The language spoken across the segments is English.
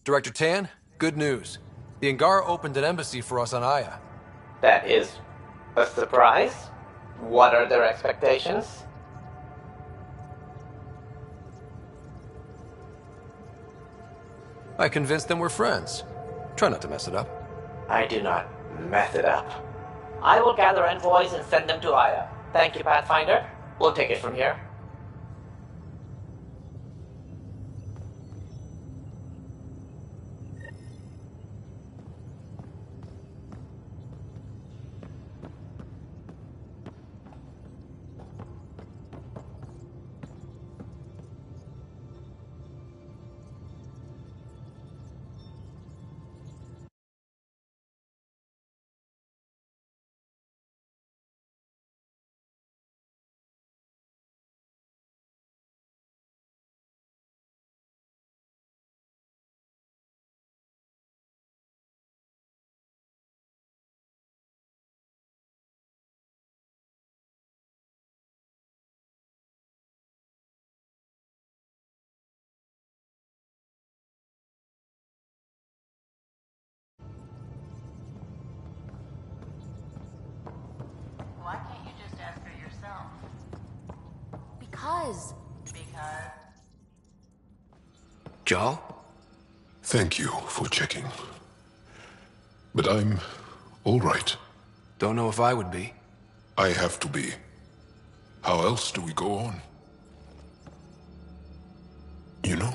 Director Tan, good news. The Angara opened an embassy for us on Aya. That is a surprise? What are their expectations? I convinced them we're friends. Try not to mess it up. I do not mess it up. I will gather envoys and send them to Aya. Thank you, Pathfinder. We'll take it from here. Why can't you just ask her yourself? Because. Jal? Thank you for checking. But I'm all right. Don't know if I would be. I have to be. How else do we go on? You know?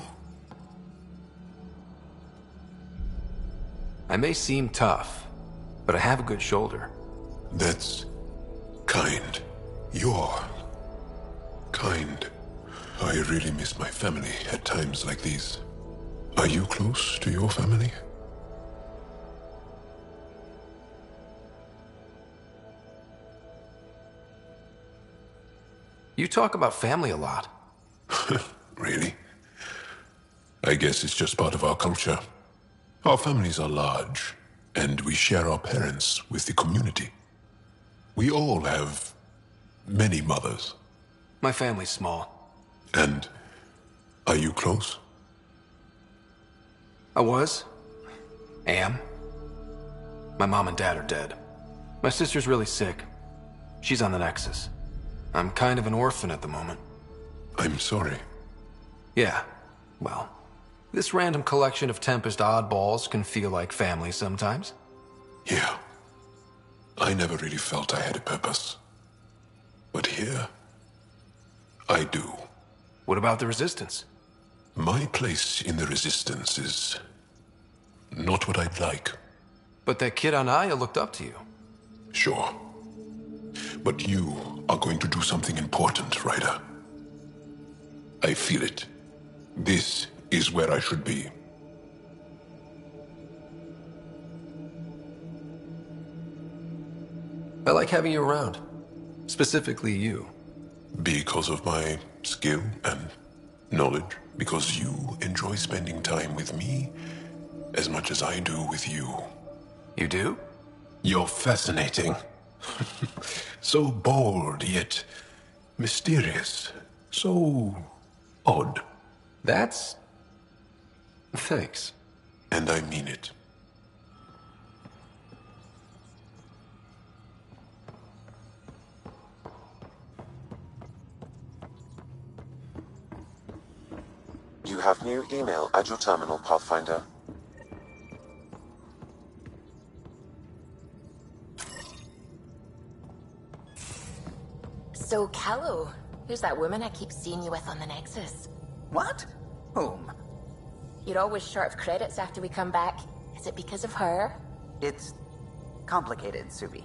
I may seem tough, but I have a good shoulder. That's kind. You're kind. I really miss my family at times like these. Are you close to your family? You talk about family a lot. Really? I guess it's just part of our culture. Our families are large, and we share our parents with the community. We all have many mothers. My family's small. And are you close? I was. Am. My mom and dad are dead. My sister's really sick. She's on the Nexus. I'm kind of an orphan at the moment. I'm sorry. Yeah, well, this random collection of Tempest oddballs can feel like family sometimes. Yeah. I never really felt I had a purpose. But here, I do. What about the Resistance? My place in the Resistance is not what I'd like. But that kid on Aya looked up to you. Sure. But you are going to do something important, Ryder. I feel it. This is where I should be. I like having you around. Specifically you. Because of my skill and knowledge. Because you enjoy spending time with me as much as I do with you. You do? You're fascinating. So bold, yet mysterious. So odd. That's... Thanks. And I mean it. You have new email at your terminal, Pathfinder. So, Callow, who's that woman I keep seeing you with on the Nexus? What? Whom? You're always short of credits after we come back. Is it because of her? It's complicated, Subi.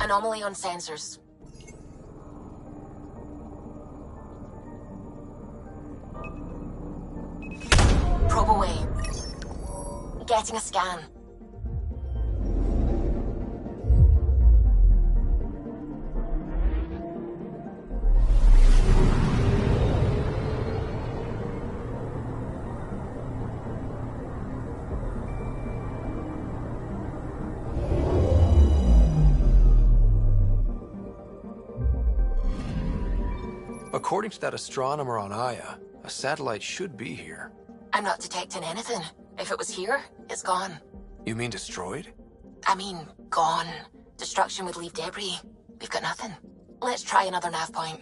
Anomaly on sensors. Probe away. Getting a scan. According to that astronomer on Aya, a satellite should be here. I'm not detecting anything. If it was here, it's gone. You mean destroyed? I mean, gone. Destruction would leave debris. We've got nothing. Let's try another nav point.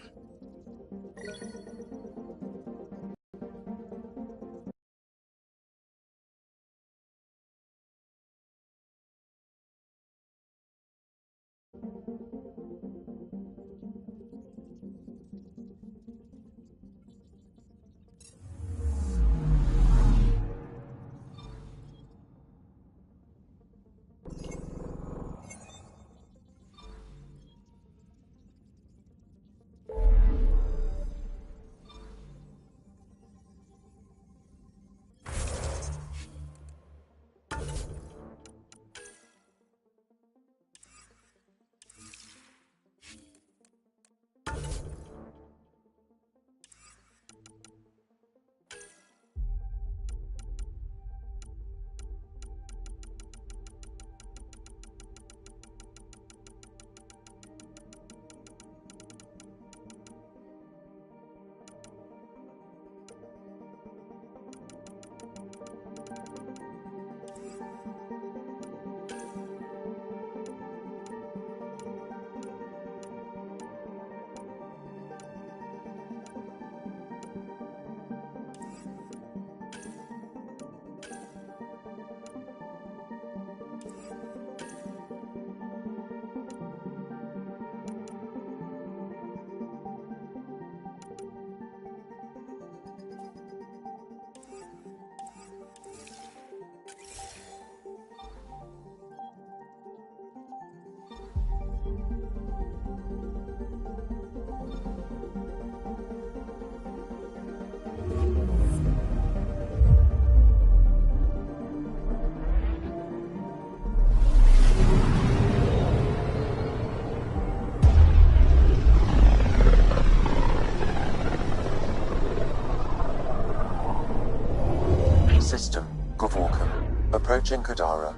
System, Gavorka. Approaching Kadara.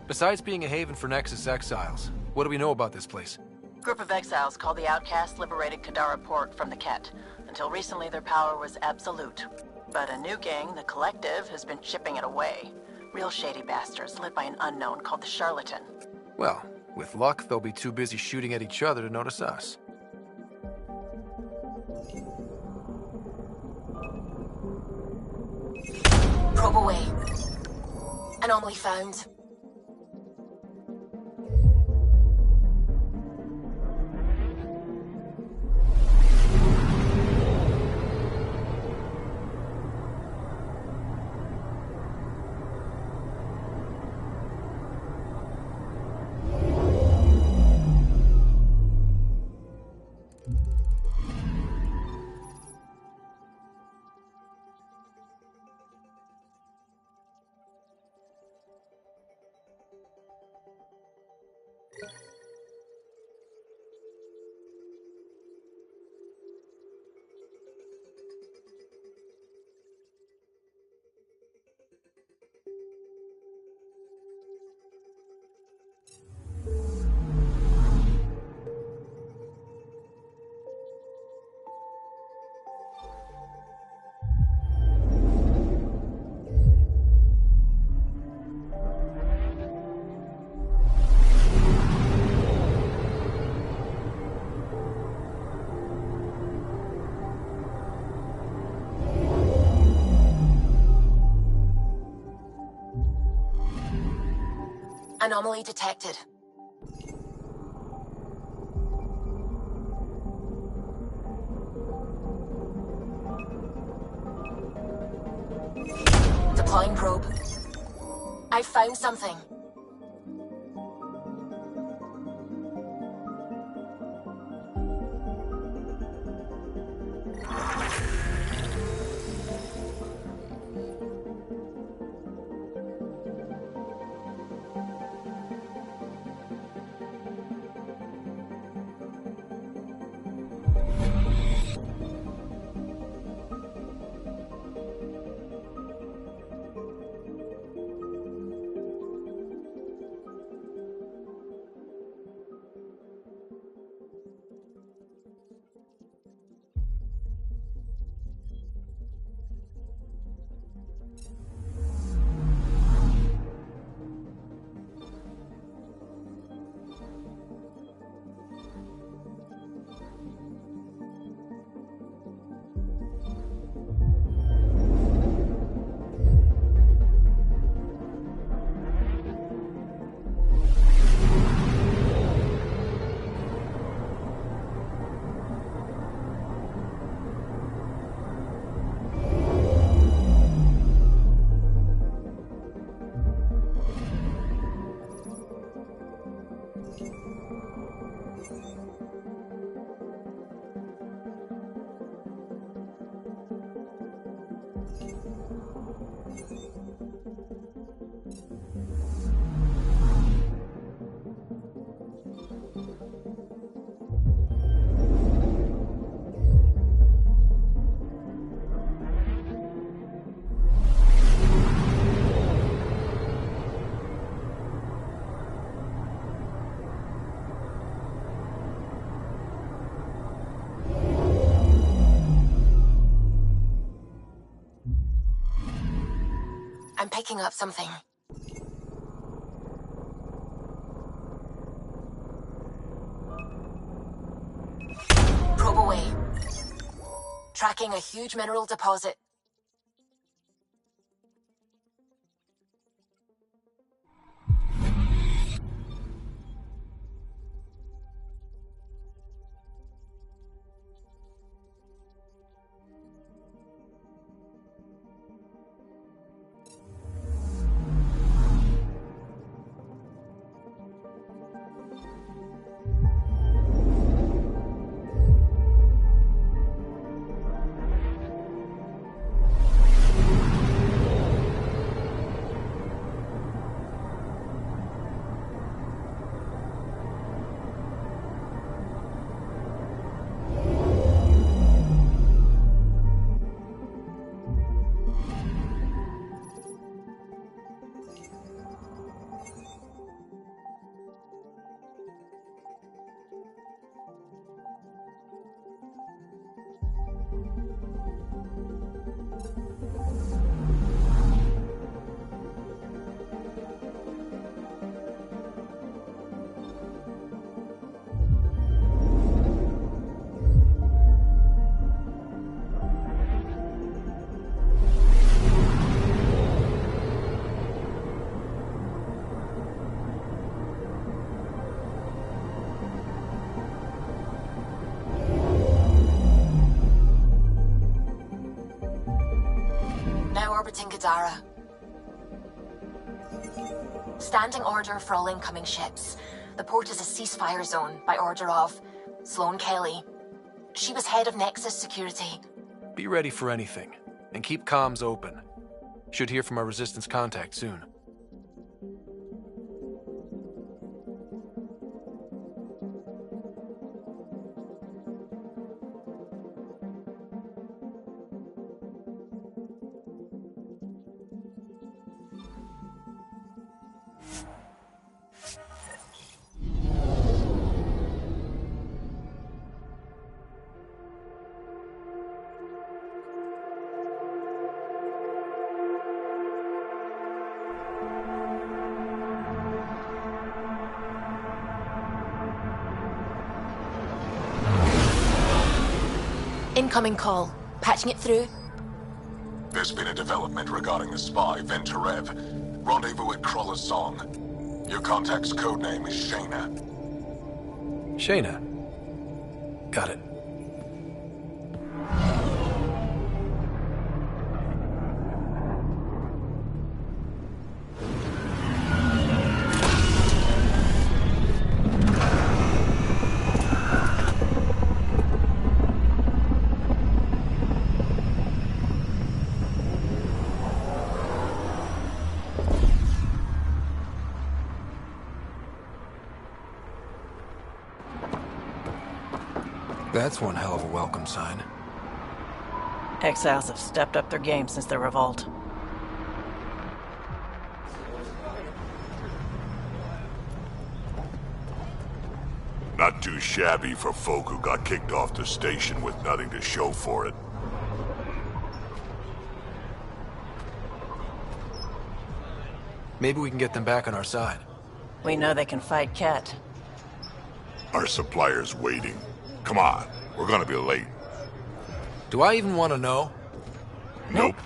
Besides being a haven for Nexus exiles, what do we know about this place? Group of exiles called the Outcasts liberated Kadara Port from the Ket. Until recently, their power was absolute. But a new gang, the Collective, has been chipping it away. Real shady bastards led by an unknown called the Charlatan. Well, with luck, they'll be too busy shooting at each other to notice us. Probe away. Anomaly found. Anomaly detected. Deploying probe. I found something. picking up something. Probe away. Tracking a huge mineral deposit. Orbiting Gadara. Standing order for all incoming ships. The port is a ceasefire zone by order of Sloane Kelly. She was head of Nexus Security. Be ready for anything, and keep comms open. Should hear from our Resistance contact soon. Incoming call. Patching it through. There's been a development regarding the spy, Venturev. Rendezvous at Crawler's Song. Your contact's codename is Shayna. Shayna. Got it. That's one hell of a welcome sign. Exiles have stepped up their game since the revolt. Not too shabby for folk who got kicked off the station with nothing to show for it. Maybe we can get them back on our side. We know they can fight Ket. Our supplier's waiting. Come on, we're gonna be late. Do I even want to know? Nope.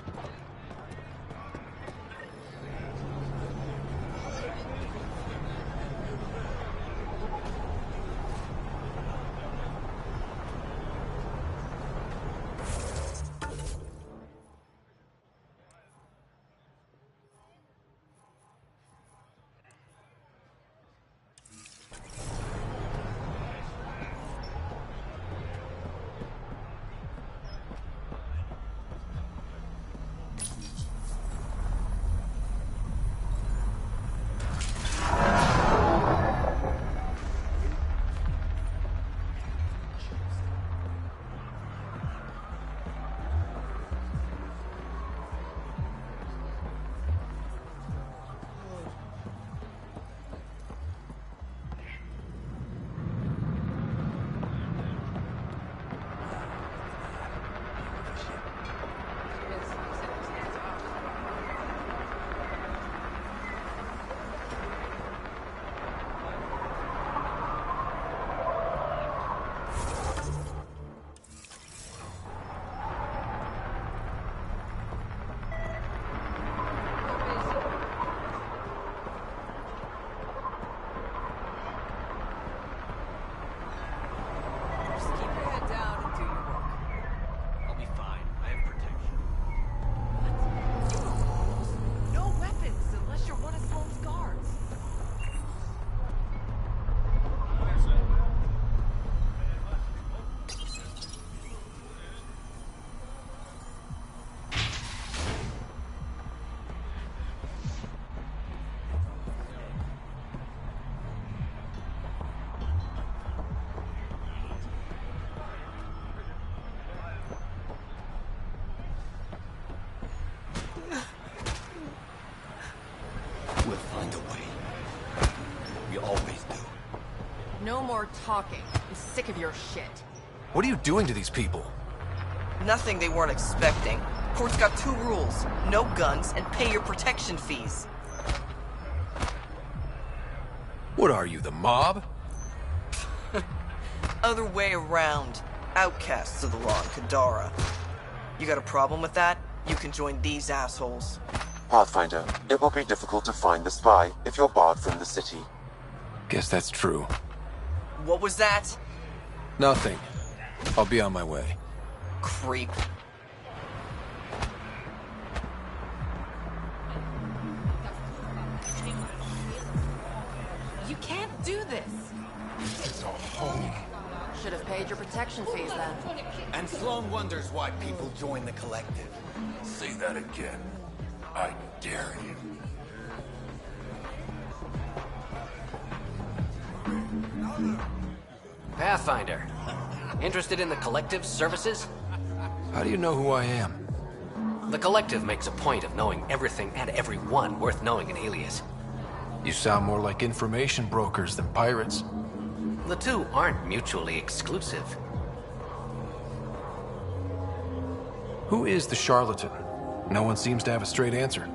No more talking. I'm sick of your shit. What are you doing to these people? Nothing they weren't expecting. Port's got 2 rules. No guns, and pay your protection fees. What are you, the mob? Other way around. Outcasts of the law in Kadara. You got a problem with that? You can join these assholes. Pathfinder, it will be difficult to find the spy if you're barred from the city. Guess that's true. What was that? Nothing. I'll be on my way. Creep. You can't do this. It's a home. Should have paid your protection fees then. And Sloan wonders why people join the collective. Say that again. I dare you. Pathfinder. Interested in the Collective's services? How do you know who I am? The Collective makes a point of knowing everything and everyone worth knowing in Alias. You sound more like information brokers than pirates. The two aren't mutually exclusive. Who is the charlatan? No one seems to have a straight answer.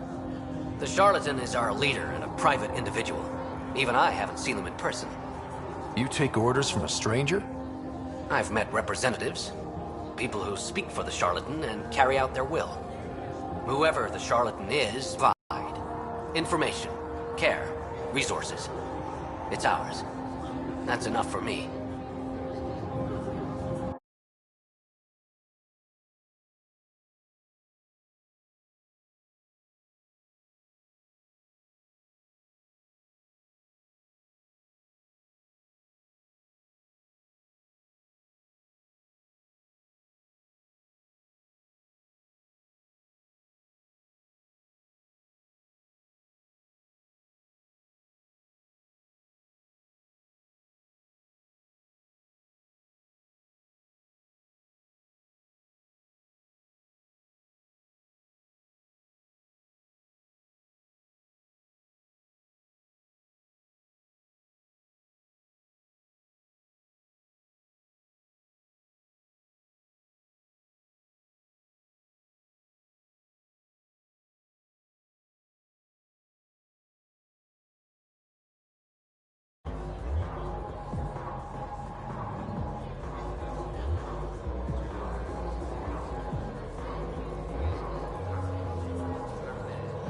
The charlatan is our leader and a private individual. Even I haven't seen him in person. You take orders from a stranger? I've met representatives. People who speak for the charlatan and carry out their will. Whoever the charlatan is, provide information, care, resources. It's ours. That's enough for me.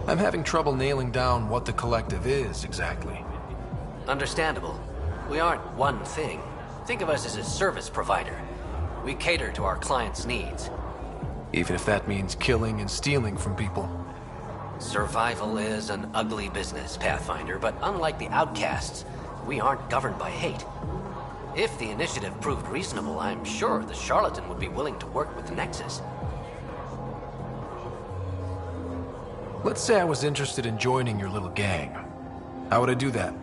I'm having trouble nailing down what the Collective is, exactly. Understandable. We aren't one thing. Think of us as a service provider. We cater to our clients' needs. Even if that means killing and stealing from people. Survival is an ugly business, Pathfinder, but unlike the outcasts, we aren't governed by hate. If the initiative proved reasonable, I'm sure the charlatan would be willing to work with the Nexus. Let's say I was interested in joining your little gang. How would I do that?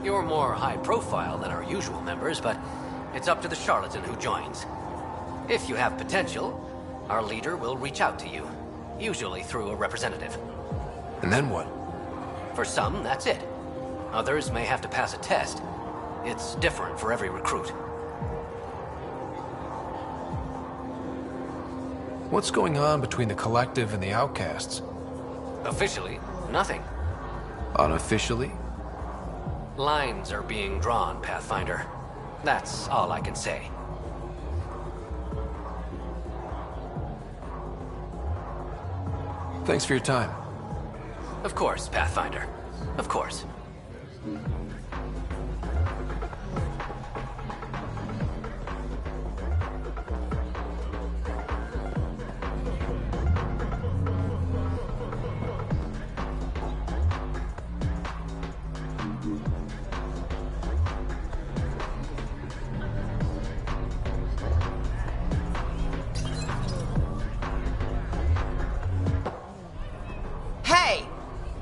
You're more high profile than our usual members, but it's up to the charlatan who joins. If you have potential, our leader will reach out to you, usually through a representative. And then what? For some, that's it. Others may have to pass a test. It's different for every recruit. What's going on between the Collective and the outcasts? Officially, nothing. Unofficially? Lines are being drawn, Pathfinder. That's all I can say. Thanks for your time. Of course, Pathfinder. Of course.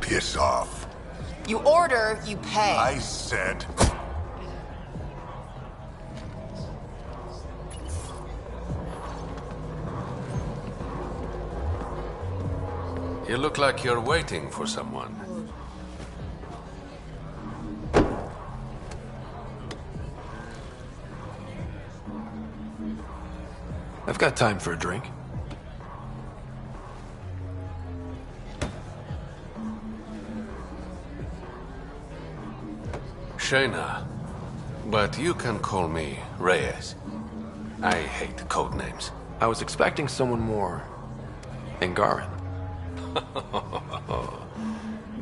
Piss off. You order, you pay. I said... You look like you're waiting for someone. I've got time for a drink. Shayna, but you can call me Reyes. I hate code names. I was expecting someone more Angaran.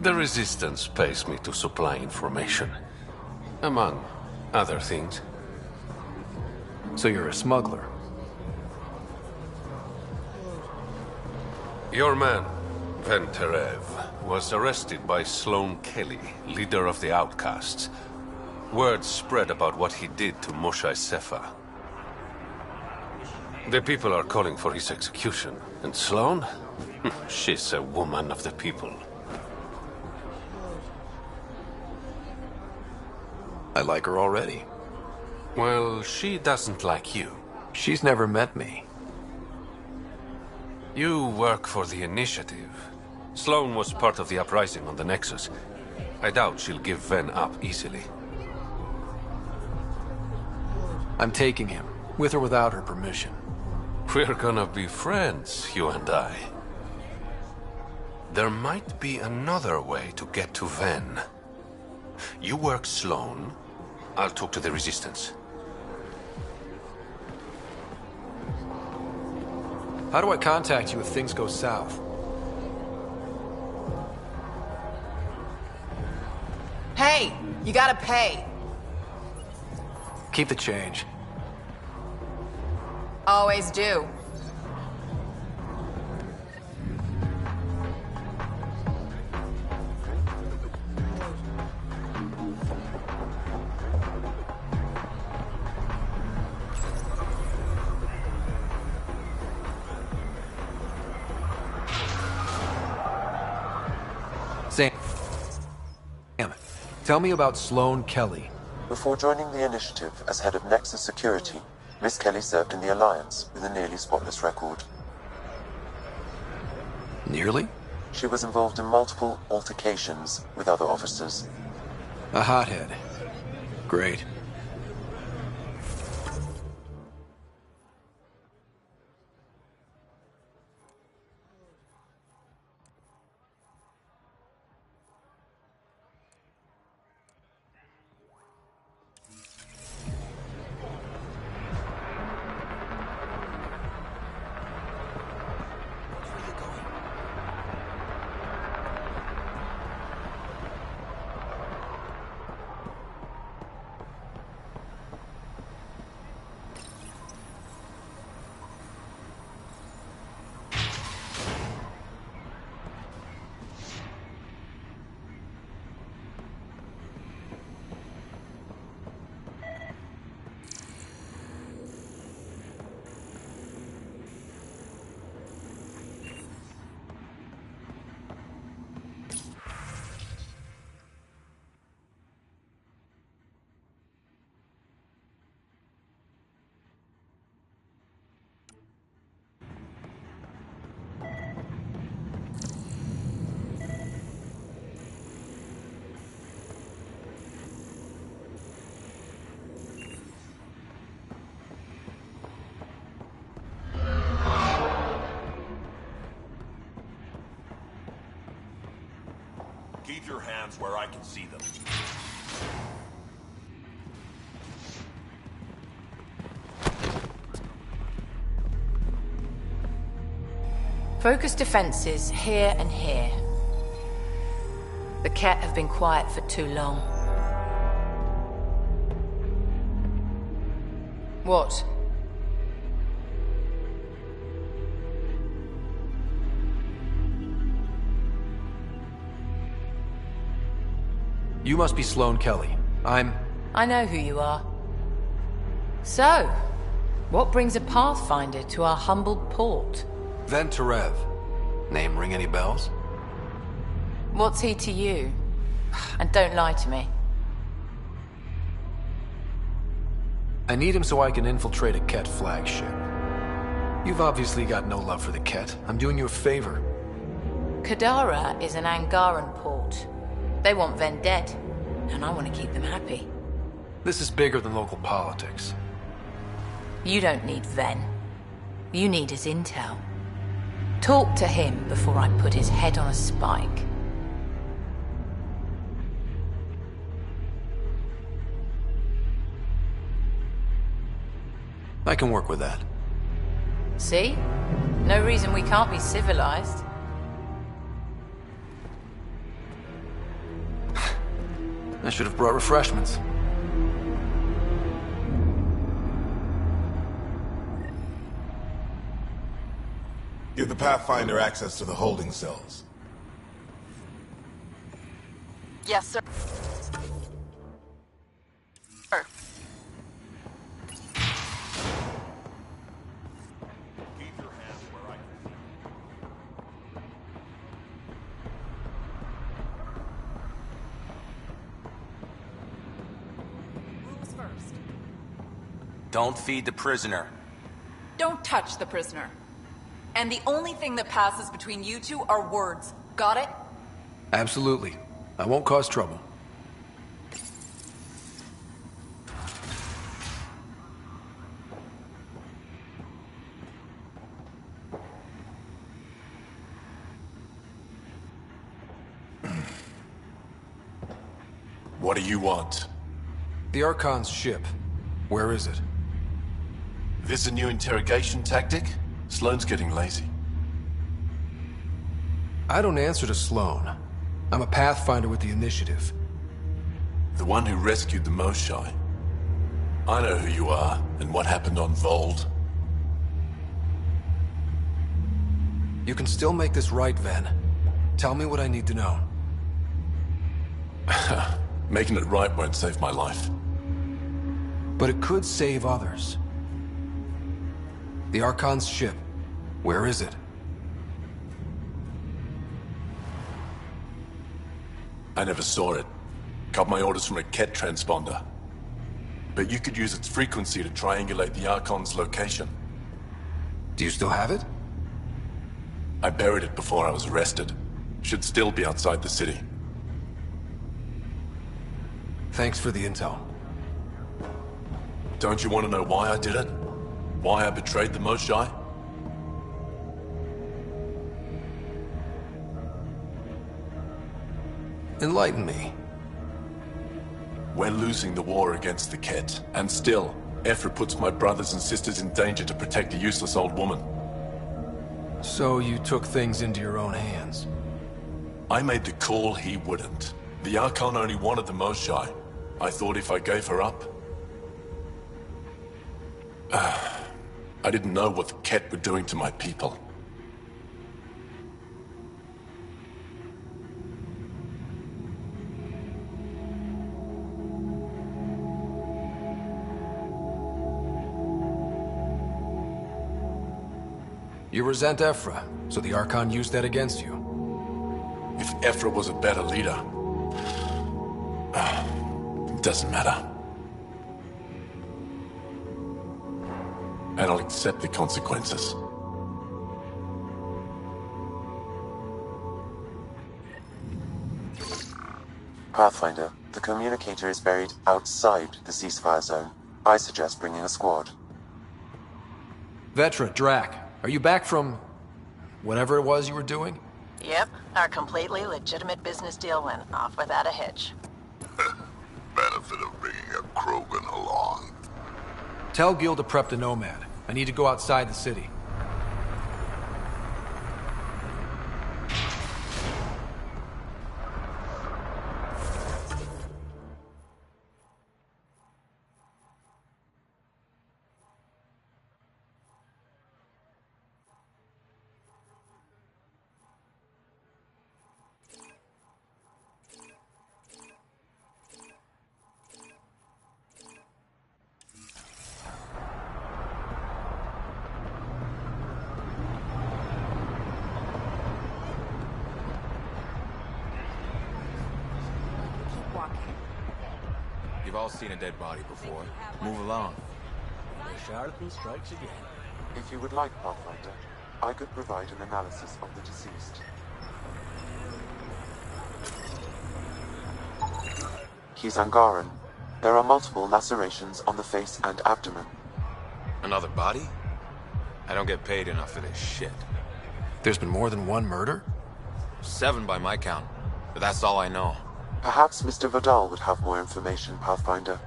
The Resistance pays me to supply information, among other things. So you're a smuggler? Your man, Venterev, was arrested by Sloane Kelly, leader of the Outcasts. Word spread about what he did to Moshe Sefa. The people are calling for his execution. And Sloane? She's a woman of the people. I like her already. Well, she doesn't like you. She's never met me. You work for the Initiative. Sloane was part of the uprising on the Nexus. I doubt she'll give Ven up easily. I'm taking him, with or without her permission. We're gonna be friends, you and I. There might be another way to get to Ven. You work Sloane, I'll talk to the Resistance. How do I contact you if things go south? Hey, you gotta pay. Keep the change. Always do. Sam, tell me about Sloane Kelly. Before joining the Initiative as head of Nexus Security, Miss Kelly served in the Alliance with a nearly spotless record. Nearly? She was involved in multiple altercations with other officers. A hothead. Great. Keep your hands where I can see them. Focus defenses here and here. The Ket have been quiet for too long. What? You must be Sloane Kelly. I know who you are. So, what brings a Pathfinder to our humbled port? Venterev. Name ring any bells? What's he to you? And don't lie to me. I need him so I can infiltrate a Ket flagship. You've obviously got no love for the Ket. I'm doing you a favor. Kadara is an Angaran port. They want Ven dead, and I want to keep them happy. This is bigger than local politics. You don't need Ven. You need his intel. Talk to him before I put his head on a spike. I can work with that. See? No reason we can't be civilized. I should have brought refreshments. Give the Pathfinder access to the holding cells. Yes, sir. Sir. Who's first? Don't feed the prisoner. Don't touch the prisoner. And the only thing that passes between you two are words. Got it? Absolutely. I won't cause trouble. What do you want? The Archon's ship. Where is it? This a new interrogation tactic? Sloane's getting lazy. I don't answer to Sloane. I'm a Pathfinder with the initiative. The one who rescued the Moshai. I know who you are, and what happened on Vold. You can still make this right, Ven. Tell me what I need to know. Making it right won't save my life. But it could save others. The Archon's ship. Where is it? I never saw it. Got my orders from a Ket transponder. But you could use its frequency to triangulate the Archon's location. Do you still have it? I buried it before I was arrested. Should still be outside the city. Thanks for the intel. Don't you want to know why I did it? Why I betrayed the Moshai? Enlighten me. We're losing the war against the Ket, and still, Ephra puts my brothers and sisters in danger to protect a useless old woman. So you took things into your own hands? I made the call he wouldn't. The Archon only wanted the Moshai. I thought if I gave her up... I didn't know what the Ket were doing to my people. You resent Ephra, so the Archon used that against you. If Ephra was a better leader... it doesn't matter. And I'll accept the consequences. Pathfinder, the communicator is buried outside the ceasefire zone. I suggest bringing a squad. Vetra, Drac, are you back from... whatever it was you were doing? Yep, our completely legitimate business deal went off without a hitch. Benefit of bringing a Krogan along. Tell Gil to prep the Nomad. I need to go outside the city. You've all seen a dead body before. Move along. The charlatan strikes again. If you would like, Pathfinder, I could provide an analysis of the deceased. He's Angaran. There are multiple lacerations on the face and abdomen. Another body? I don't get paid enough for this shit. There's been more than one murder? 7 by my count, but that's all I know. Perhaps Mr. Vidal would have more information, Pathfinder.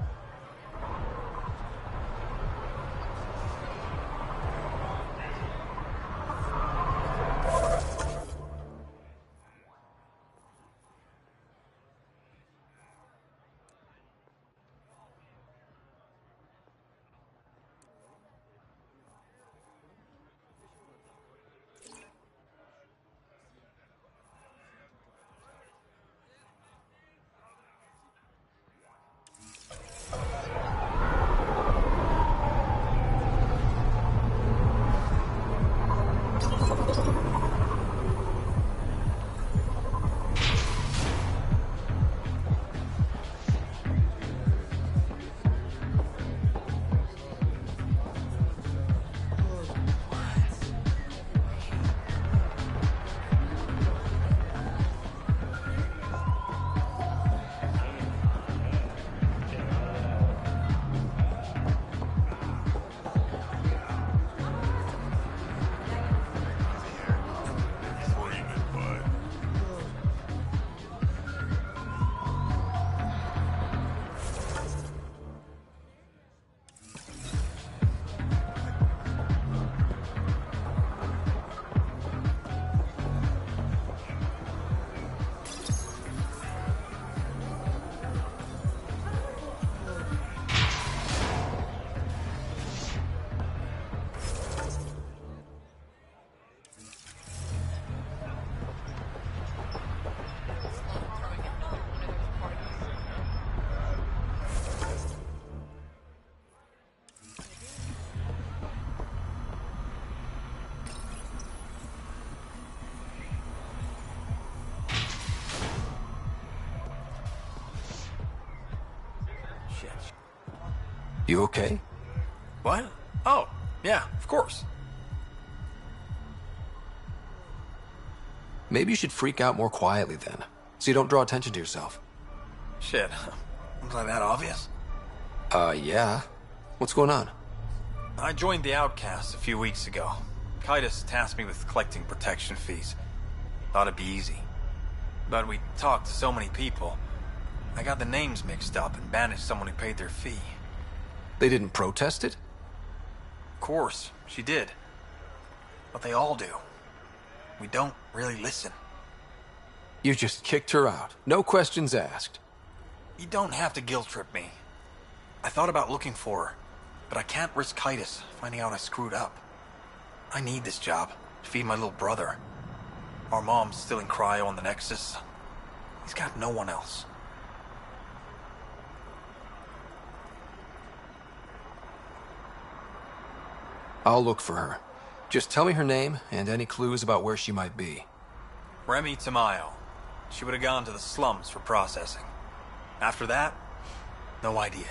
You okay? What? Oh, yeah, of course. Maybe you should freak out more quietly then, so you don't draw attention to yourself. Shit. Was I that obvious? Yeah. What's going on? I joined the Outcasts a few weeks ago. Kitus tasked me with collecting protection fees. Thought it'd be easy. But we talked to so many people. I got the names mixed up and banished someone who paid their fee. They didn't protest it? Of course, she did. But they all do. We don't really listen. You just kicked her out. No questions asked. You don't have to guilt trip me. I thought about looking for her, but I can't risk Kitus finding out I screwed up. I need this job to feed my little brother. Our mom's still in cryo on the Nexus. He's got no one else. I'll look for her. Just tell me her name and any clues about where she might be. Remy Tamayo. She would have gone to the slums for processing. After that, no idea.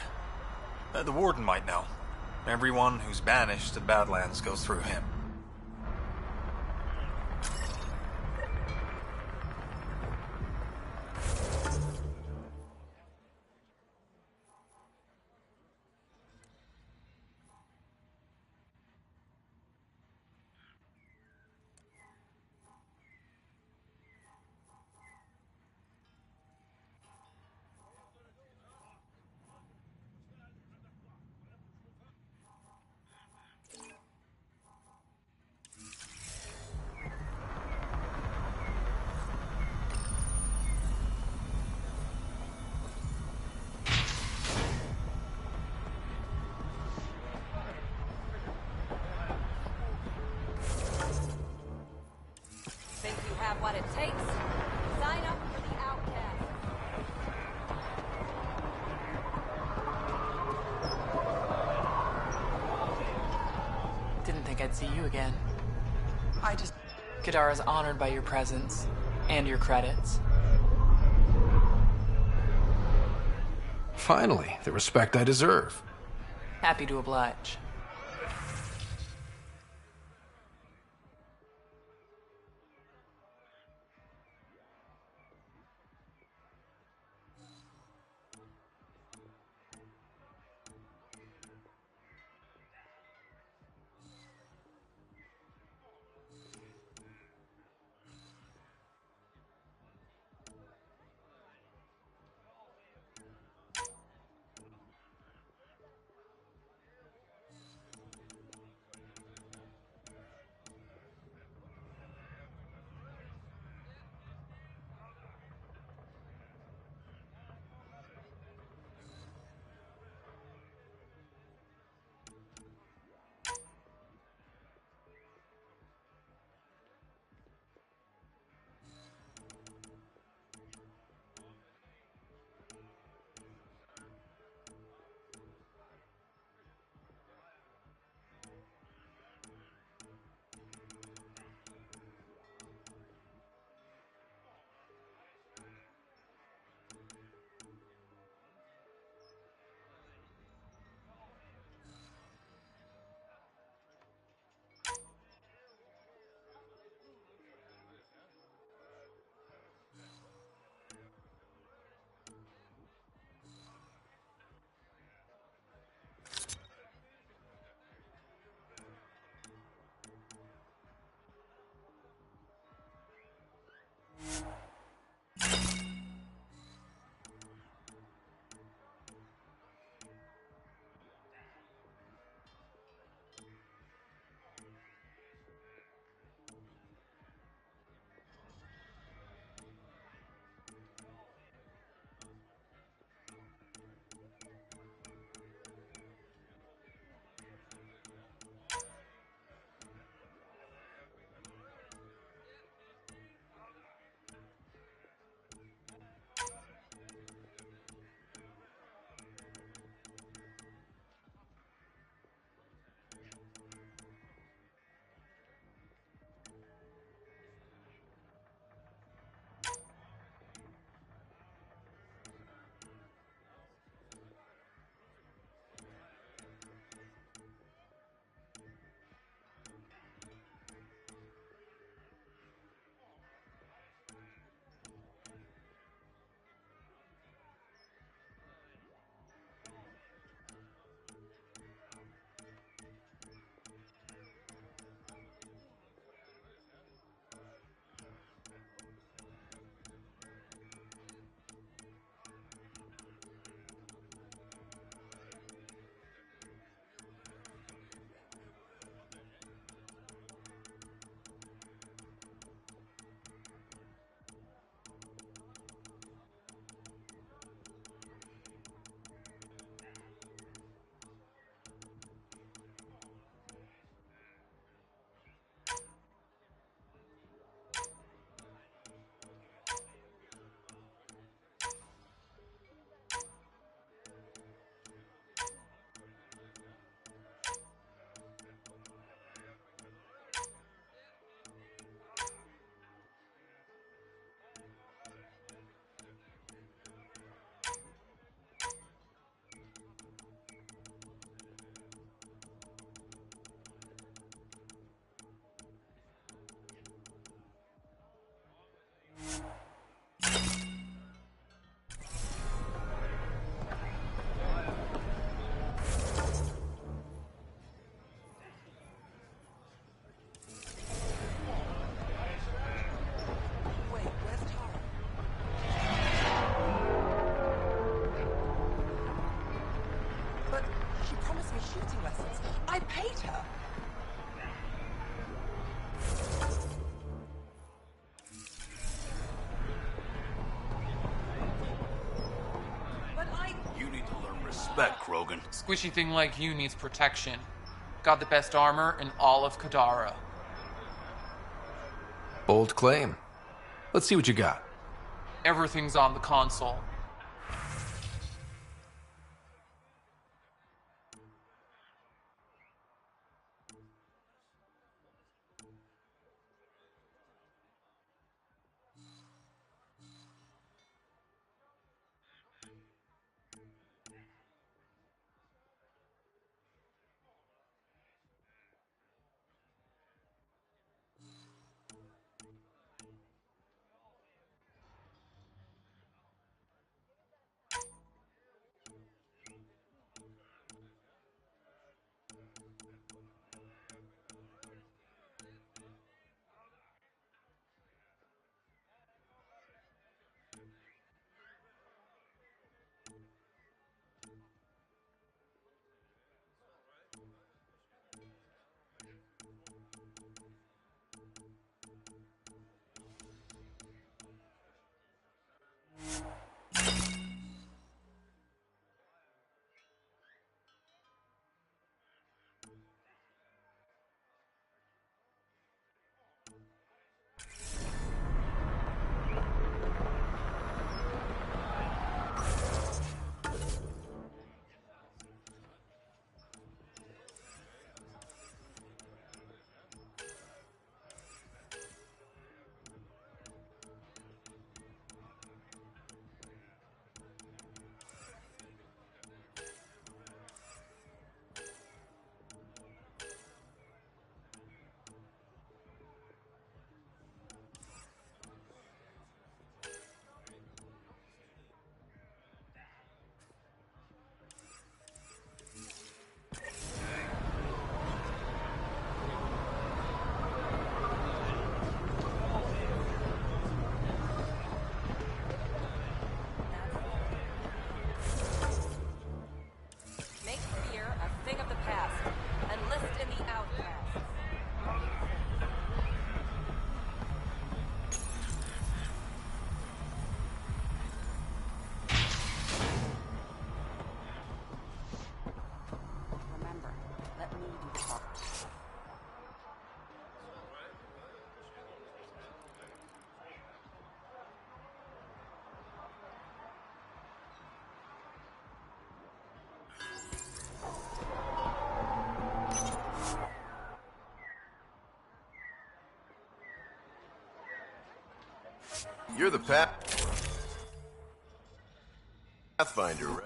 The warden might know. Everyone who's banished to the Badlands goes through him. Think you have what it takes? Sign up for the Outcast. Didn't think I'd see you again. Kadara's honored by your presence and your credits. Finally, the respect I deserve. Happy to oblige. shooting lessons. I paid her. But You need to learn respect, Krogan. Squishy thing like you needs protection. Got the best armor in all of Kadara. Bold claim. Let's see what you got. Everything's on the console. Make fear a thing of the past. Enlist in the outcasts. Remember, let me do the talking. You're the Pathfinder, right?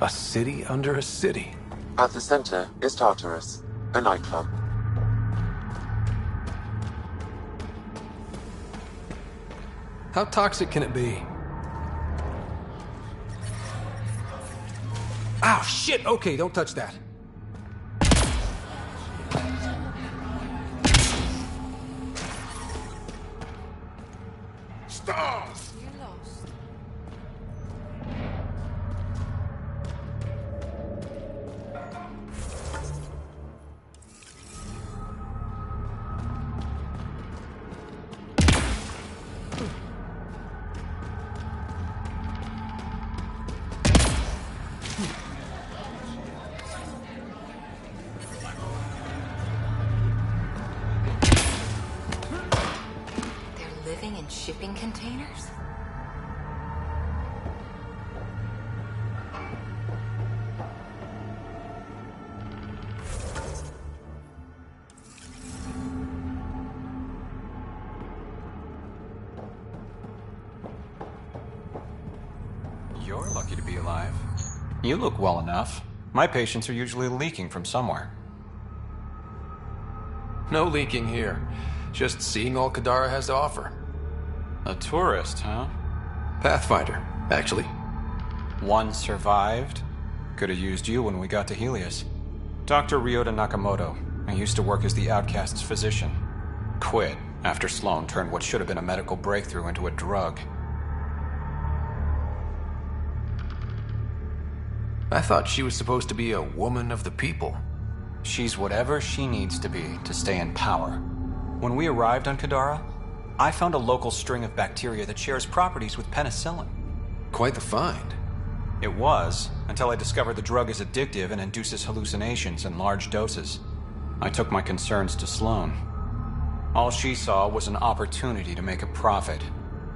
A city under a city. At the center is Tartarus, a nightclub. How toxic can it be? Ow, shit! Okay, don't touch that. Stop! You're lost. Living in shipping containers? You're lucky to be alive. You look well enough. My patients are usually leaking from somewhere. No leaking here. Just seeing all Kadara has to offer. A tourist, huh? Pathfinder, actually. One survived. Could have used you when we got to Helios. Dr. Ryota Nakamoto. I used to work as the Outcast's physician. Quit after Sloan turned what should have been a medical breakthrough into a drug. I thought she was supposed to be a woman of the people. She's whatever she needs to be to stay in power. When we arrived on Kadara, I found a local string of bacteria that shares properties with penicillin. Quite the find. It was, until I discovered the drug is addictive and induces hallucinations in large doses. I took my concerns to Sloan. All she saw was an opportunity to make a profit,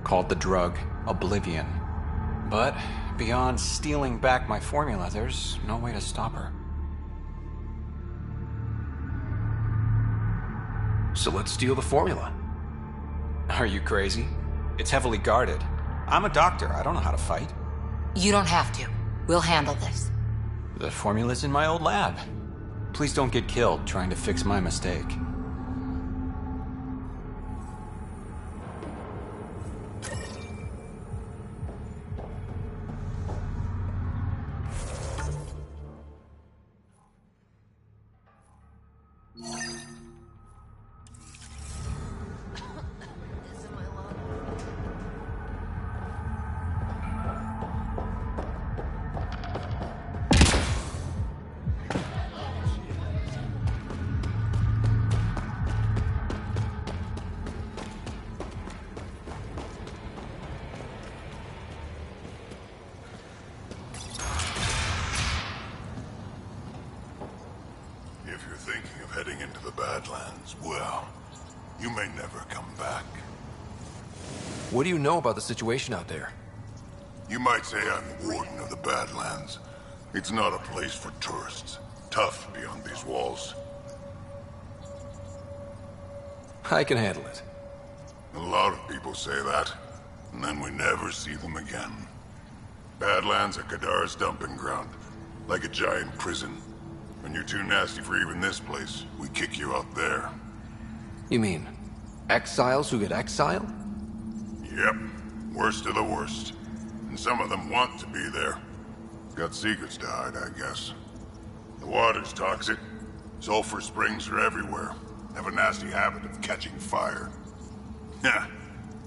called the drug Oblivion. But beyond stealing back my formula, there's no way to stop her. So let's steal the formula. Are you crazy? It's heavily guarded. I'm a doctor. I don't know how to fight. You don't have to. We'll handle this. The formula's in my old lab. Please don't get killed trying to fix my mistake. If you're thinking of heading into the Badlands, well, you may never come back. What do you know about the situation out there? You might say I'm warden of the Badlands. It's not a place for tourists. Tough beyond these walls. I can handle it. A lot of people say that, and then we never see them again. Badlands are Kadara's dumping ground, like a giant prison. When you're too nasty for even this place, we kick you out there. You mean exiles who get exiled? Yep, worst of the worst. And some of them want to be there. Got secrets to hide, I guess. The water's toxic. Sulfur springs are everywhere. Have a nasty habit of catching fire. Yeah,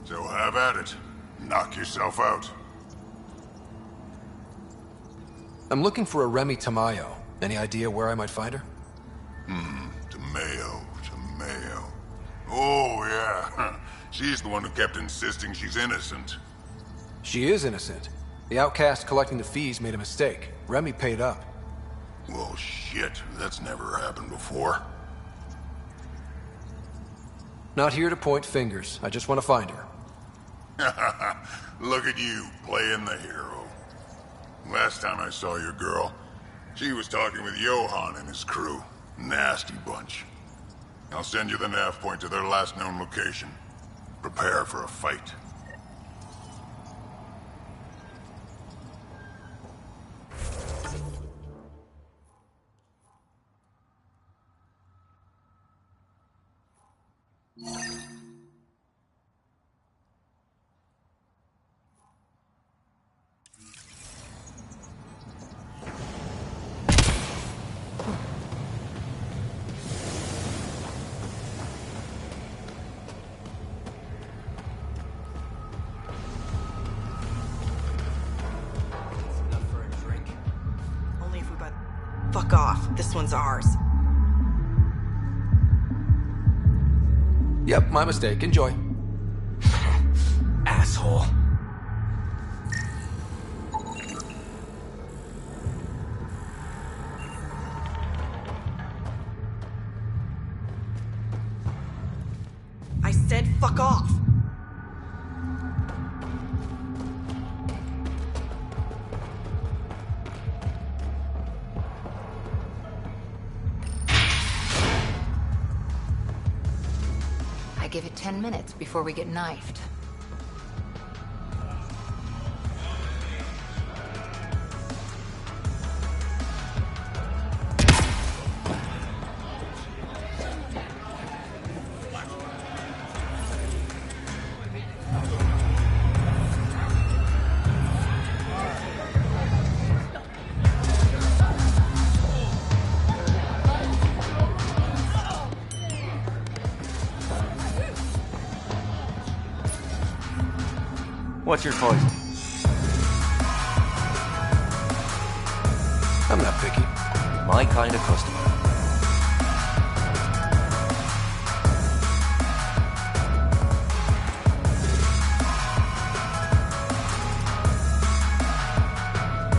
so have at it. Knock yourself out. I'm looking for a Remy Tamayo. Any idea where I might find her? Tamayo. Oh, yeah. She's the one who kept insisting she's innocent. She is innocent. The outcast collecting the fees made a mistake. Remy paid up. Well, shit. That's never happened before. Not here to point fingers. I just want to find her. Look at you, playing the hero. Last time I saw your girl, she was talking with Johan and his crew. Nasty bunch. I'll send you the nav point to their last known location. Prepare for a fight. Fuck off. This one's ours. Yep, my mistake. Enjoy. Asshole. I said fuck off. I give it 10 minutes before we get knifed. What's your poison? I'm not picky. My kind of customer.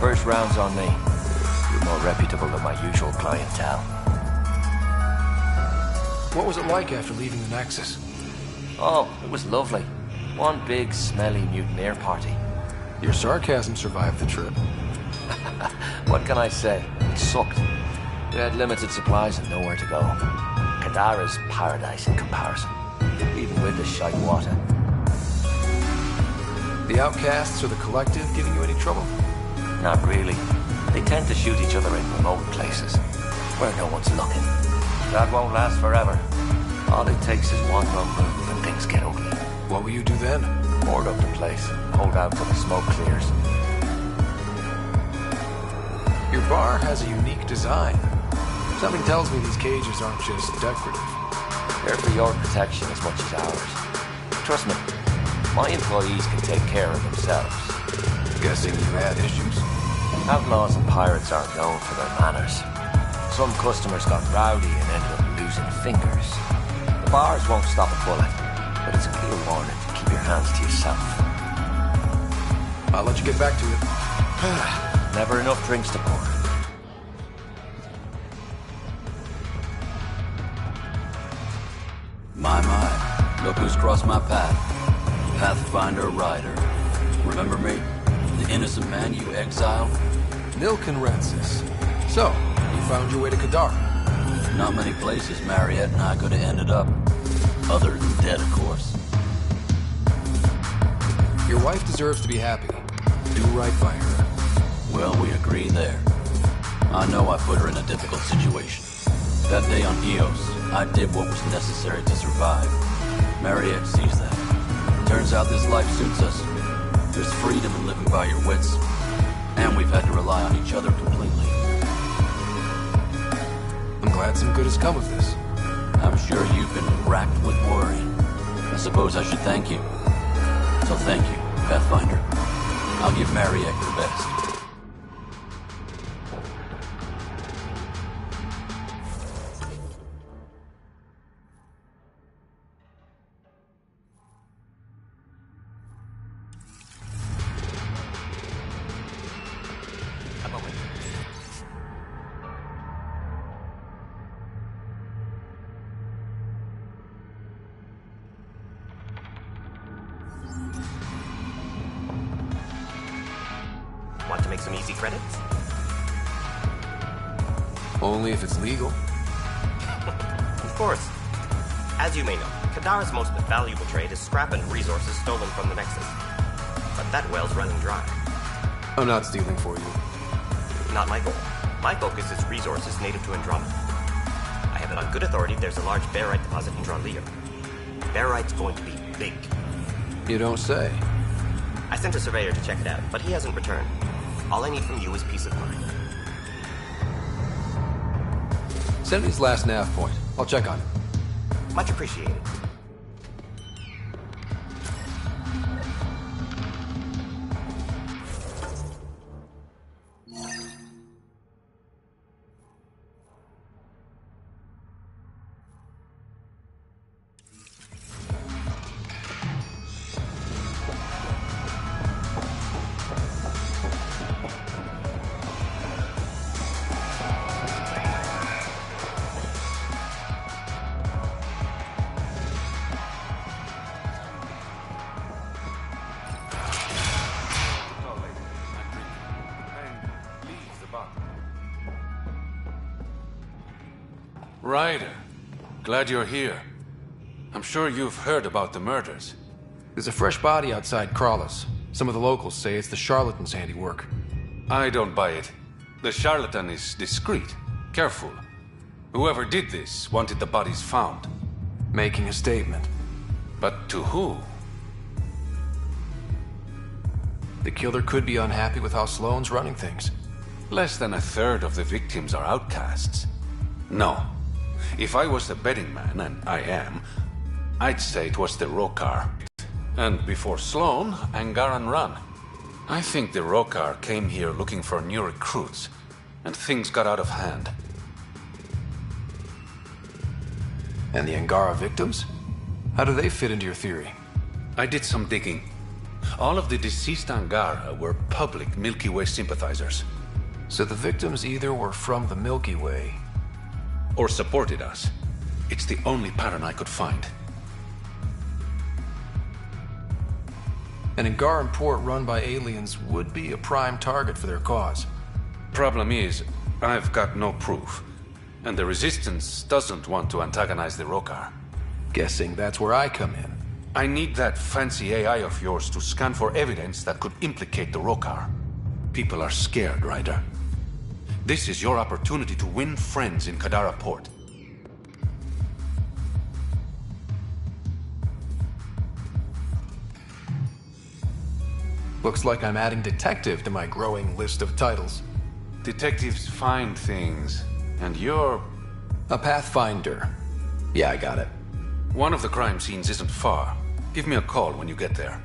First round's on me. You're more reputable than my usual clientele. What was it like after leaving the Nexus? Oh, it was lovely. One big, smelly mutineer party. Your sarcasm survived the trip. What can I say? It sucked. We had limited supplies and nowhere to go. Kadara's paradise in comparison, even with the shite water. The outcasts or the collective giving you any trouble? Not really. They tend to shoot each other in remote places, where no one's looking. That won't last forever. All it takes is one wrong move and things get ugly. What will you do then? Board up the place. Hold out till the smoke clears. Your bar has a unique design. Something tells me these cages aren't just decorative. They're for your protection as much as ours. Trust me, my employees can take care of themselves. Guessing you had issues? Outlaws and pirates aren't known for their manners. Some customers got rowdy and ended up losing fingers. The bars won't stop a bullet, but it's a clear warning to keep your hands to yourself. I'll let you get back to it. Never enough drinks to pour. My, look who's crossed my path. Pathfinder Rider. Remember me? The innocent man you exiled? Nilkenrensis. So, you found your way to Kadara? Not many places Mariette and I could have ended up. Other than dead, of course. Your wife deserves to be happy. Do right by her. Well, we agree there. I know I put her in a difficult situation. That day on Eos, I did what was necessary to survive. Mariette sees that. Turns out this life suits us. There's freedom in living by your wits. And we've had to rely on each other completely. I'm glad some good has come of this. I'm sure you've been racked with worry. I suppose I should thank you. So thank you, Pathfinder. I'll give Mariette your best. Want to make some easy credits? Only if it's legal. Of course. As you may know, Kadara's most valuable trade is scrap and resources stolen from the Nexus. But that well's running dry. I'm not stealing for you. Not my goal. My focus is resources native to Andromeda. I have it on good authority there's a large barite deposit in Draleo. Barite's going to be big. You don't say. I sent a surveyor to check it out, but he hasn't returned. All I need from you is peace of mind. Send me his last nav point. I'll check on it. Much appreciated. Ryder, glad you're here. I'm sure you've heard about the murders. There's a fresh body outside Crawlers. Some of the locals say it's the charlatan's handiwork. I don't buy it. The charlatan is discreet, careful. Whoever did this wanted the bodies found. Making a statement. But to who? The killer could be unhappy with how Sloane's running things. Less than a third of the victims are outcasts. No. If I was the betting man, and I am, I'd say it was the Rokar. And before Sloane, Angaran Run. I think the Rokar came here looking for new recruits, and things got out of hand. And the Angara victims? How do they fit into your theory? I did some digging. All of the deceased Angara were public Milky Way sympathizers. So the victims either were from the Milky Way... or supported us. It's the only pattern I could find. An Angaran port run by aliens would be a prime target for their cause. Problem is, I've got no proof. And the Resistance doesn't want to antagonize the Rokar. Guessing that's where I come in. I need that fancy AI of yours to scan for evidence that could implicate the Rokar. People are scared, Ryder. This is your opportunity to win friends in Kadara Port. Looks like I'm adding detective to my growing list of titles. Detectives find things, and you're... a pathfinder. Yeah, I got it. One of the crime scenes isn't far. Give me a call when you get there.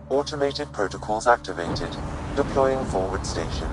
Automated protocols activated. Deploying forward station.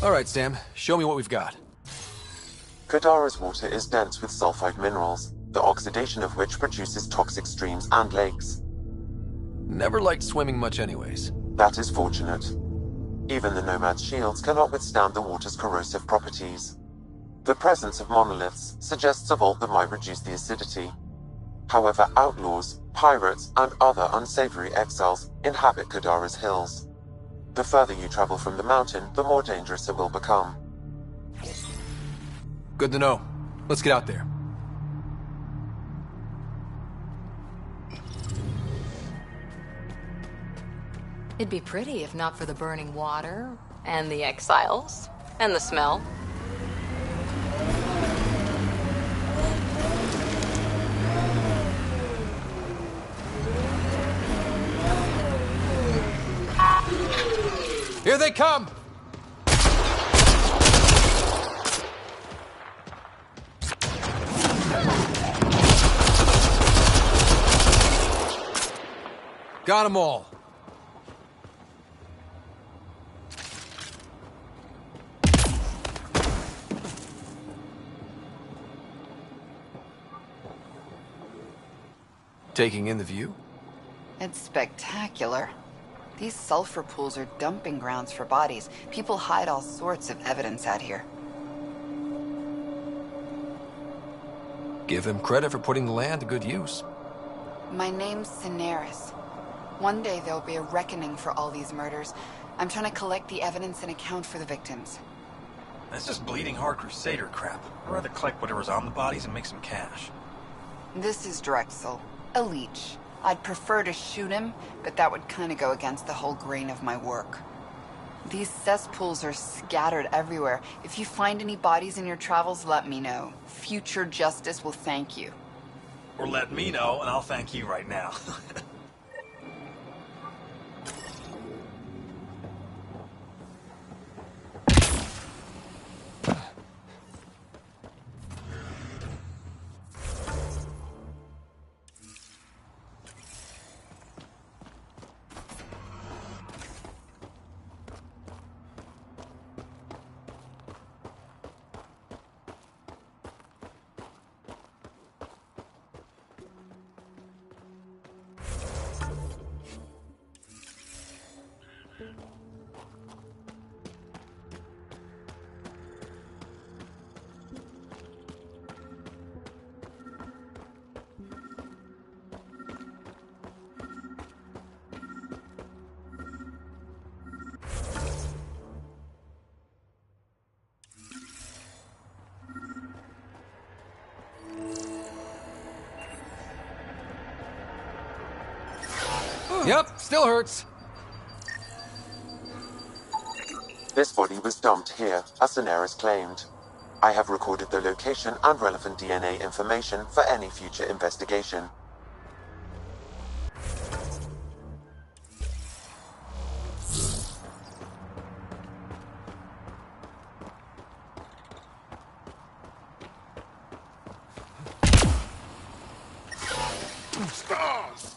All right, Sam. Show me what we've got. Kadara's water is dense with sulfide minerals, the oxidation of which produces toxic streams and lakes. Never liked swimming much anyways. That is fortunate. Even the Nomad's shields cannot withstand the water's corrosive properties. The presence of monoliths suggests a vault that might reduce the acidity. However, outlaws, pirates, and other unsavory exiles inhabit Kadara's hills. The further you travel from the mountain, the more dangerous it will become. Good to know. Let's get out there. It'd be pretty if not for the burning water, and the exiles, and the smell. Here they come! Got them all. Taking in the view? It's spectacular. These sulfur pools are dumping grounds for bodies. People hide all sorts of evidence out here. Give him credit for putting the land to good use. My name's Cineris. One day there'll be a reckoning for all these murders. I'm trying to collect the evidence and account for the victims. That's just bleeding heart crusader crap. I'd rather collect whatever's on the bodies and make some cash. This is Drexel, a leech. I'd prefer to shoot him, but that would kind of go against the whole grain of my work. These cesspools are scattered everywhere. If you find any bodies in your travels, let me know. Future justice will thank you. Or let me know, and I'll thank you right now. Yep, still hurts. This body was dumped here, as Cineris claimed. I have recorded the location and relevant DNA information for any future investigation. Stars!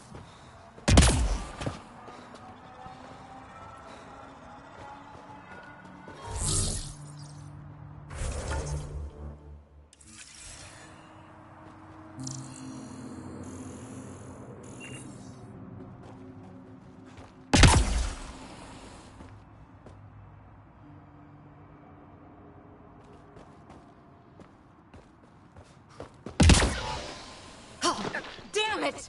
Damn it!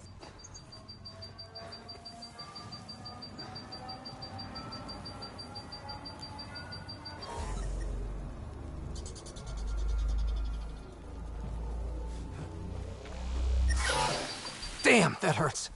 Damn, that hurts.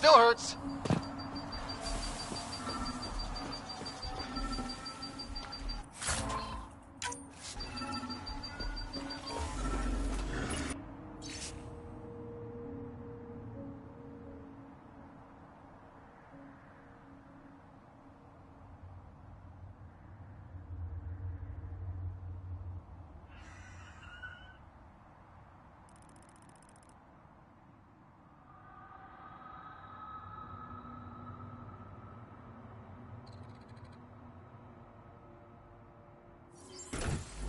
still hurts.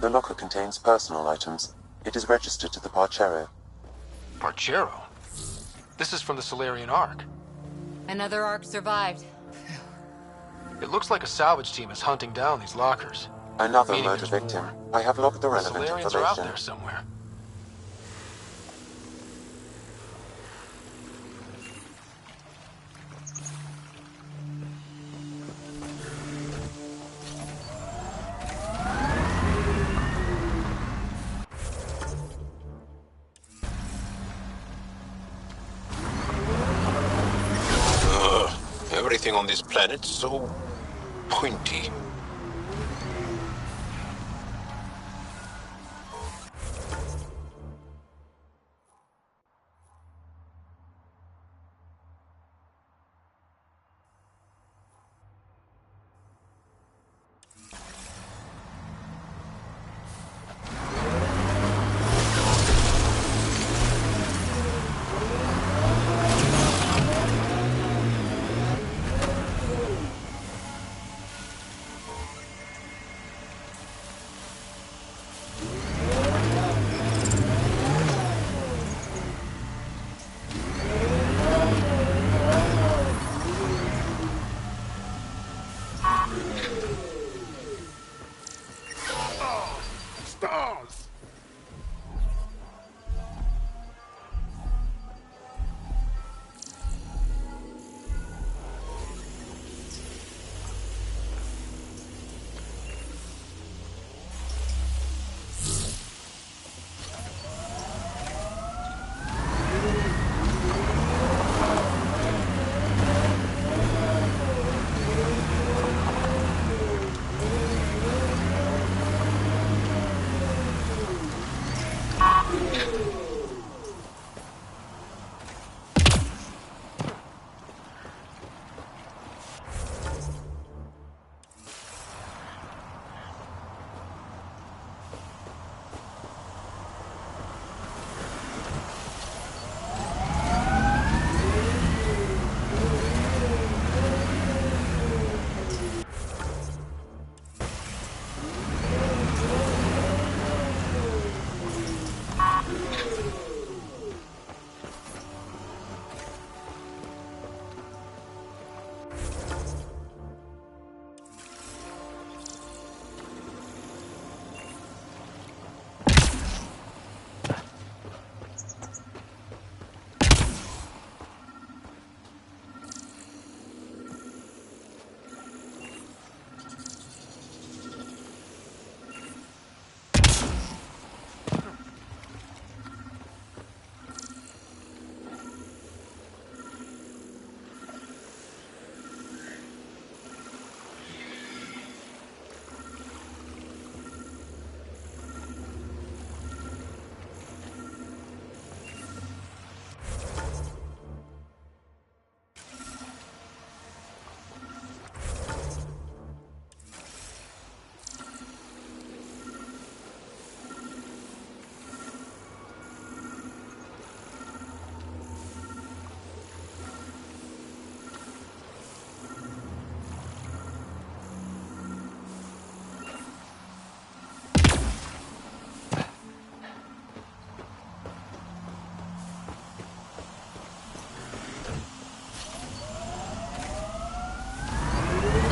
The locker contains personal items. It is registered to the Parchero. Parchero? This is from the Solarian Ark. Another Ark survived. It looks like a salvage team is hunting down these lockers. Another Meaning murder there's victim. more. I have logged the The relevant Solarians information. are out there somewhere. Everything on this planet's so pointy. Stars!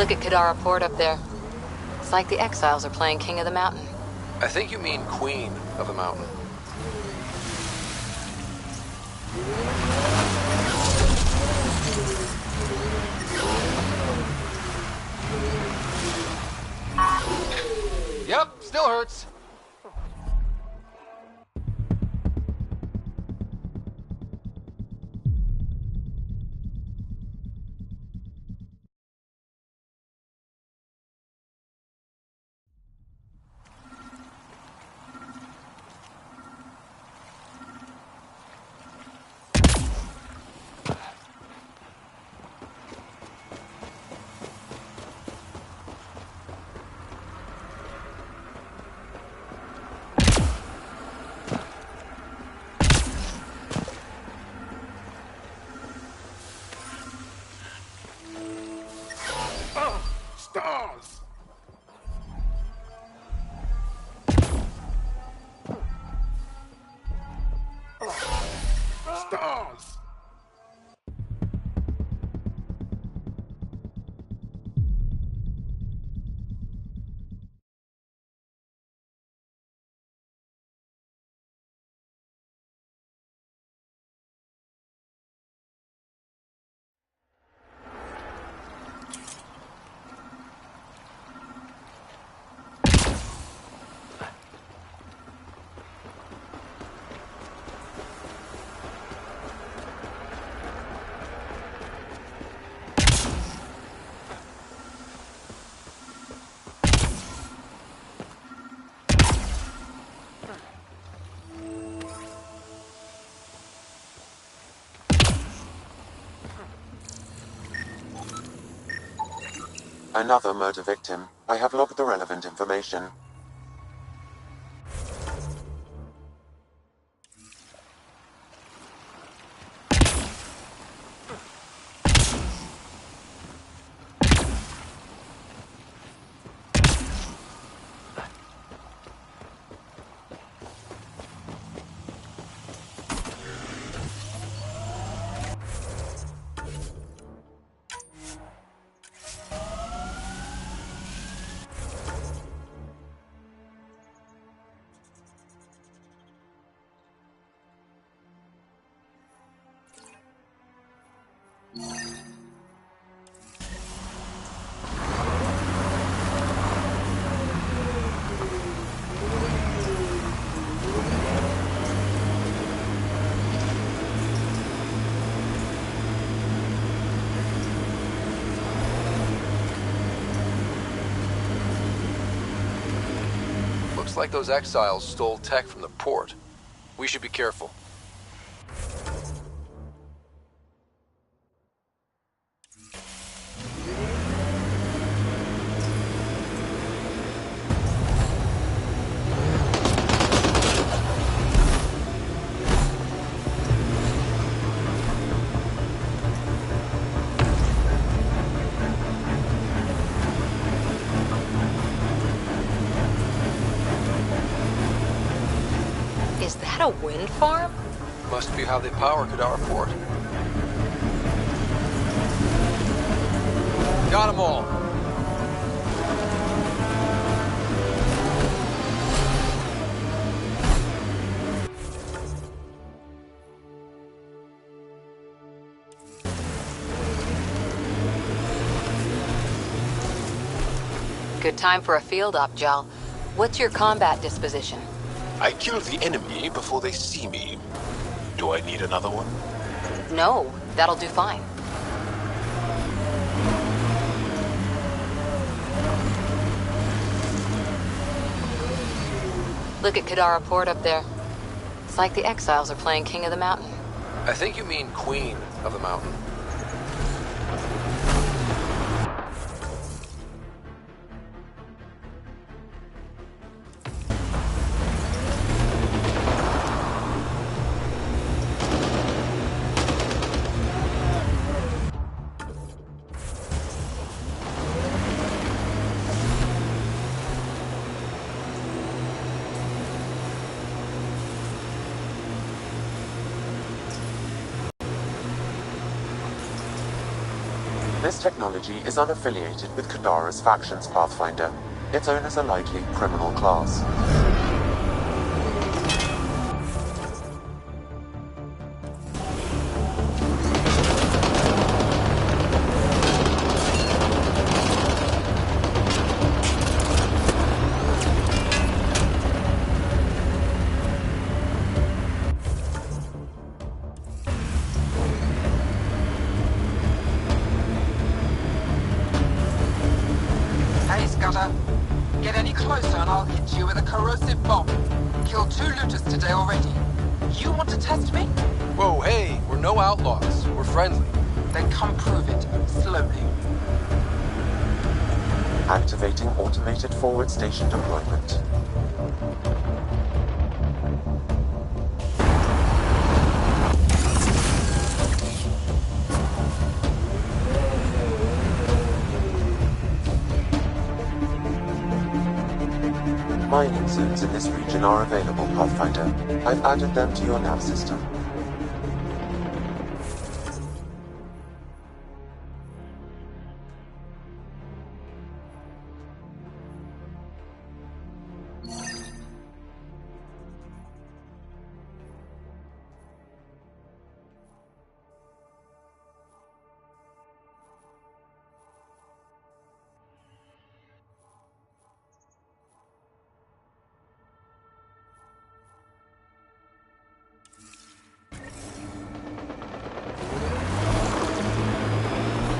Look at Kadara Port up there. It's like the exiles are playing King of the Mountain. I think you mean Queen of the Mountain. Yep, still hurts. Another murder victim. I have logged the relevant information. Looks like those exiles stole tech from the port. We should be careful. Is that a wind farm? Must be how they power Kadara Port. Got them all. Good time for a field op, Jal. What's your combat disposition? I kill the enemy before they see me. Do I need another one? No, that'll do fine. Look at Kadara Port up there. It's like the exiles are playing King of the Mountain. I think you mean Queen of the Mountain. This technology is unaffiliated with Kadara's factions, Pathfinder. Its owners are likely criminal class. Hey, Scudder. Get any closer and I'll hit you with a corrosive bomb. Killed 2 looters today already. You want to test me? Whoa, hey, we're no outlaws. We're friendly. Then come prove it, slowly. Activating automated forward station deployment. Mining zones in this region are available, Pathfinder. I've added them to your nav system.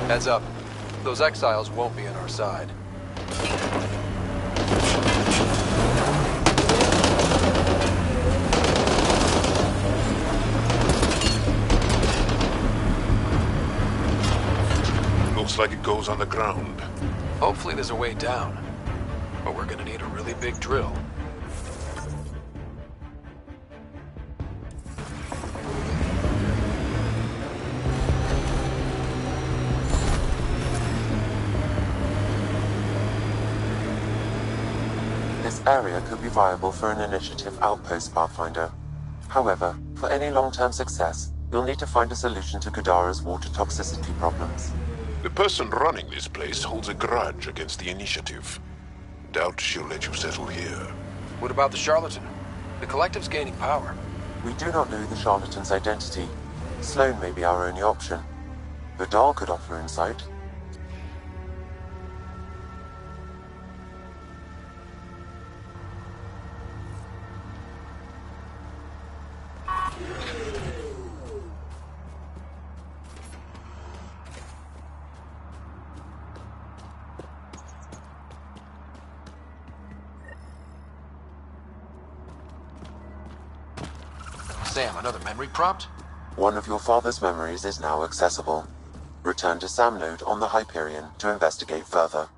Heads up. Those exiles won't be on our side. Looks like it goes on the ground. Hopefully there's a way down. But we're gonna need a really big drill. This area could be viable for an initiative outpost, Pathfinder. However, for any long-term success, you'll need to find a solution to Kadara's water toxicity problems. The person running this place holds a grudge against the initiative. Doubt she'll let you settle here. What about the charlatan? The collective's gaining power. We do not know the charlatan's identity. Sloan may be our only option. Vidal could offer insight. Sam, another memory prompt? One of your father's memories is now accessible. Return to Sam Node on the Hyperion to investigate further.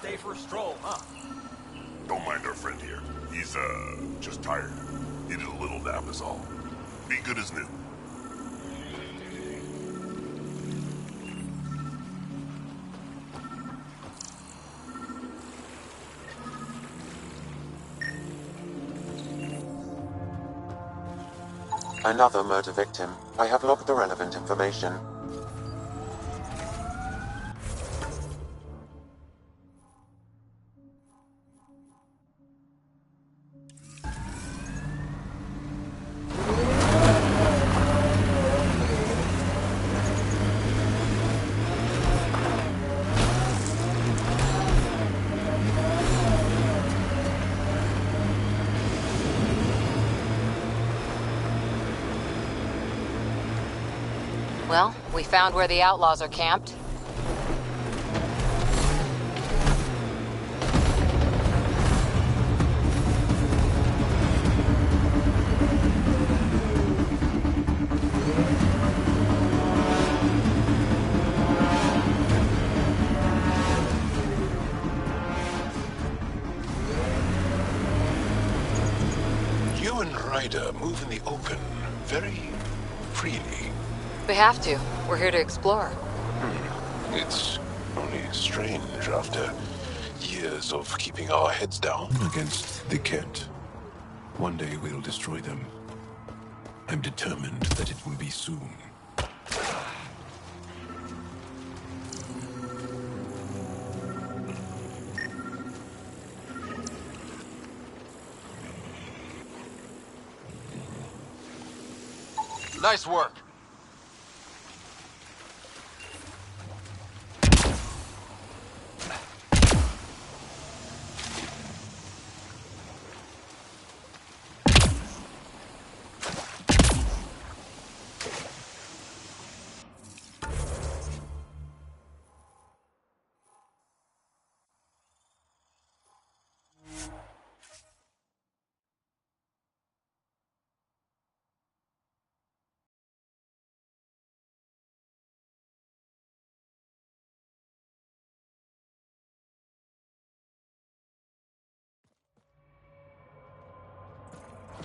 Day for a stroll, huh? Don't mind our friend here. He's, just tired. Needed a little nap is all. Be good as new. Another murder victim. I have logged the relevant information. Well, we found where the outlaws are camped. You and Ryder move in the open very freely. We have to. We're here to explore. It's only strange after years of keeping our heads down against the Kett. One day we'll destroy them. I'm determined that it will be soon. Nice work.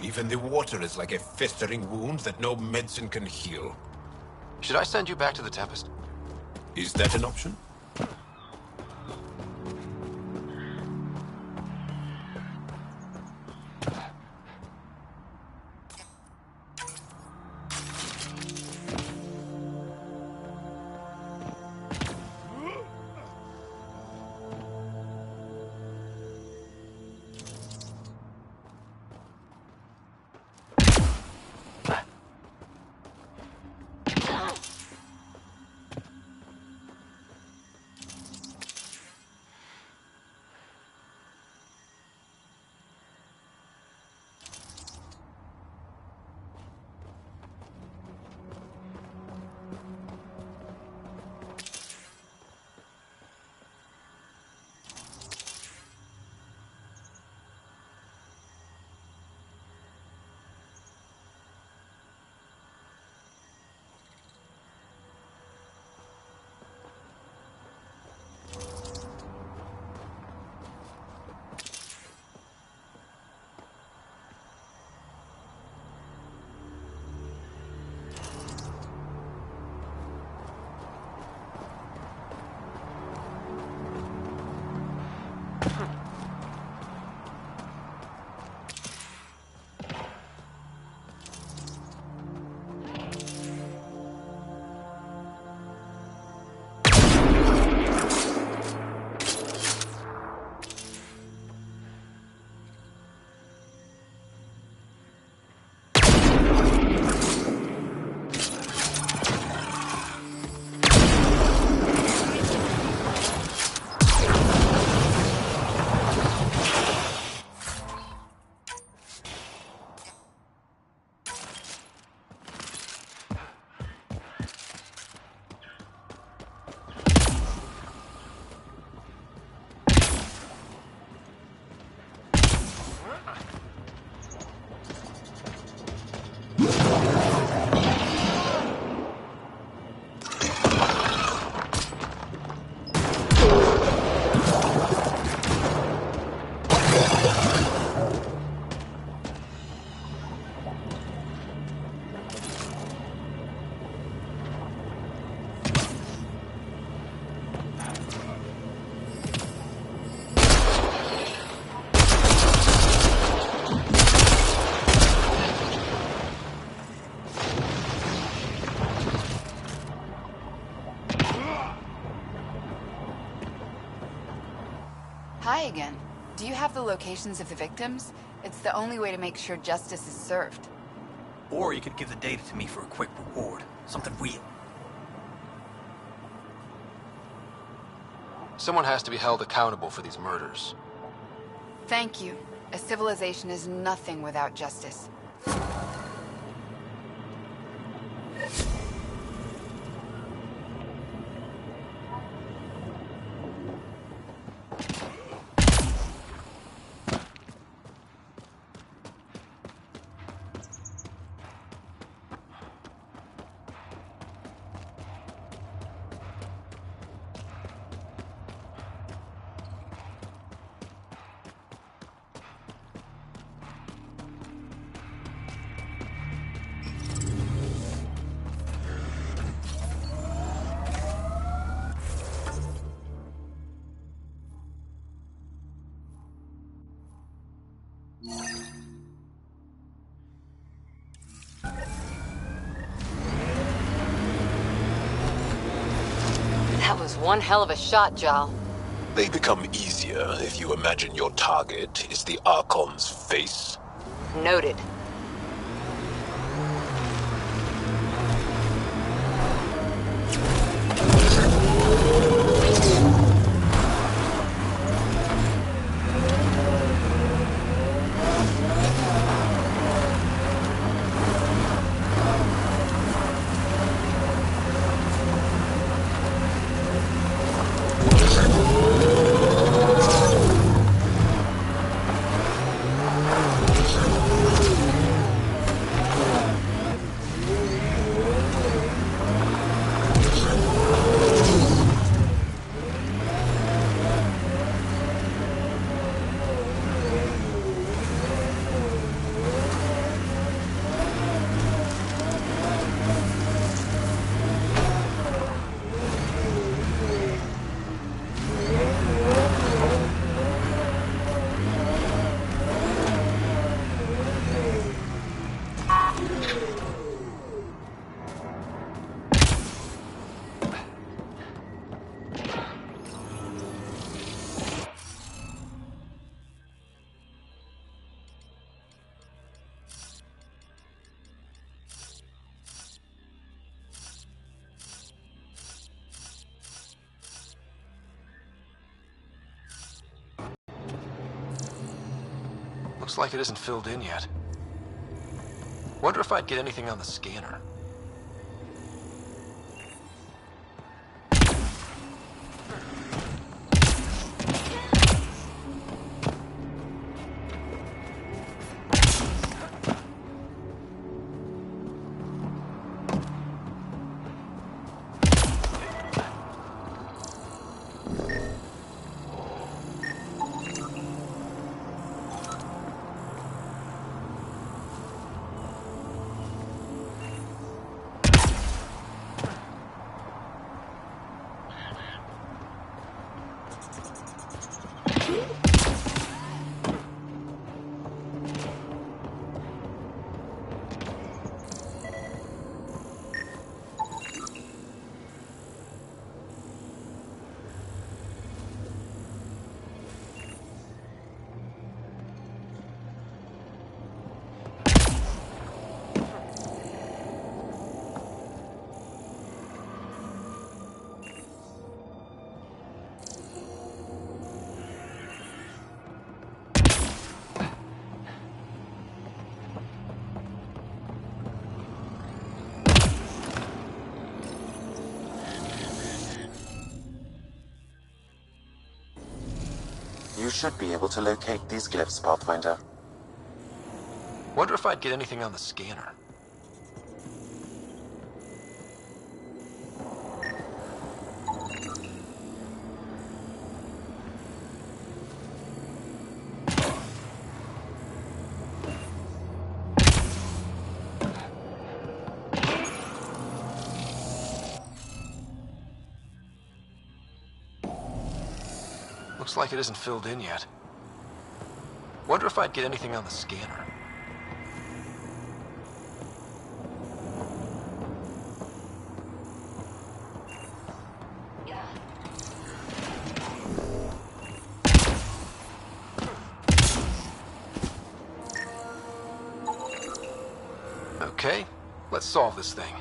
Even the water is like a festering wound that no medicine can heal. Should I send you back to the Tempest? Is that an option? Hi again. Do you have the locations of the victims? It's the only way to make sure justice is served. Or you could give the data to me for a quick reward. Something real. Someone has to be held accountable for these murders. Thank you. A civilization is nothing without justice. That was one hell of a shot, Jal. They become easier if you imagine your target is the Archon's face. Noted. Looks like it isn't filled in yet. Wonder if I'd get anything on the scanner. You should be able to locate these glyphs, Pathfinder. Wonder if I'd get anything on the scanner. Looks like it isn't filled in yet. Wonder if I'd get anything on the scanner. Okay, let's solve this thing.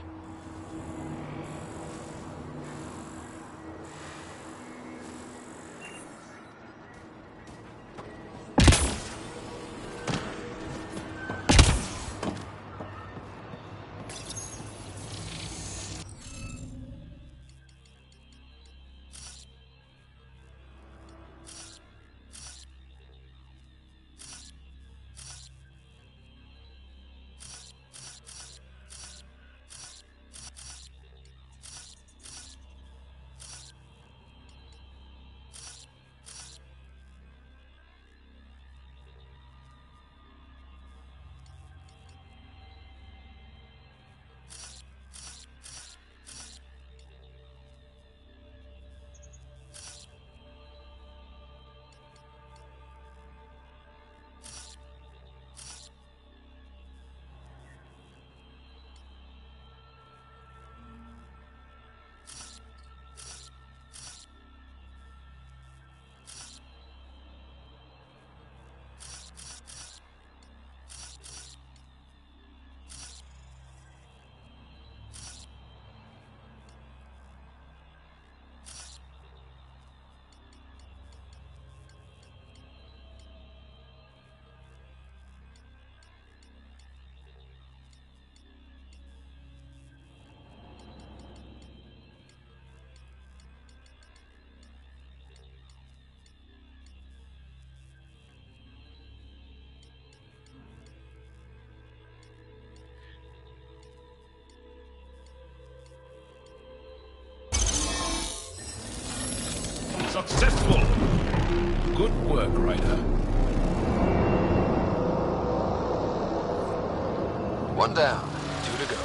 Successful! Good work, Ryder. One down, two to go.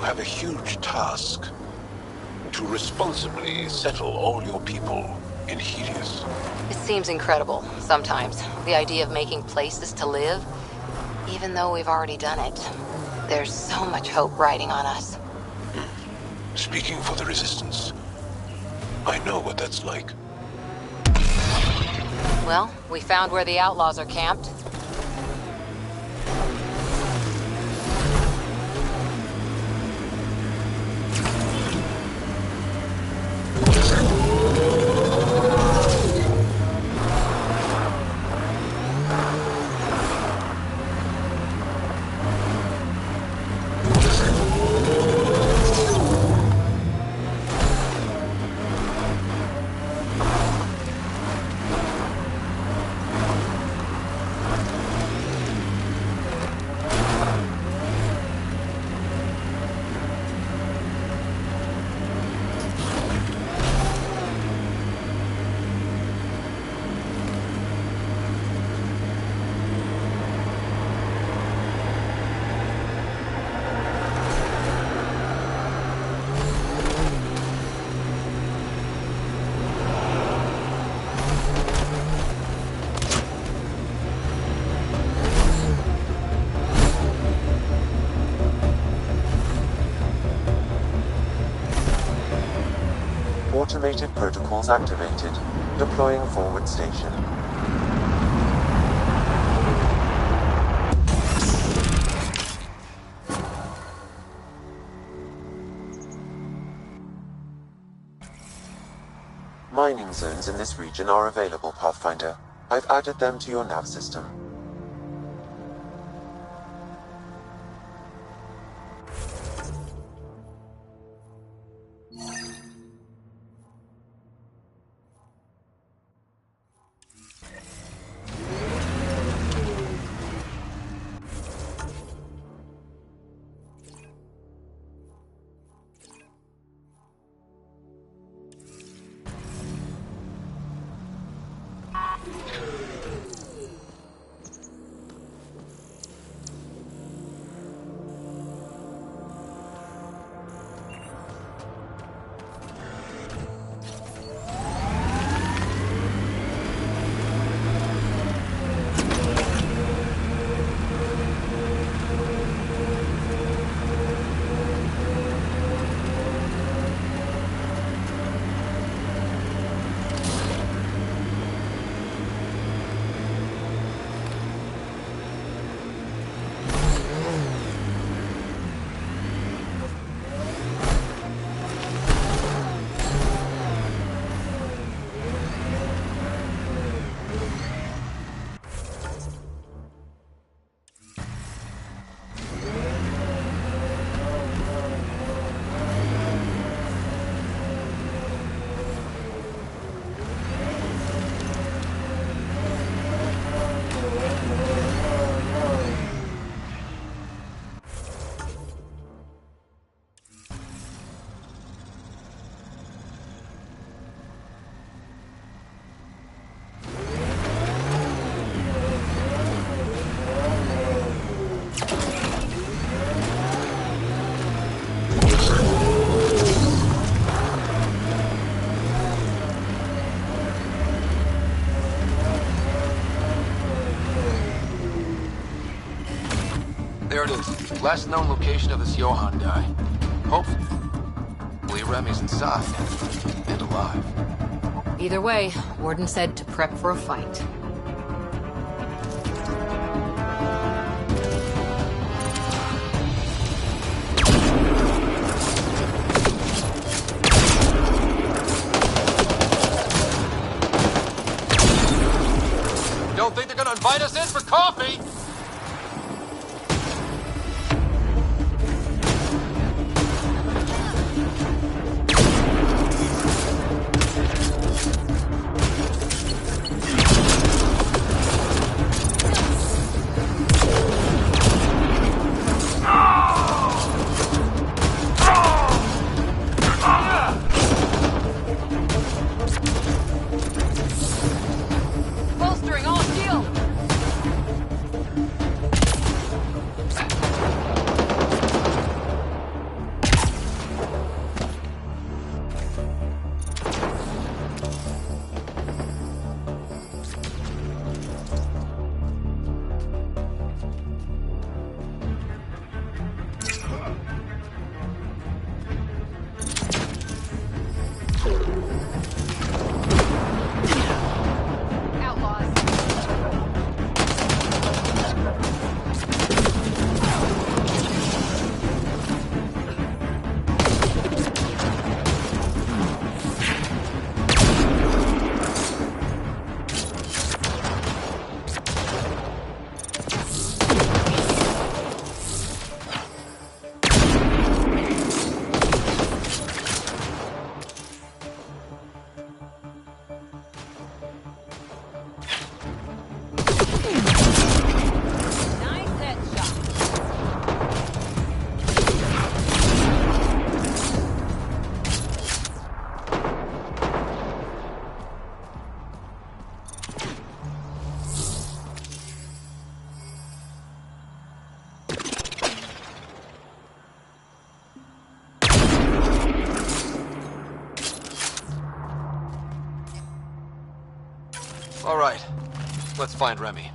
Have a huge task to responsibly settle all your people in Helios. It seems incredible, sometimes, the idea of making places to live, even though we've already done it. There's so much hope riding on us. Speaking for the Resistance, I know what that's like. Well, we found where the outlaws are camped. Automated protocols activated. Deploying forward station. Mining zones in this region are available, Pathfinder. I've added them to your nav system. Last known location of this Johann guy. Hopefully Remy's inside and alive. Either way, Warden said to prep for a fight. Don't think they're gonna invite us in for coffee? Bolstering all shield! All right, let's find Remy.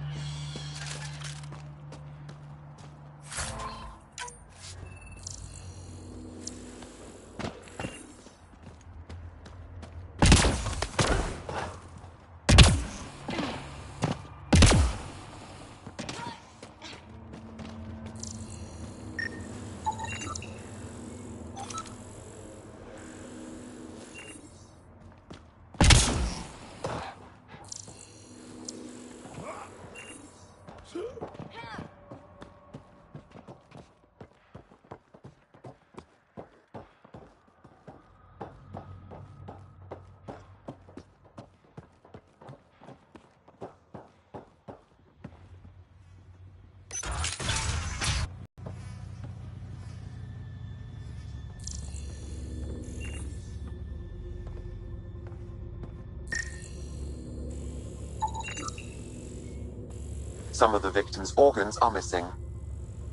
Some of the victim's organs are missing.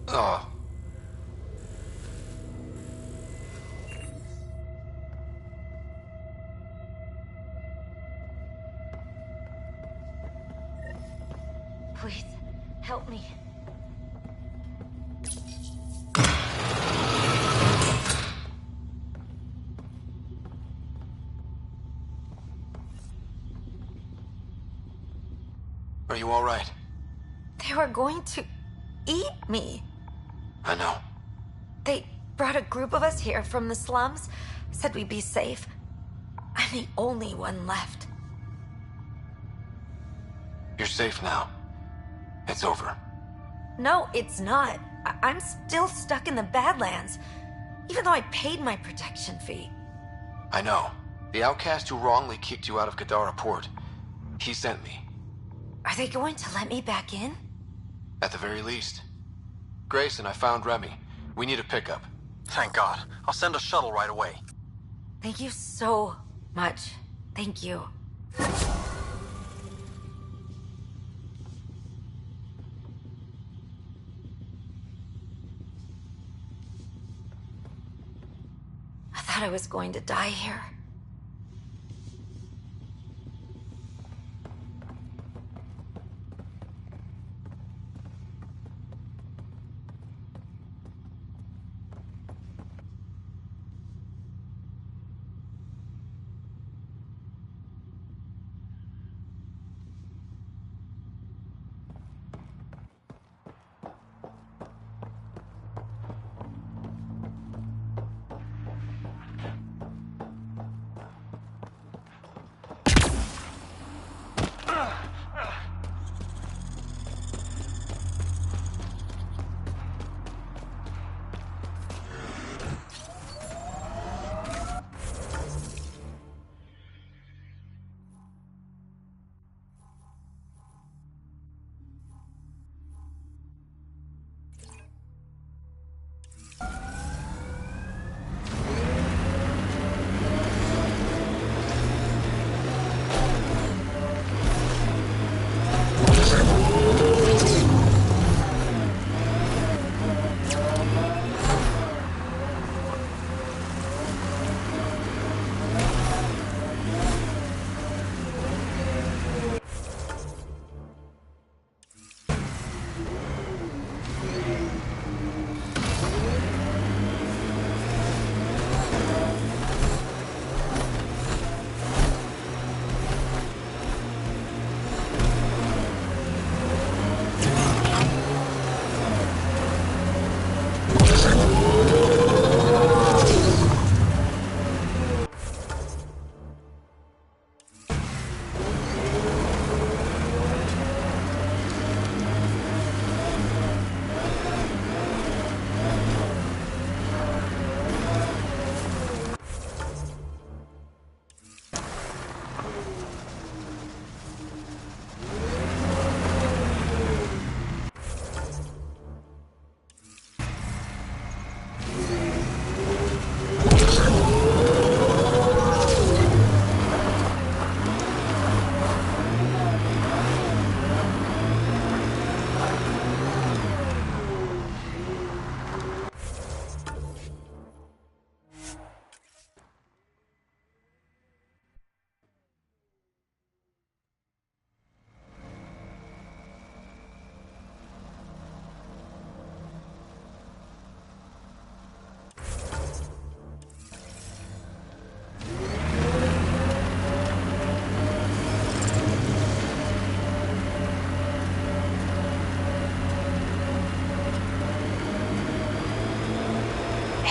Oh. Please, help me. Are you all right? They were going to eat me. I know. They brought a group of us here from the slums, said we'd be safe. I'm the only one left. You're safe now. It's over. No, it's not. I'm still stuck in the Badlands, even though I paid my protection fee. I know. The outcast who wrongly kicked you out of Gadara Port. He sent me. Are they going to let me back in? At the very least. Grayson, I found Remy. We need a pickup. Thank God. I'll send a shuttle right away. Thank you so much. Thank you. I thought I was going to die here.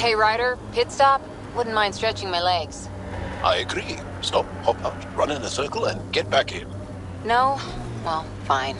Hey, Ryder, pit stop? Wouldn't mind stretching my legs. I agree. Stop, hop out, run in a circle, and get back in. No? Well, fine.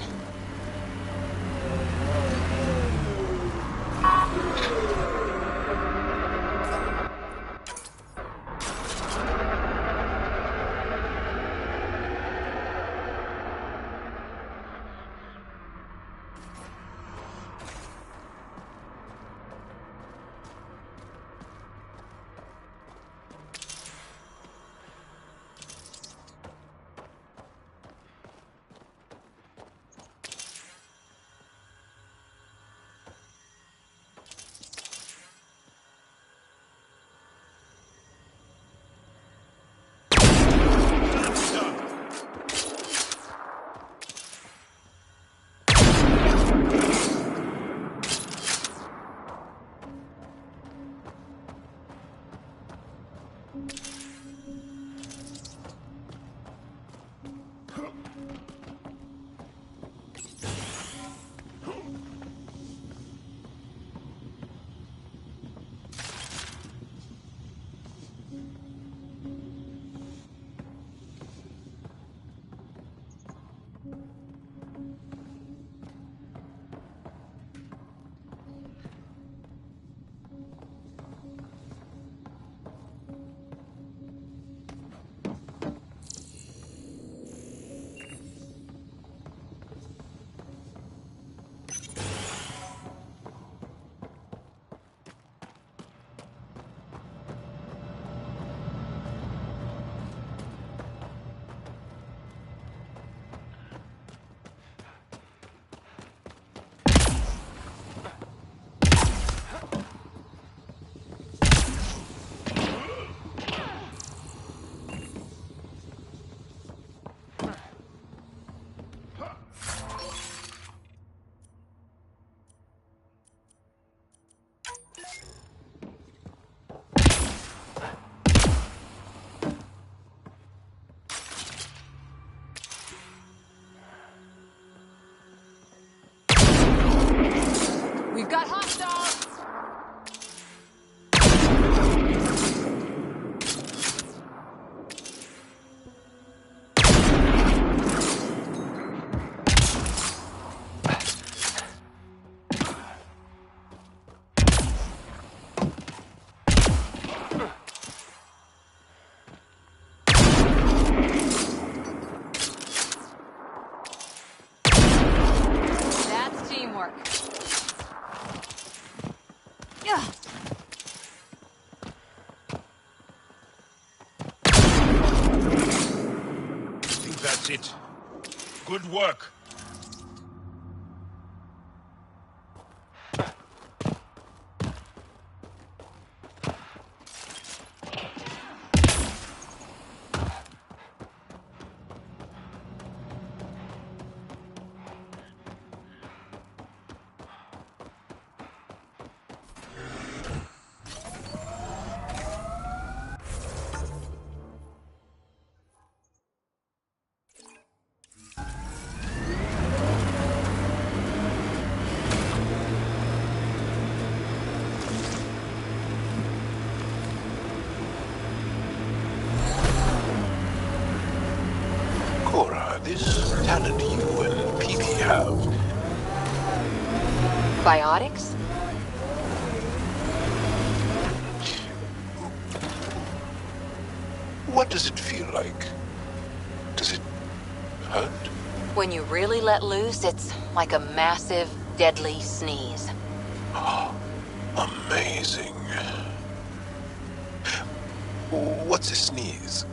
We've got hostiles! That's teamwork. I think that's it. Good work. This talent you and Peavy have. Biotics? What does it feel like? Does it hurt? When you really let loose, it's like a massive, deadly sneeze. Amazing. What's a sneeze?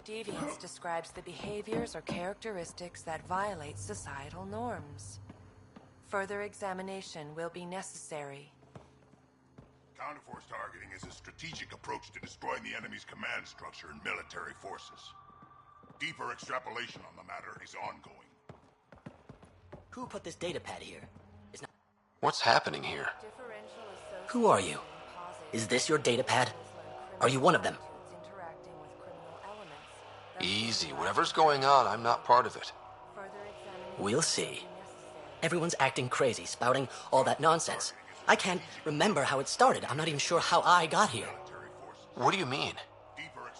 Deviance describes the behaviors or characteristics that violate societal norms. Further examination will be necessary. Counterforce targeting is a strategic approach to destroying the enemy's command structure and military forces. Deeper extrapolation on the matter is ongoing. Who put this datapad here? What's happening here? Who are you? Is this your datapad? Are you one of them? Easy. Whatever's going on, I'm not part of it. We'll see. Everyone's acting crazy, spouting all that nonsense. I can't remember how it started. I'm not even sure how I got here. What do you mean?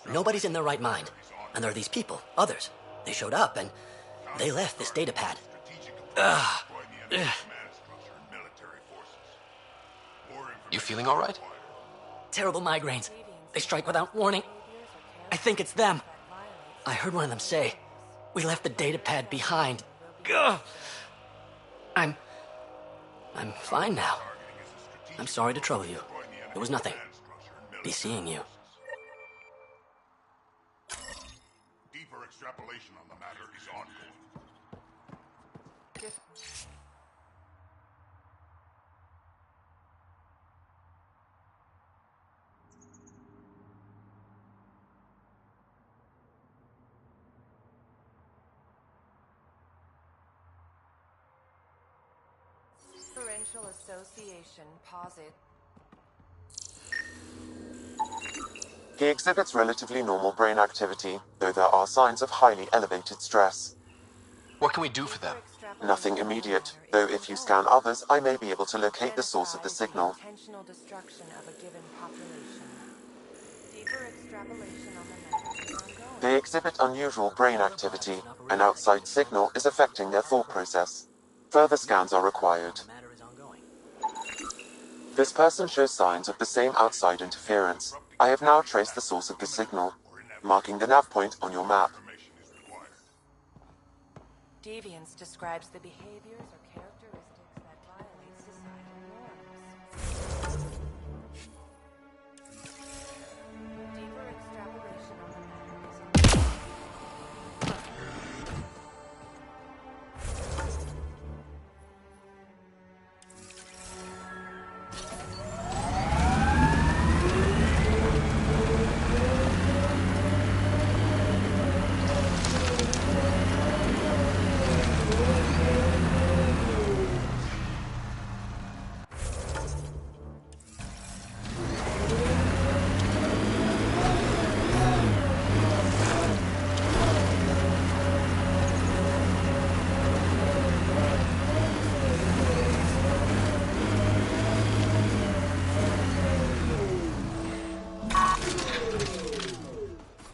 Nobody's in their right mind. And there are these people, others. They showed up and they left this datapad. Ugh. You feeling all right? Terrible migraines. They strike without warning. I think it's them. I heard one of them say, "We left the datapad behind." Ugh. I'm fine now. I'm sorry to trouble you. It was nothing. Be seeing you. Deeper extrapolation on the matter is ongoing. Differential association posit. He exhibits relatively normal brain activity, though there are signs of highly elevated stress. What can we do for them? Nothing immediate, though if you scan others, I may be able to locate the source of the signal. Intentional destruction of a given population. Deeper extrapolation on the matter is ongoing. They exhibit unusual brain activity. An outside signal is affecting their thought process. Further scans are required. This person shows signs of the same outside interference. I have now traced the source of the signal, marking the nav point on your map. Deviance describes the behaviors or characteristics that violate societal norms. Deeper extrapolation on the matter is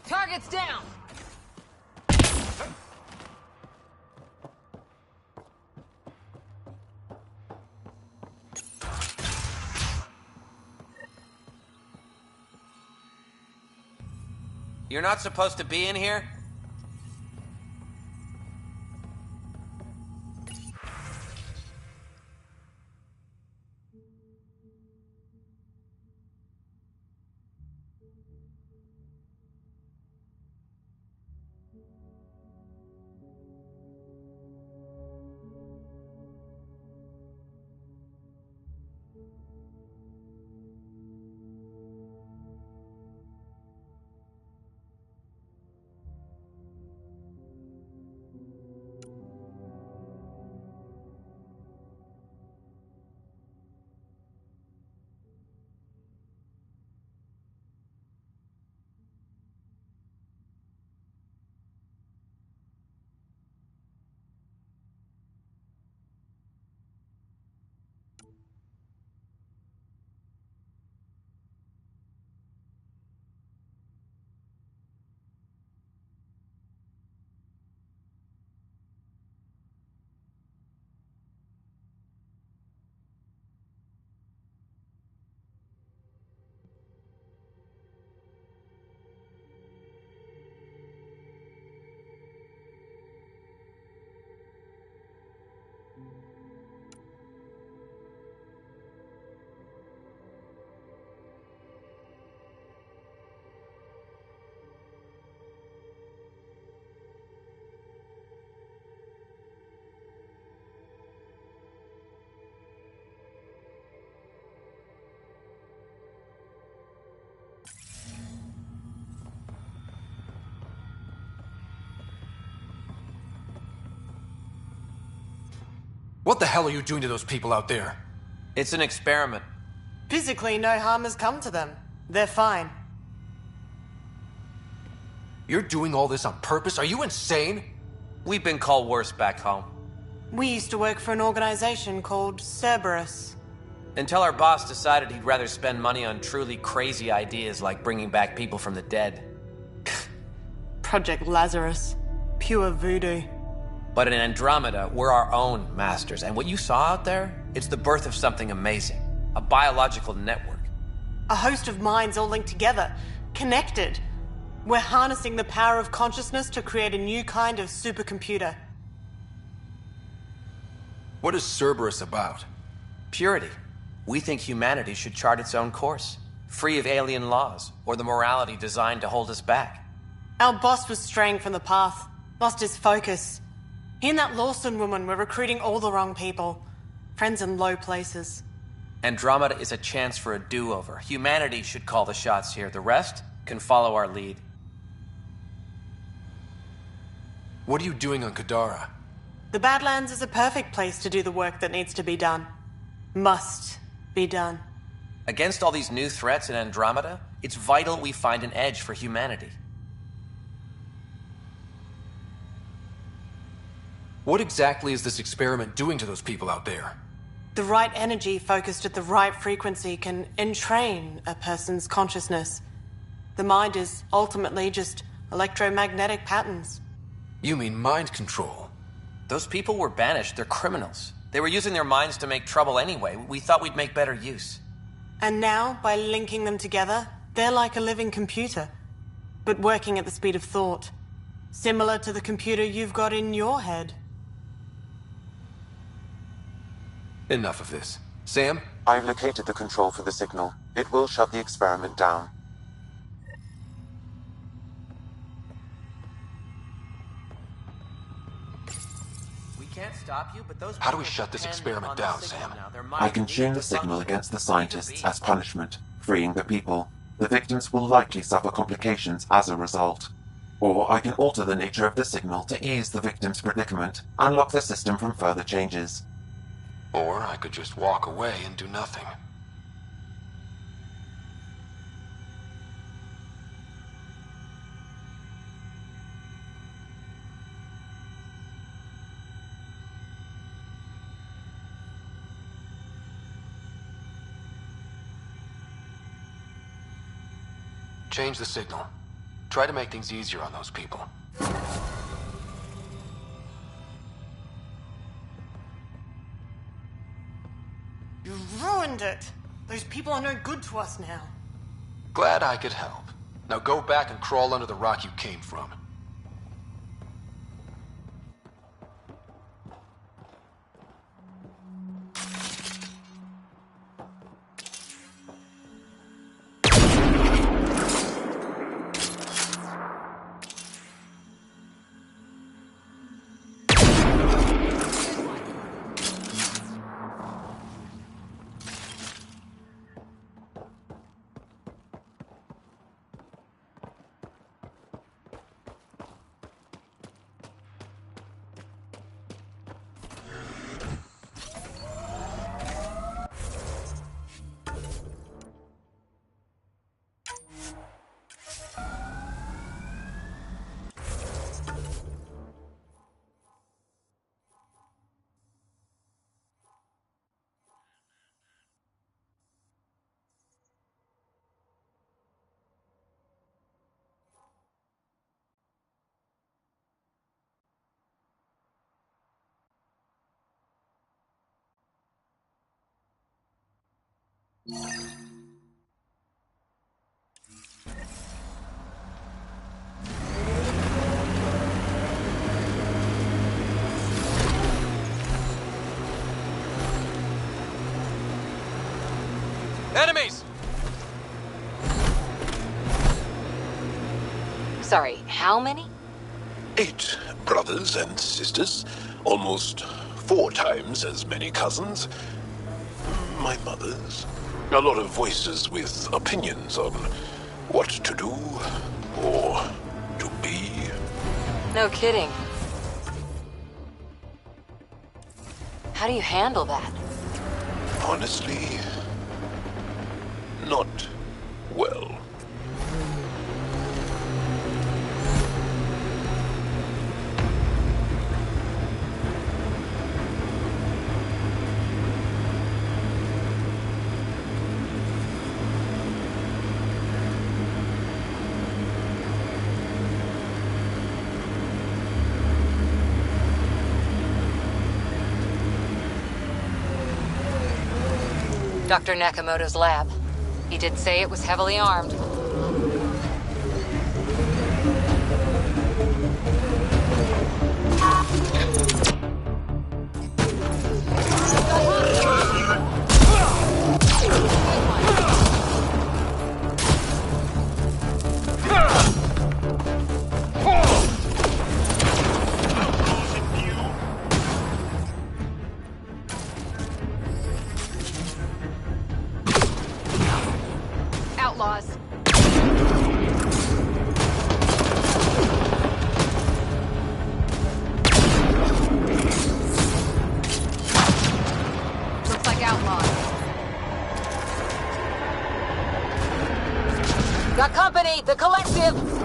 Target's down! You're not supposed to be in here? What the hell are you doing to those people out there? It's an experiment. Physically, no harm has come to them. They're fine. You're doing all this on purpose? Are you insane? We've been called worse back home. We used to work for an organization called Cerberus. Until our boss decided he'd rather spend money on truly crazy ideas like bringing back people from the dead. Project Lazarus. Pure voodoo. But in Andromeda, we're our own masters. And what you saw out there, it's the birth of something amazing. A biological network. A host of minds all linked together. Connected. We're harnessing the power of consciousness to create a new kind of supercomputer. What is Cerberus about? Purity. We think humanity should chart its own course. Free of alien laws, or the morality designed to hold us back. Our boss was straying from the path. Lost his focus. He and that Lawson woman were recruiting all the wrong people. Friends in low places. Andromeda is a chance for a do-over. Humanity should call the shots here. The rest can follow our lead. What are you doing on Kadara? The Badlands is a perfect place to do the work that needs to be done. Must be done. Against all these new threats in Andromeda, it's vital we find an edge for humanity. What exactly is this experiment doing to those people out there? The right energy focused at the right frequency can entrain a person's consciousness. The mind is ultimately just electromagnetic patterns. You mean mind control? Those people were banished. They're criminals. They were using their minds to make trouble anyway. We thought we'd make better use. And now, by linking them together, they're like a living computer, but working at the speed of thought. Similar to the computer you've got in your head. Enough of this. Sam? I've located the control for the signal. It will shut the experiment down. We can't stop you, but those How do we shut this experiment down, Sam? I can tune the signal against the scientists as punishment, freeing the people. The victims will likely suffer complications as a result. Or I can alter the nature of the signal to ease the victim's predicament, unlock the system from further changes. Or I could just walk away and do nothing. Change the signal. Try to make things easier on those people. You ruined it! Those people are no good to us now. Glad I could help. Now go back and crawl under the rock you came from. Enemies! Sorry, how many? 8 brothers and sisters. Almost 4 times as many cousins. My mother's. A lot of voices with opinions on what to do or to be. No kidding. How How do you handle that? Honestly, not well. Dr. Nakamoto's lab. He did say it was heavily armed. Outlaws. Looks like outlaws. Got company! The collective!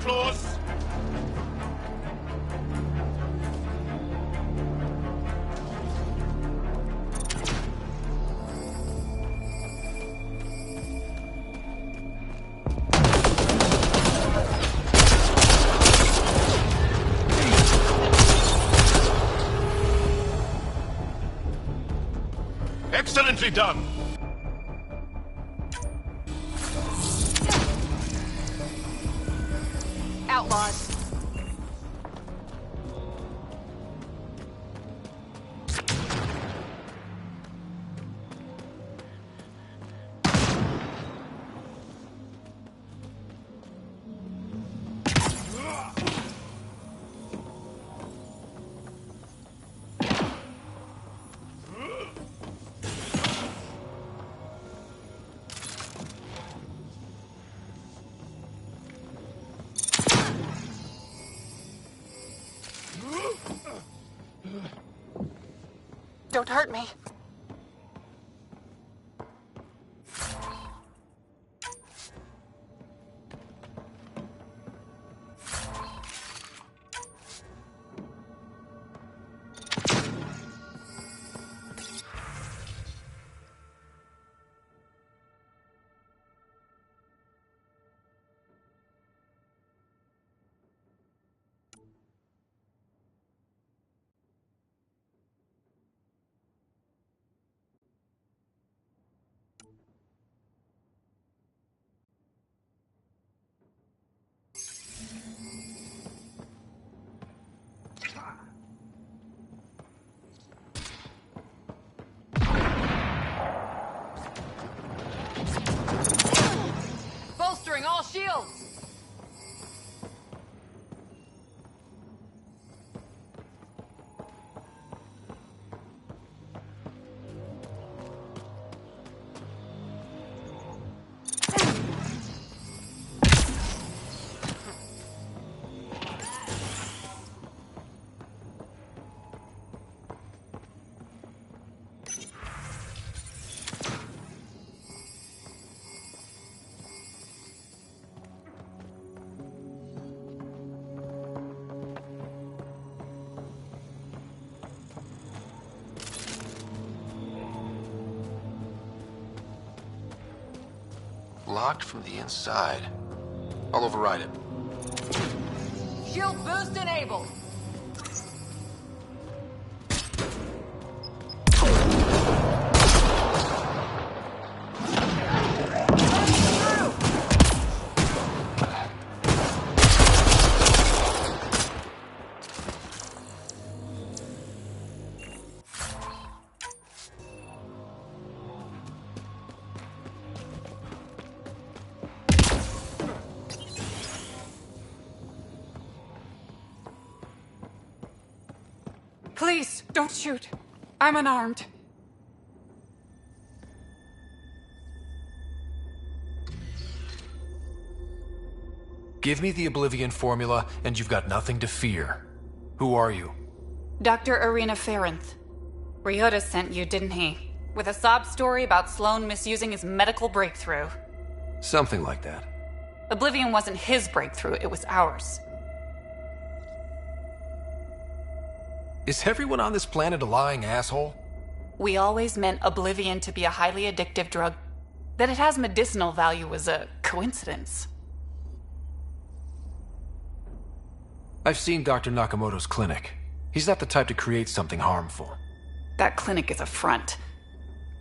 Outlaws! Excellently done! Outlaws. Don't hurt me. locked from the inside. I'll override it. Shield boost enabled. Please, don't shoot. I'm unarmed. Give me the Oblivion formula, and you've got nothing to fear. Who are you? Dr. Arena Ferenth. Ryota sent you, didn't he? With a sob story about Sloan misusing his medical breakthrough. Something like that. Oblivion wasn't his breakthrough, it was ours. Is everyone on this planet a lying asshole? We always meant Oblivion to be a highly addictive drug. That it has medicinal value was a coincidence. I've seen Dr. Nakamoto's clinic. He's not the type to create something harmful. That clinic is a front.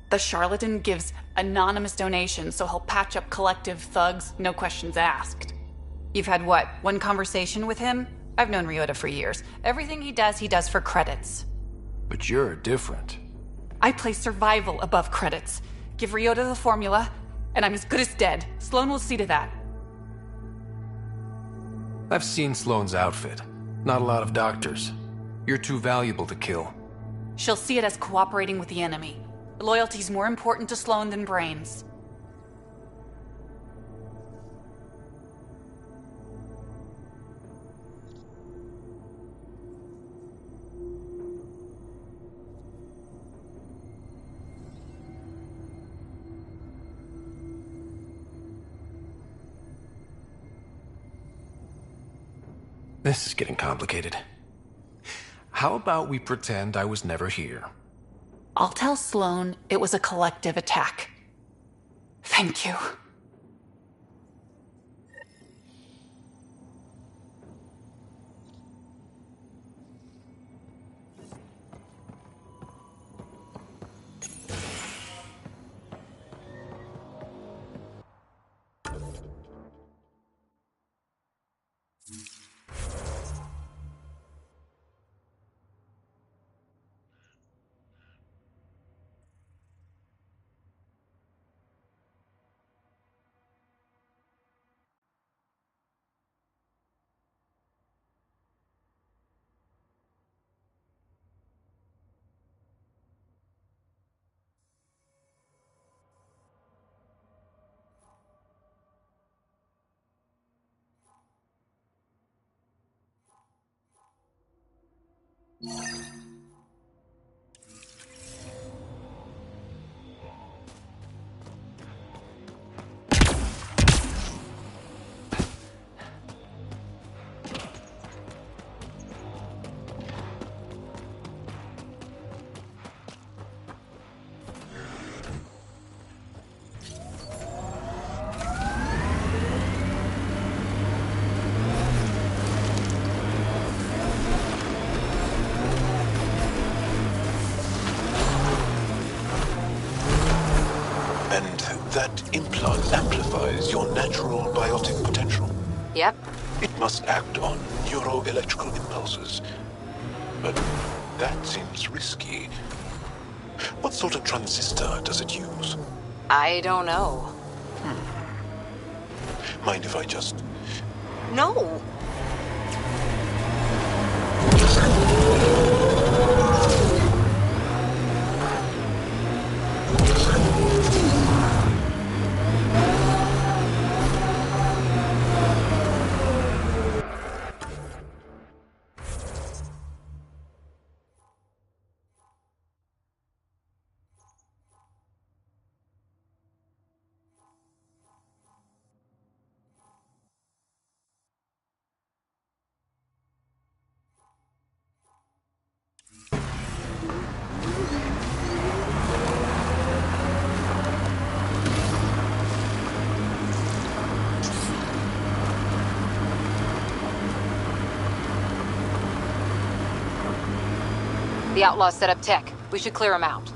The charlatan gives anonymous donations so he'll patch up collective thugs, no questions asked. You've had what, one conversation with him? I've known Ryota for years. Everything he does for credits. But you're different. I place survival above credits. Give Ryota the formula, and I'm as good as dead. Sloan will see to that. I've seen Sloane's outfit. Not a lot of doctors. You're too valuable to kill. She'll see it as cooperating with the enemy. Loyalty's more important to Sloan than brains. This is getting complicated. How about we pretend I was never here? I'll tell Sloan it was a collective attack. Thank you. That implant amplifies your natural biotic potential. Yep. It must act on neuroelectrical impulses. But that seems risky. What sort of transistor does it use? I don't know. Mind if I just... No! The outlaws set up tech. We should clear them out.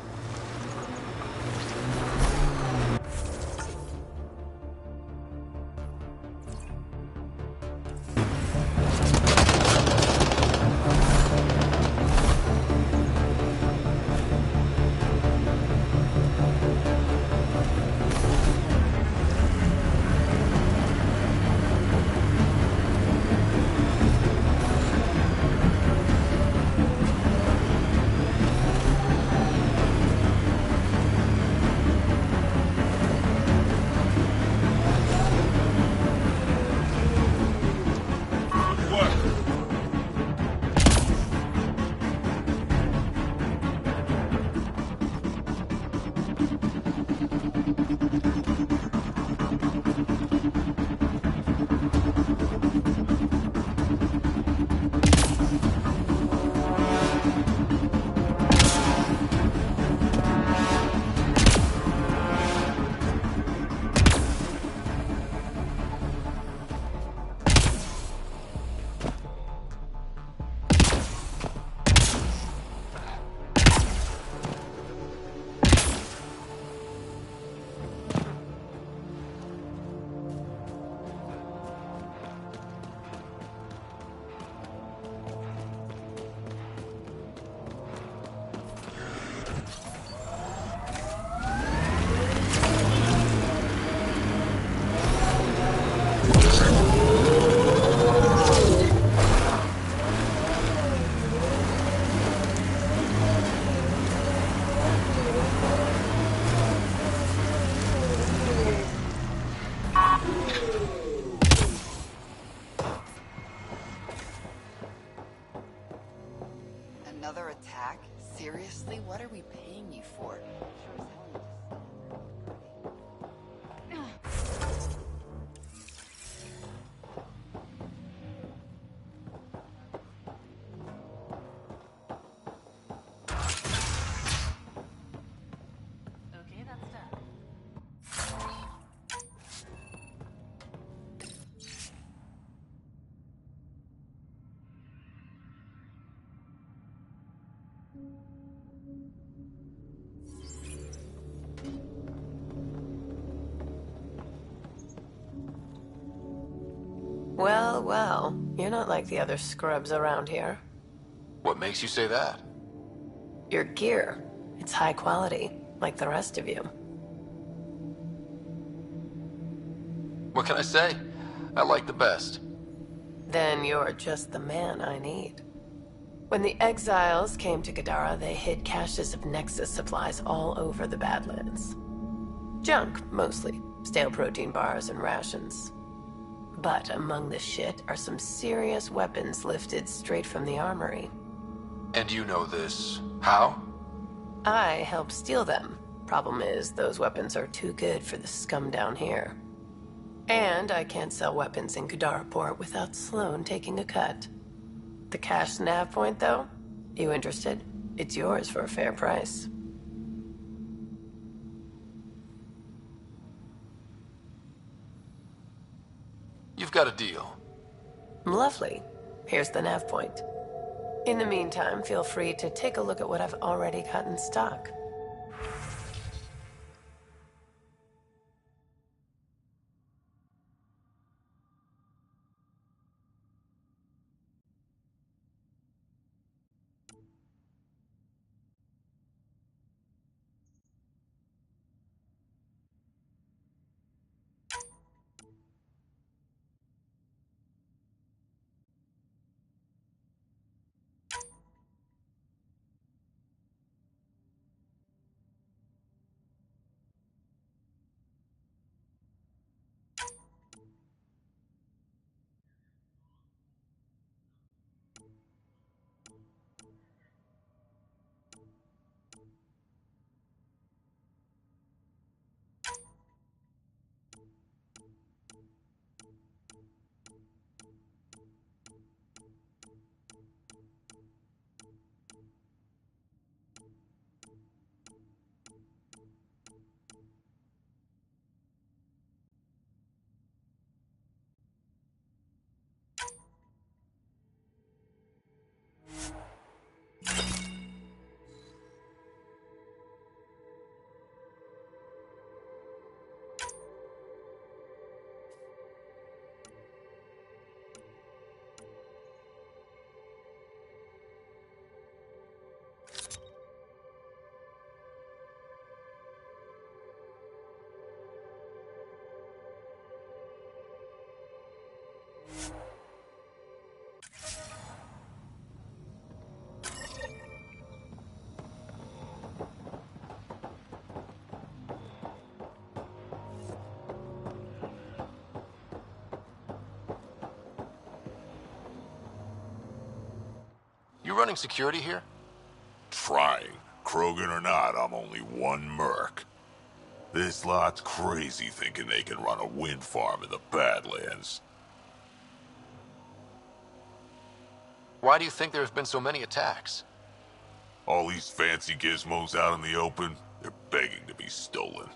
Another attack? Seriously? What are we paying you for? Okay, that's done. Well, well, you're not like the other scrubs around here. What makes you say that? Your gear, it's high quality, like the rest of you. What can I say? I like the best. Then you're just the man I need. When the exiles came to Gadara, they hid caches of Nexus supplies all over the Badlands. Junk, mostly. Stale protein bars and rations. But among the shit are some serious weapons lifted straight from the armory. And you know this. How? I helped steal them. Problem is, those weapons are too good for the scum down here. And I can't sell weapons in Gadara Port without Sloan taking a cut. The cash nav point, though? You interested? It's yours for a fair price. You've got a deal. Lovely. Here's the nav point. In the meantime, feel free to take a look at what I've already got in stock. You running security here? Trying. Krogan or not, I'm only one merc. This lot's crazy thinking they can run a wind farm in the Badlands. Why do you think there have been so many attacks? All these fancy gizmos out in the open, they're begging to be stolen.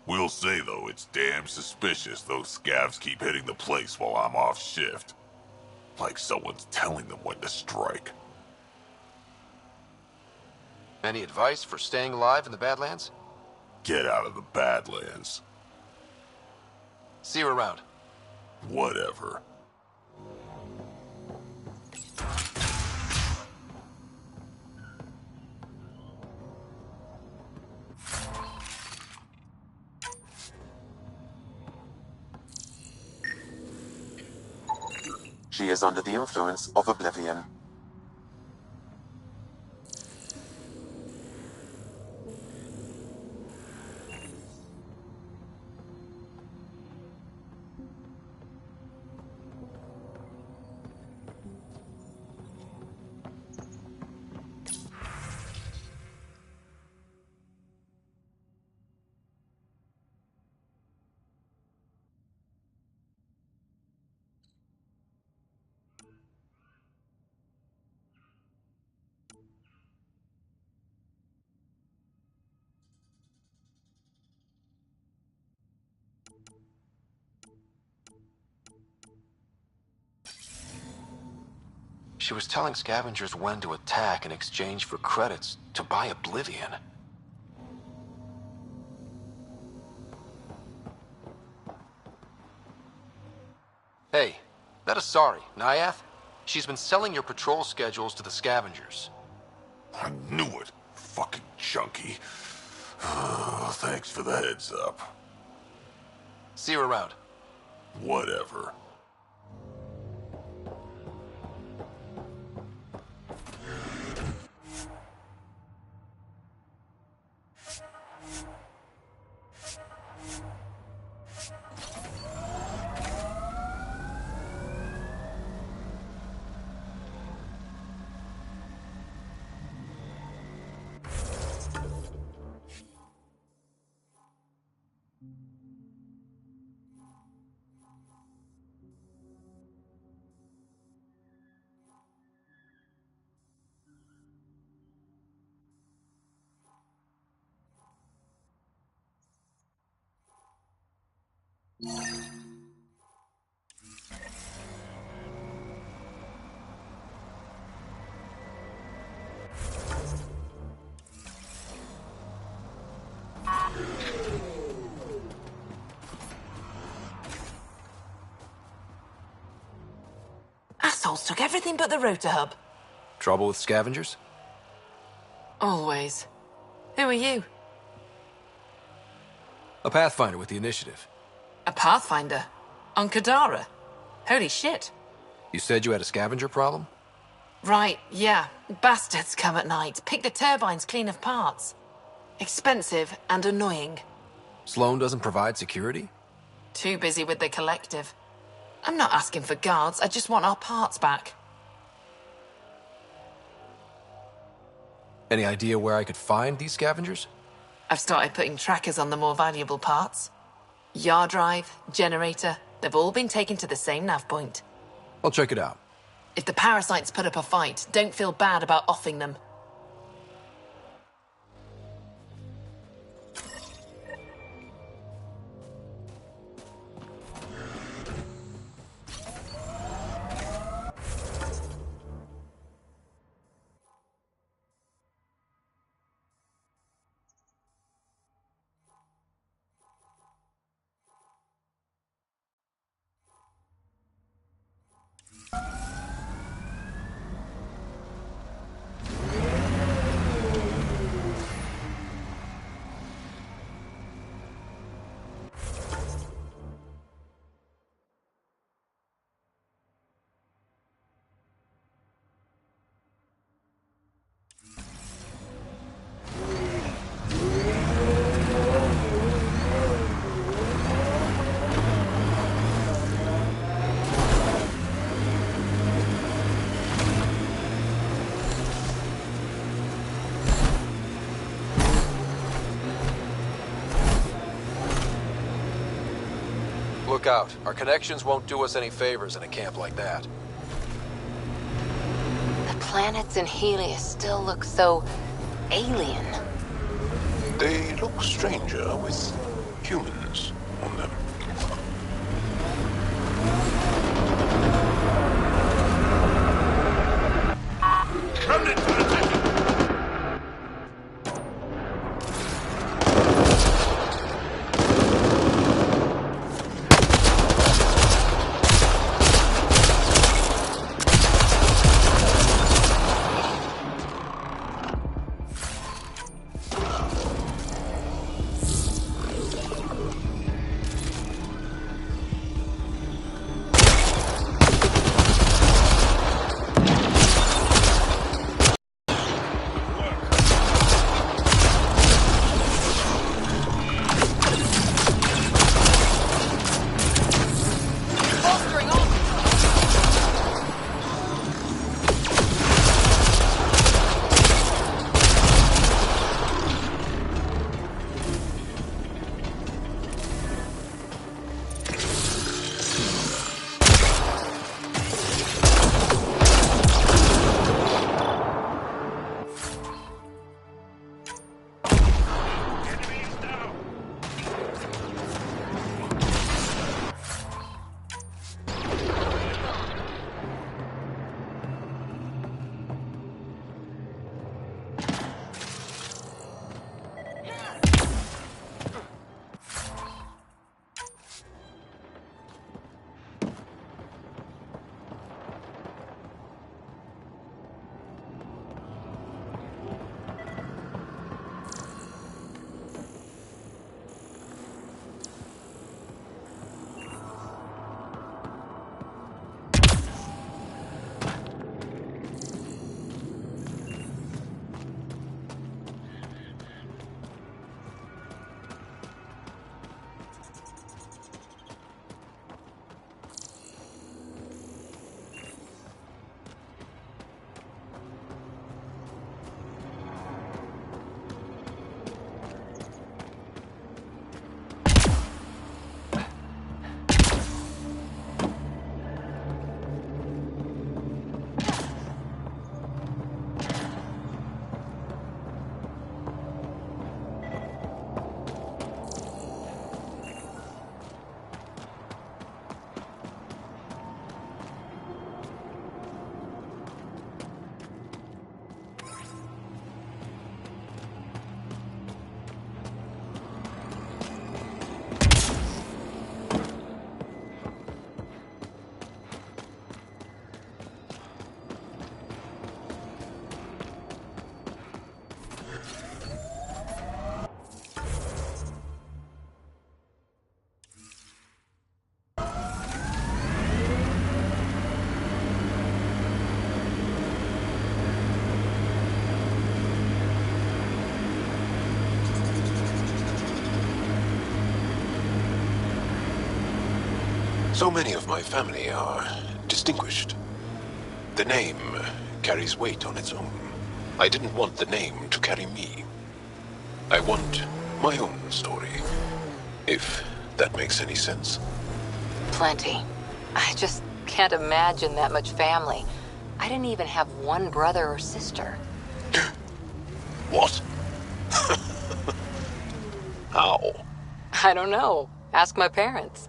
We'll say, though, it's damn suspicious those scavs keep hitting the place while I'm off shift. Like someone's telling them when to strike. Any advice for staying alive in the Badlands? Get out of the Badlands. See you around. Whatever. She is under the influence of oblivion. She was telling scavengers when to attack in exchange for credits to buy Oblivion. Hey, that is sorry, Nyath. She's been selling your patrol schedules to the scavengers. I knew it. Fucking junkie. Thanks for the heads up. See you around. Whatever. Assholes took everything but the rotor hub. Trouble with scavengers? Always. Who are you? A Pathfinder with the initiative. A Pathfinder? On Kadara? Holy shit. You said you had a scavenger problem? Right, yeah. Bastards come at night, pick the turbines clean of parts. Expensive and annoying. Sloan doesn't provide security? Too busy with the collective. I'm not asking for guards, I just want our parts back. Any idea where I could find these scavengers? I've started putting trackers on the more valuable parts. Yard drive, generator, they've all been taken to the same nav point. I'll check it out. If the parasites put up a fight, don't feel bad about offing them. Look out. Our connections won't do us any favors in a camp like that. The planets in Helios still look so alien. They look stranger with humans on them. So many of my family are distinguished. The name carries weight on its own. I didn't want the name to carry me. I want my own story, if that makes any sense. Plenty. I just can't imagine that much family. I didn't even have one brother or sister. What? How? I don't know. Ask my parents.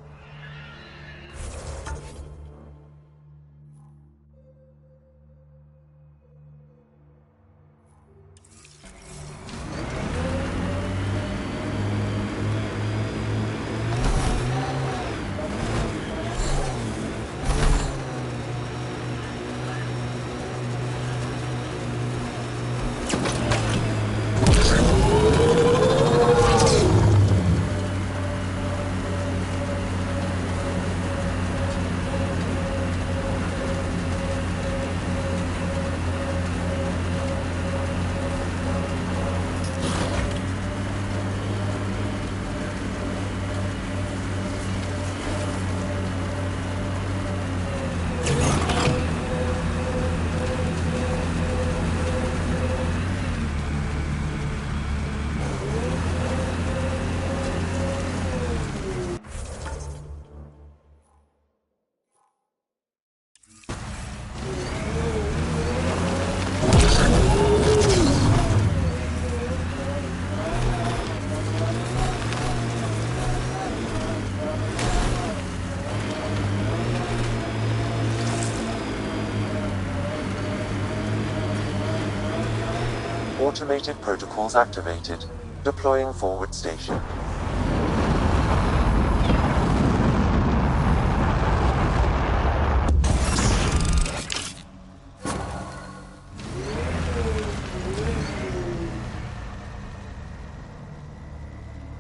Automated protocols activated. Deploying forward station.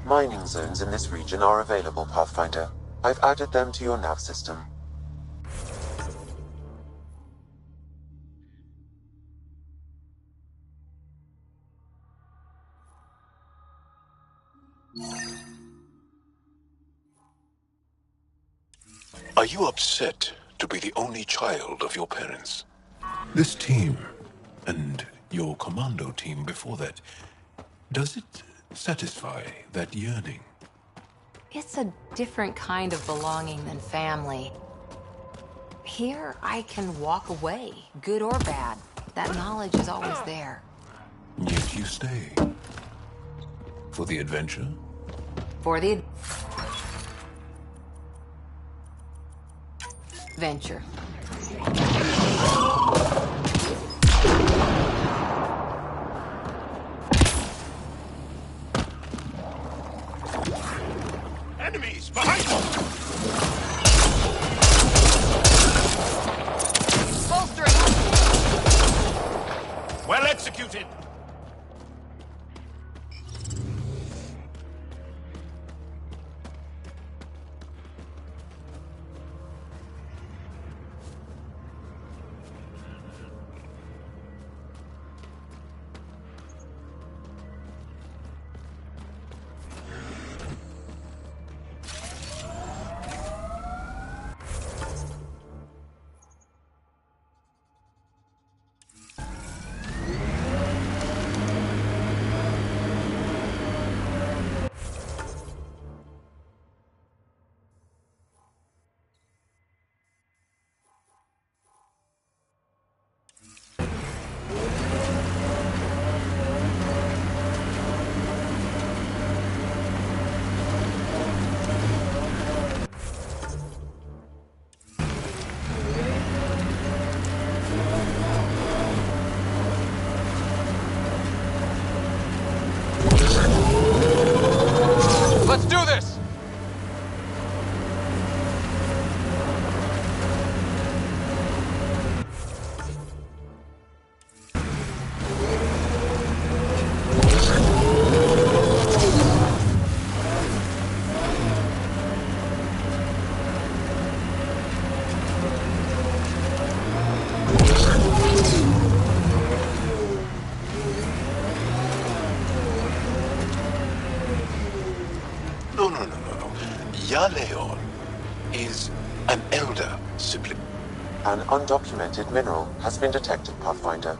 Mining zones in this region are available, Pathfinder. I've added them to your nav system. Are you upset to be the only child of your parents? This team, and your commando team before that, does it satisfy that yearning? It's a different kind of belonging than family. Here, I can walk away, good or bad. That knowledge is always there. Yet you stay. For the adventure? For the adventure. Enemies behind you! Bolstering! Well executed! Let's do this! No. Yaleon is an elder sibling. An undocumented mineral has been detected, Pathfinder.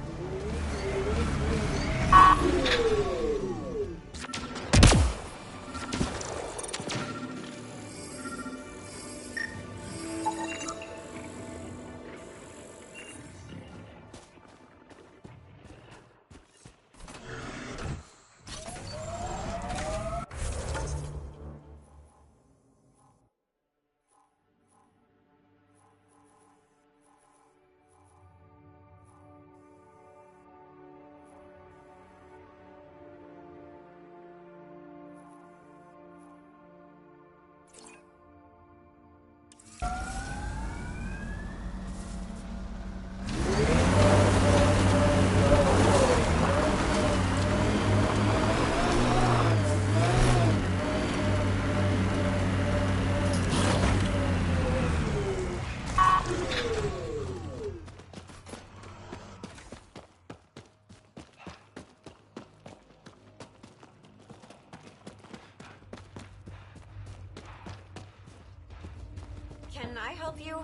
Can I help you?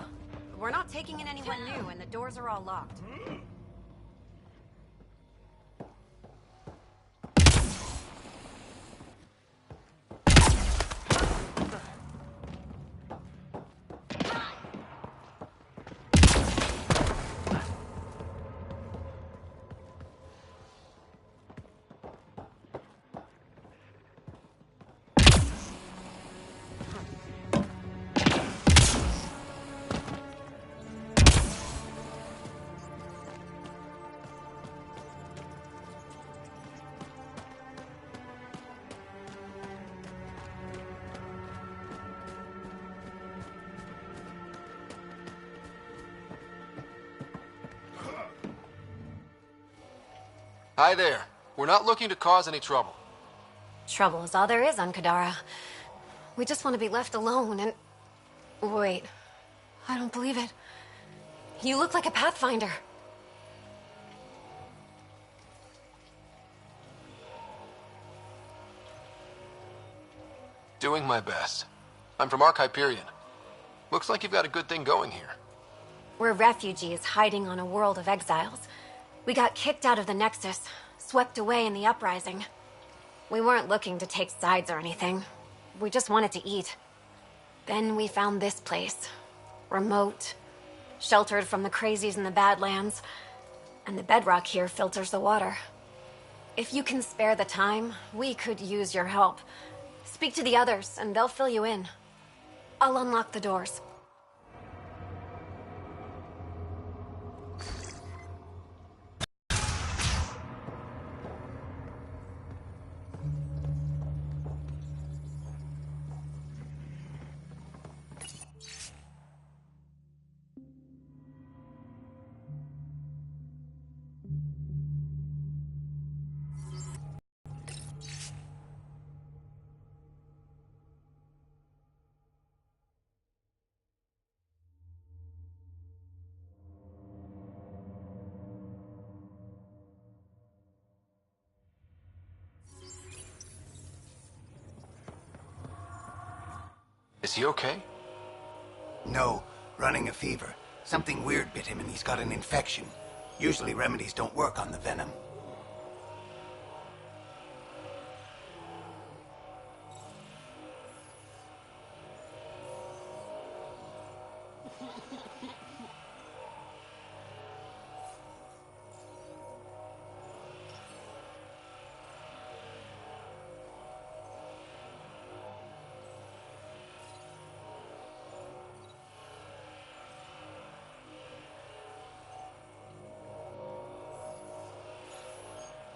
We're not taking in anyone new, and the doors are all locked. Hi there. We're not looking to cause any trouble. Trouble is all there is on Kadara. We just want to be left alone and... Wait. I don't believe it. You look like a Pathfinder. Doing my best. I'm from Ark Hyperion. Looks like you've got a good thing going here. We're refugees hiding on a world of exiles. We got kicked out of the Nexus, swept away in the uprising. We weren't looking to take sides or anything. We just wanted to eat. Then we found this place. Remote, sheltered from the crazies in the Badlands, and the bedrock here filters the water. If you can spare the time, we could use your help. Speak to the others, and they'll fill you in. I'll unlock the doors. Is he okay? No, running a fever. Something weird bit him and he's got an infection. Usually remedies don't work on the venom.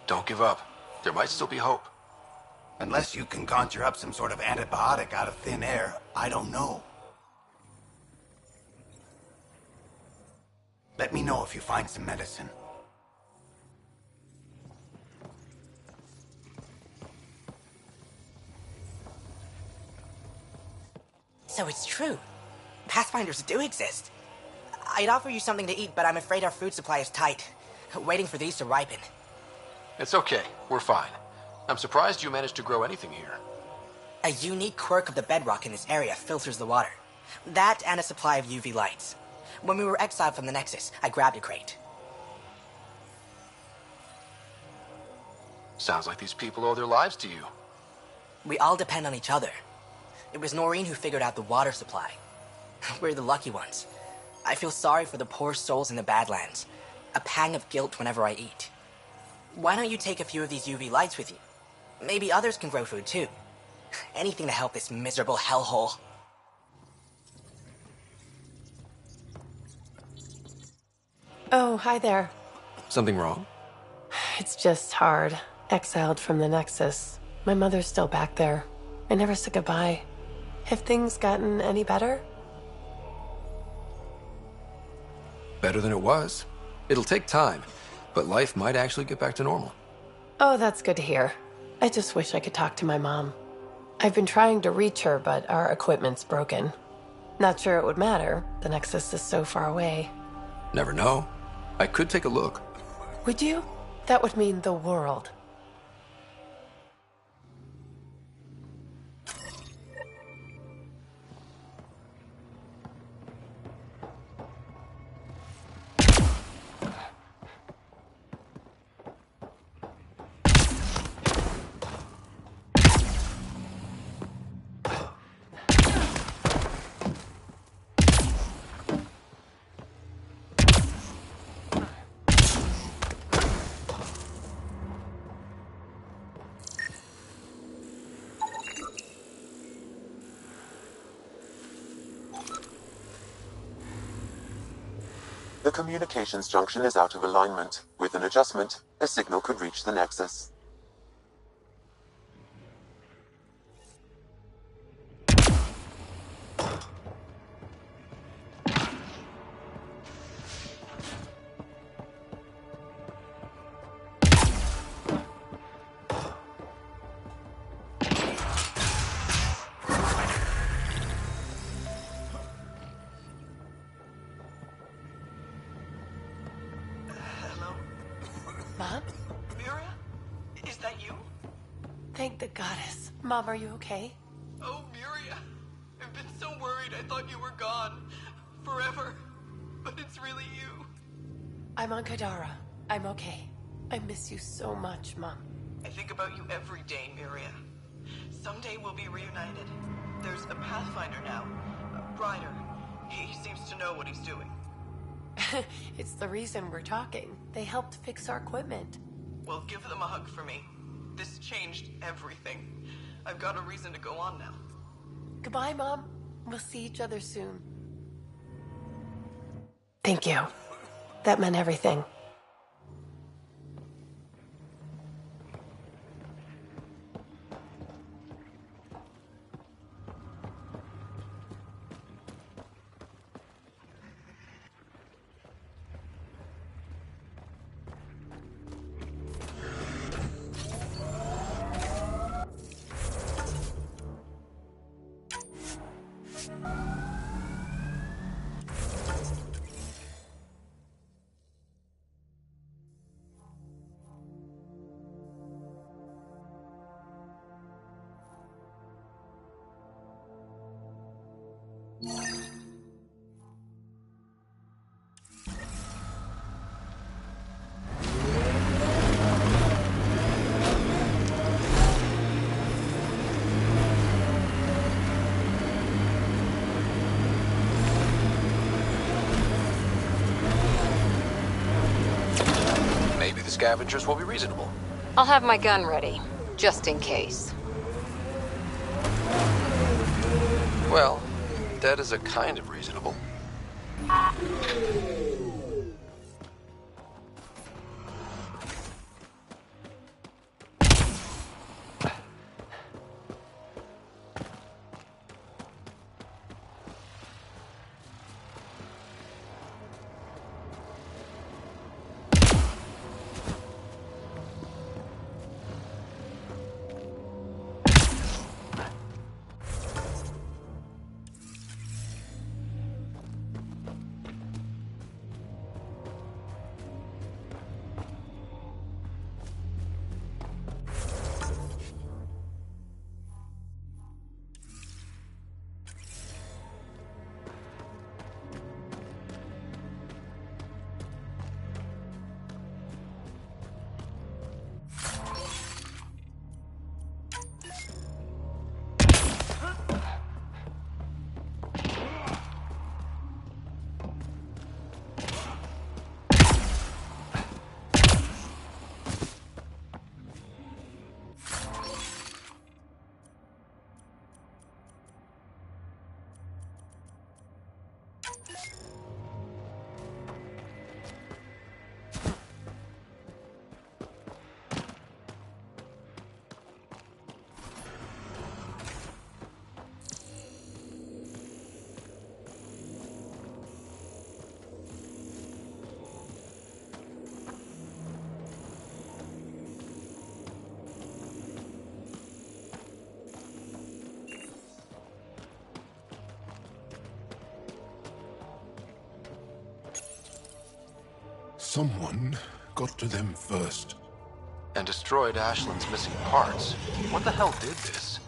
Don't give up. There might still be hope. Unless you can conjure up some sort of antibiotic out of thin air, I don't know. Let me know if you find some medicine. So it's true. Pathfinders do exist. I'd offer you something to eat, but I'm afraid our food supply is tight. Waiting for these to ripen. It's okay. We're fine. I'm surprised you managed to grow anything here. A unique quirk of the bedrock in this area filters the water. That and a supply of UV lights. When we were exiled from the Nexus, I grabbed a crate. Sounds like these people owe their lives to you. We all depend on each other. It was Noreen who figured out the water supply. We're the lucky ones. I feel sorry for the poor souls in the Badlands. A pang of guilt whenever I eat. Why don't you take a few of these UV lights with you? Maybe others can grow food too. Anything to help this miserable hellhole. Oh, hi there. Something wrong? It's just hard. Exiled from the Nexus. My mother's still back there. I never said goodbye. Have things gotten any better? Better than it was. It'll take time, but life might actually get back to normal. Oh, that's good to hear. I just wish I could talk to my mom. I've been trying to reach her, but our equipment's broken. Not sure it would matter. The Nexus is so far away. Never know. I could take a look. Would you? That would mean the world. The communications junction is out of alignment. With an adjustment, a signal could reach the Nexus. Thank the goddess. Mom, are you okay? Oh, Miria. I've been so worried I thought you were gone. Forever. But it's really you. I'm on Kadara. I'm okay. I miss you so much, Mom. I think about you every day, Miria. Someday we'll be reunited. There's a Pathfinder now. Ryder. He seems to know what he's doing. It's the reason we're talking. They helped fix our equipment. Well, give them a hug for me. This changed everything. I've got a reason to go on now. Goodbye, Mom. We'll see each other soon. Thank you. That meant everything. Maybe the scavengers will be reasonable. I'll have my gun ready, just in case. Well, that is a kind of reasonable. Someone got to them first. And destroyed Ashland's missing parts. What the hell did this?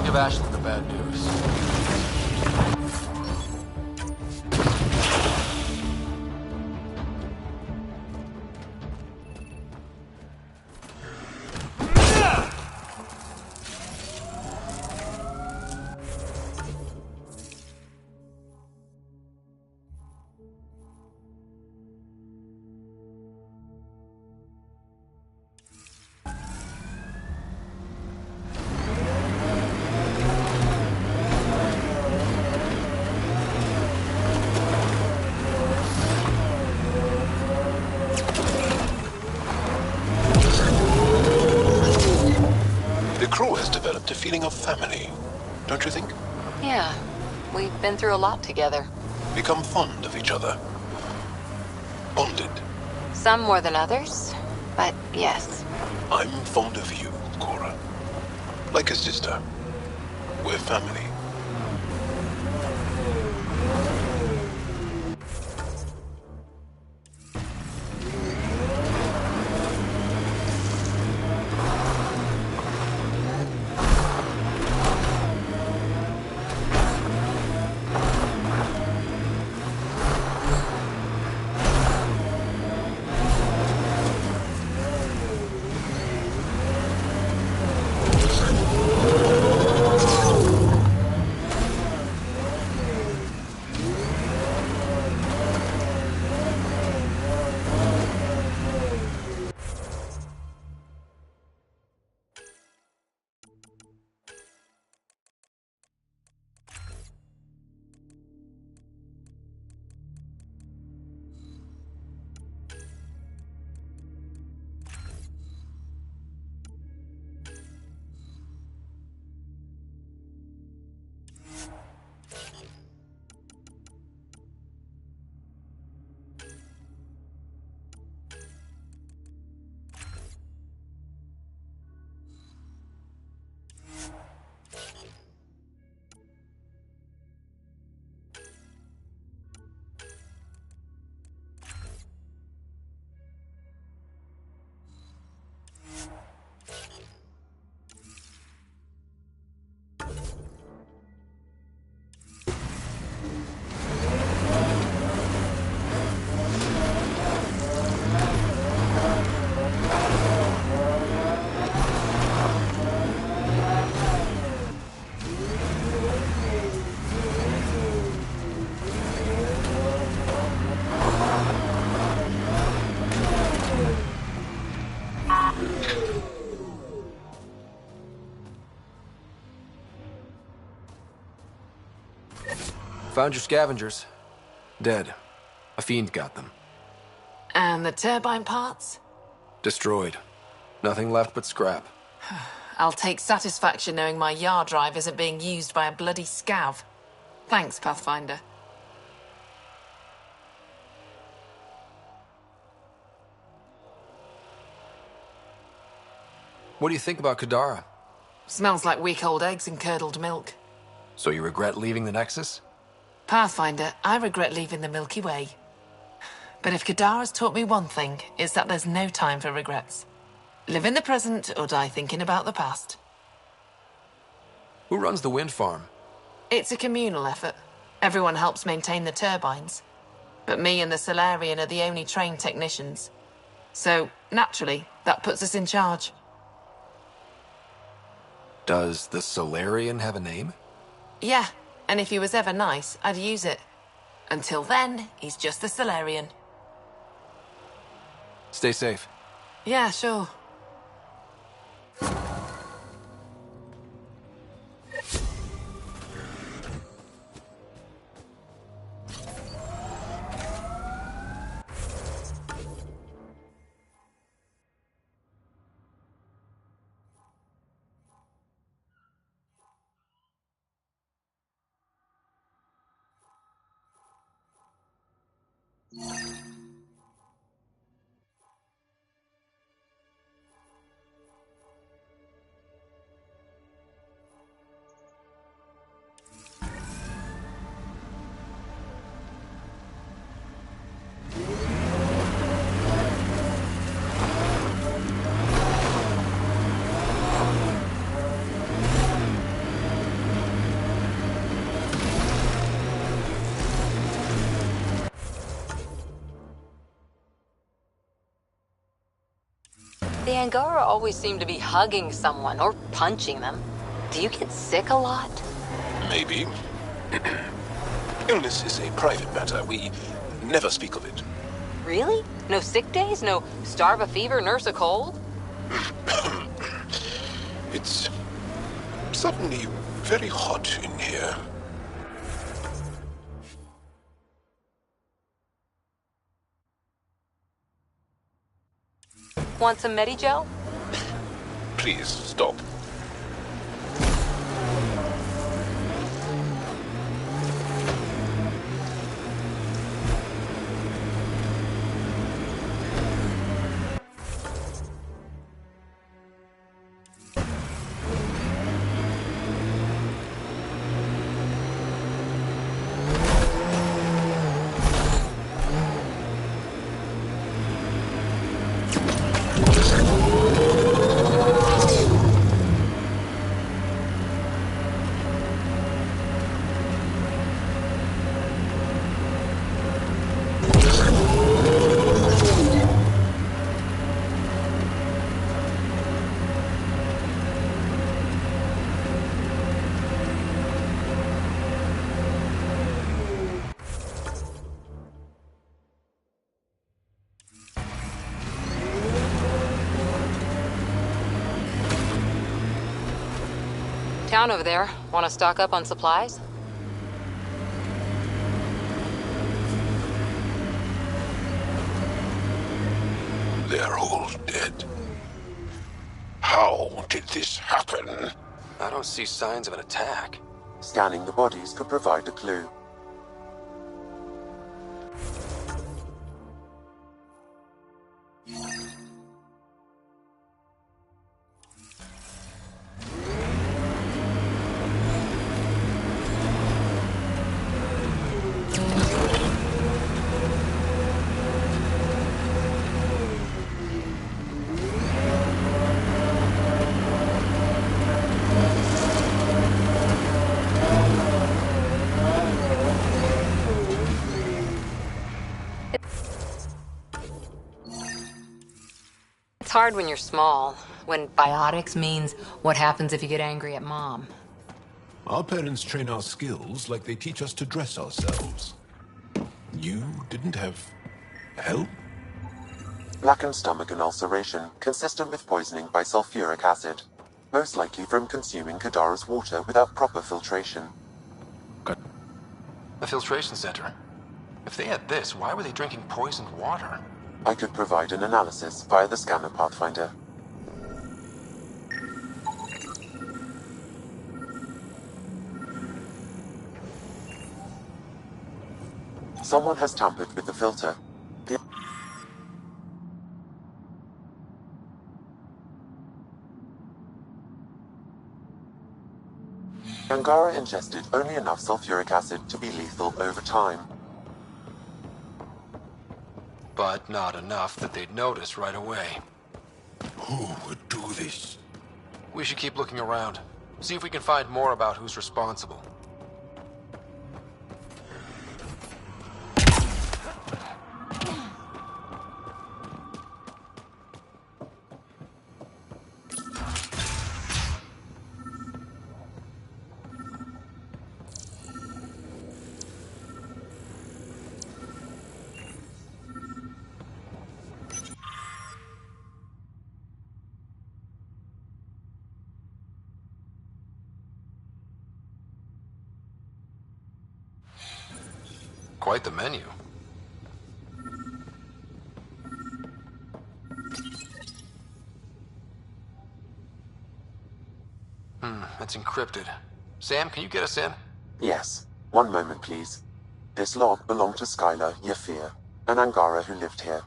Give Ashland the bad news. A feeling of family, don't you think? Yeah, we've been through a lot together. Become fond of each other. Bonded. Some more than others, but yes. I'm fond of you, Cora. Like a sister. We're family. Found your scavengers. Dead. A fiend got them. And the turbine parts? Destroyed. Nothing left but scrap. I'll take satisfaction knowing my yard drive isn't being used by a bloody scav. Thanks, Pathfinder. What do you think about Kadara? Smells like week-old eggs and curdled milk. So you regret leaving the Nexus? Pathfinder, I regret leaving the Milky Way. But if Kadara's taught me one thing, it's that there's no time for regrets. Live in the present or die thinking about the past. Who runs the wind farm? It's a communal effort. Everyone helps maintain the turbines. But me and the Solarian are the only trained technicians. So, naturally, that puts us in charge. Does the Solarian have a name? Yeah, and if he was ever nice, I'd use it. Until then, he's just the Solarian. Stay safe. Yeah, sure. The Angara always seem to be hugging someone or punching them. Do you get sick a lot? Maybe. Illness is a private matter. We never speak of it. Really? No sick days? No starve a fever, nurse a cold? It's suddenly very hot in here. Want some Medigel? Please, stop. town over there. Want to stock up on supplies? They're all dead. How did this happen? I don't see signs of an attack. Scanning the bodies could provide a clue. It's hard when you're small, when biotics means what happens if you get angry at mom. Our parents train our skills like they teach us to dress ourselves. You didn't have help? Blackened stomach and ulceration, consistent with poisoning by sulfuric acid. Most likely from consuming Kadara's water without proper filtration. A filtration center. If they had this, why were they drinking poisoned water? I could provide an analysis via the scanner pathfinder. Someone has tampered with the filter. Angara ingested only enough sulfuric acid to be lethal over time. But not enough that they'd notice right away. Who would do this? We should keep looking around. See if we can find more about who's responsible. Quite the menu. It's encrypted. Sam, can you get us in? Yes. One moment, please. This log belonged to Skylar Yafir, an Angara who lived here.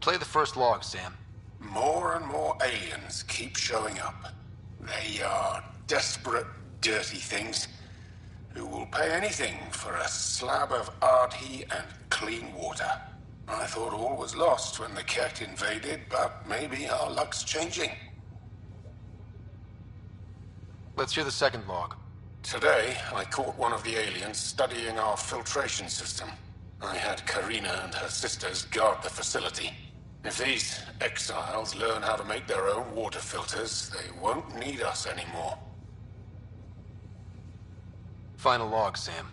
Play the first log, Sam. More and more aliens keep showing up. They are desperate, dirty things who will pay anything for a slab of Ardhi and clean water. I thought all was lost when the Ket invaded, but maybe our luck's changing. Let's hear the second log. Today, I caught one of the aliens studying our filtration system. I had Karina and her sisters guard the facility. If these exiles learn how to make their own water filters, they won't need us anymore. Final log, Sam.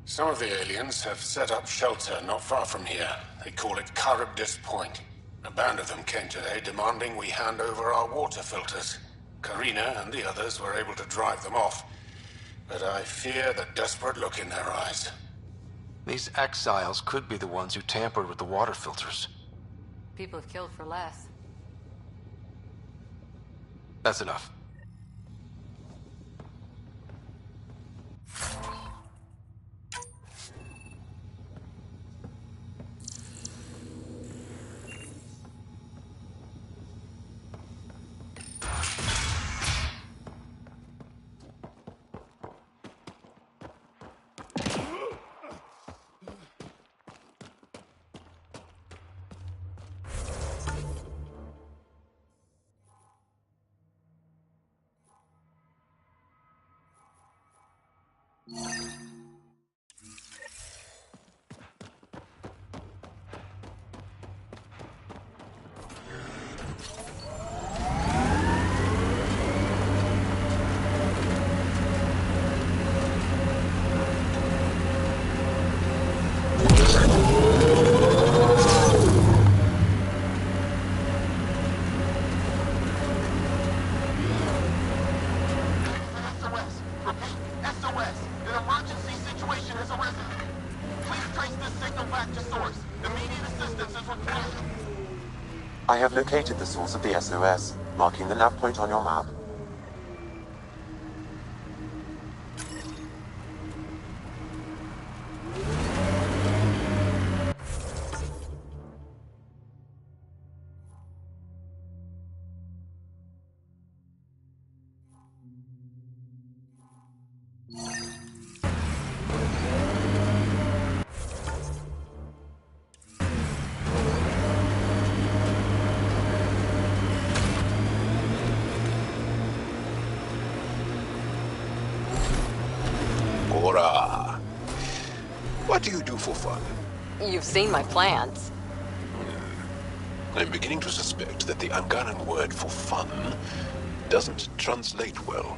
Some of the aliens have set up shelter not far from here. They call it Charybdis Point. A band of them came today demanding we hand over our water filters. Karina and the others were able to drive them off, but I fear the desperate look in their eyes. These exiles could be the ones who tampered with the water filters. People have killed for less. That's enough. SOS. An emergency situation has arisen. Please trace this signal back to source. Immediate assistance is required. I have located the source of the SOS, marking the nav point on your map. Cora, what do you do for fun? You've seen my plans. I'm beginning to suspect that the Angaran word for fun doesn't translate well.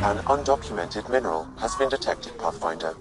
An undocumented mineral has been detected, Pathfinder.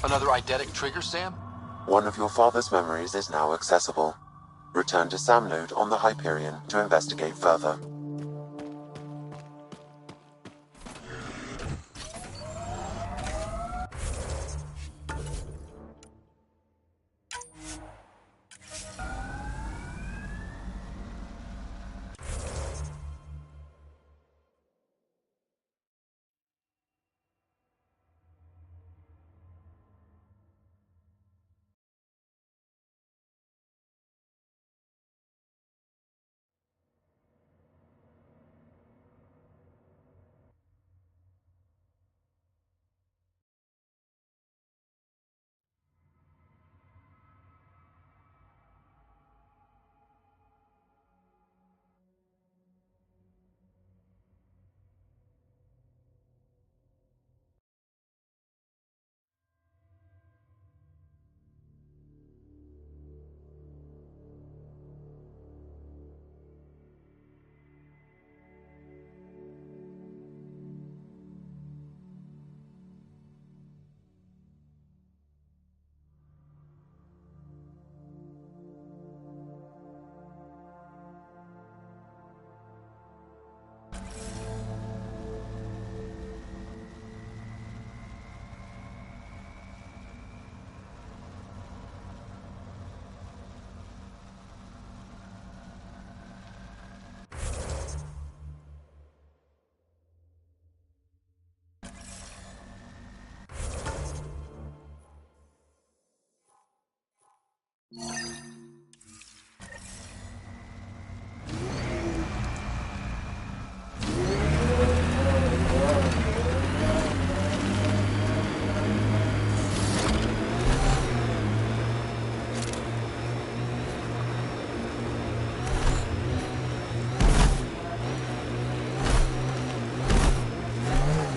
Another eidetic trigger, Sam? One of your father's memories is now accessible. Return to Sam Node on the Hyperion to investigate further.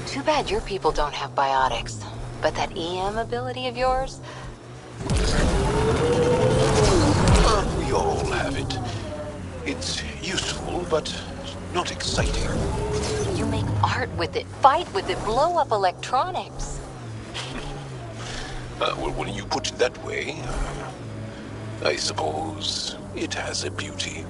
Too bad your people don't have biotics. But that EM ability of yours? We all have it. It's useful, but not exciting. You make art with it, fight with it, blow up electronics. Well, when you put it that way, I suppose it has a beauty.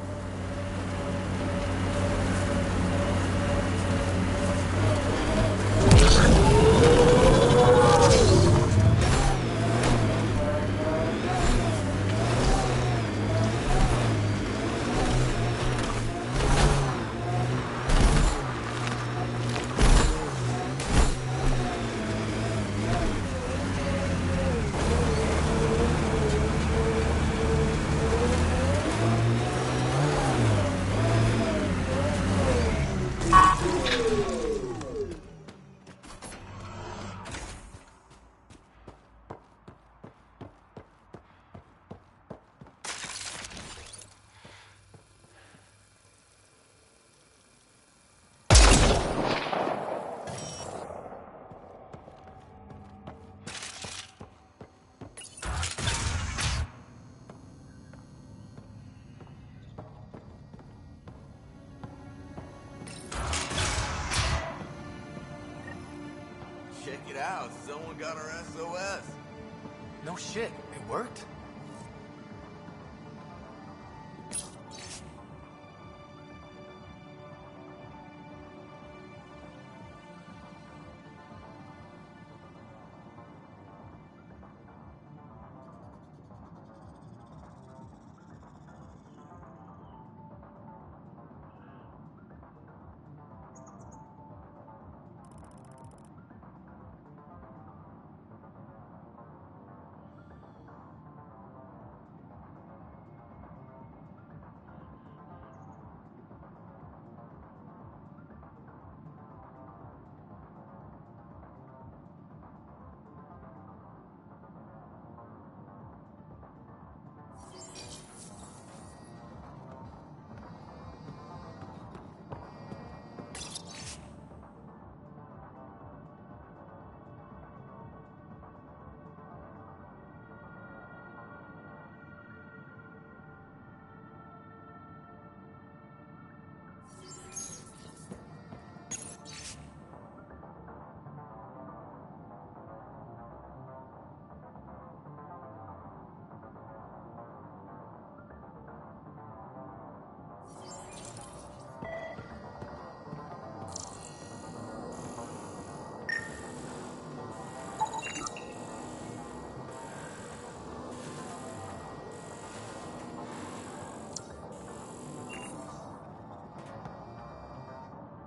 out. Someone got our SOS. No shit, it worked?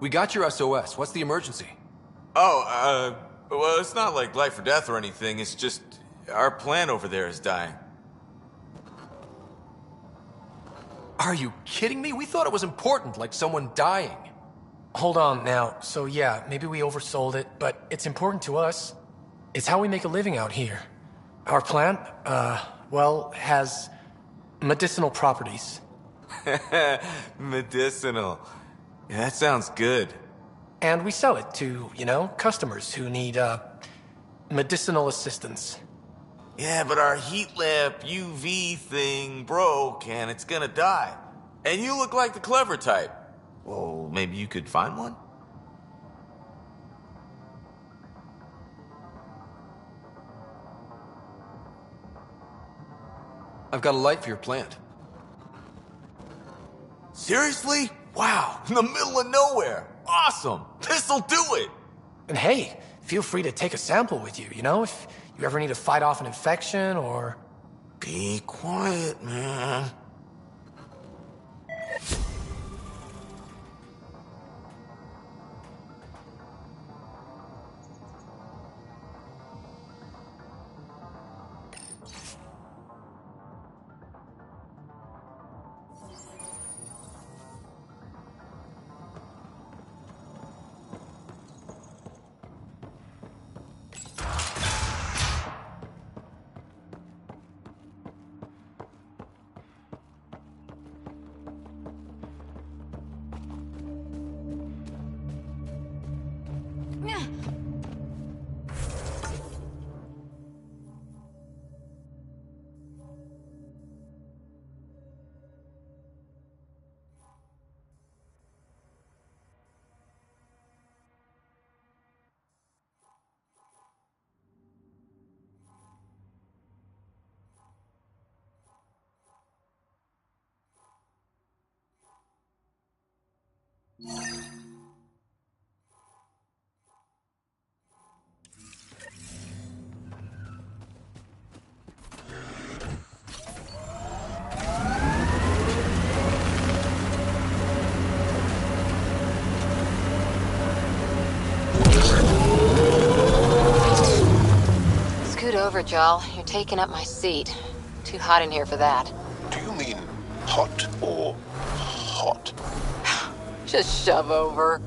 We got your SOS. What's the emergency? Oh, well, it's not like life or death or anything. It's just our plant over there is dying. Are you kidding me? We thought it was important, like someone dying. Hold on now. So yeah, maybe we oversold it, but it's important to us. It's how we make a living out here. Our plant, well, has medicinal properties. Medicinal. Yeah, that sounds good. And we sell it to, you know, customers who need, medicinal assistance. Yeah, but our heat lamp UV thing broke and it's gonna die. And you look like the clever type. Well, maybe you could find one? I've got a light for your plant. Seriously? Wow, in the middle of nowhere. Awesome. This'll do it. And hey, feel free to take a sample with you, you know, if you ever need to fight off an infection or... Be quiet, man. Scoot over, Joel. You're taking up my seat. Too hot in here for that. Do you mean hot or hot? Just shove over.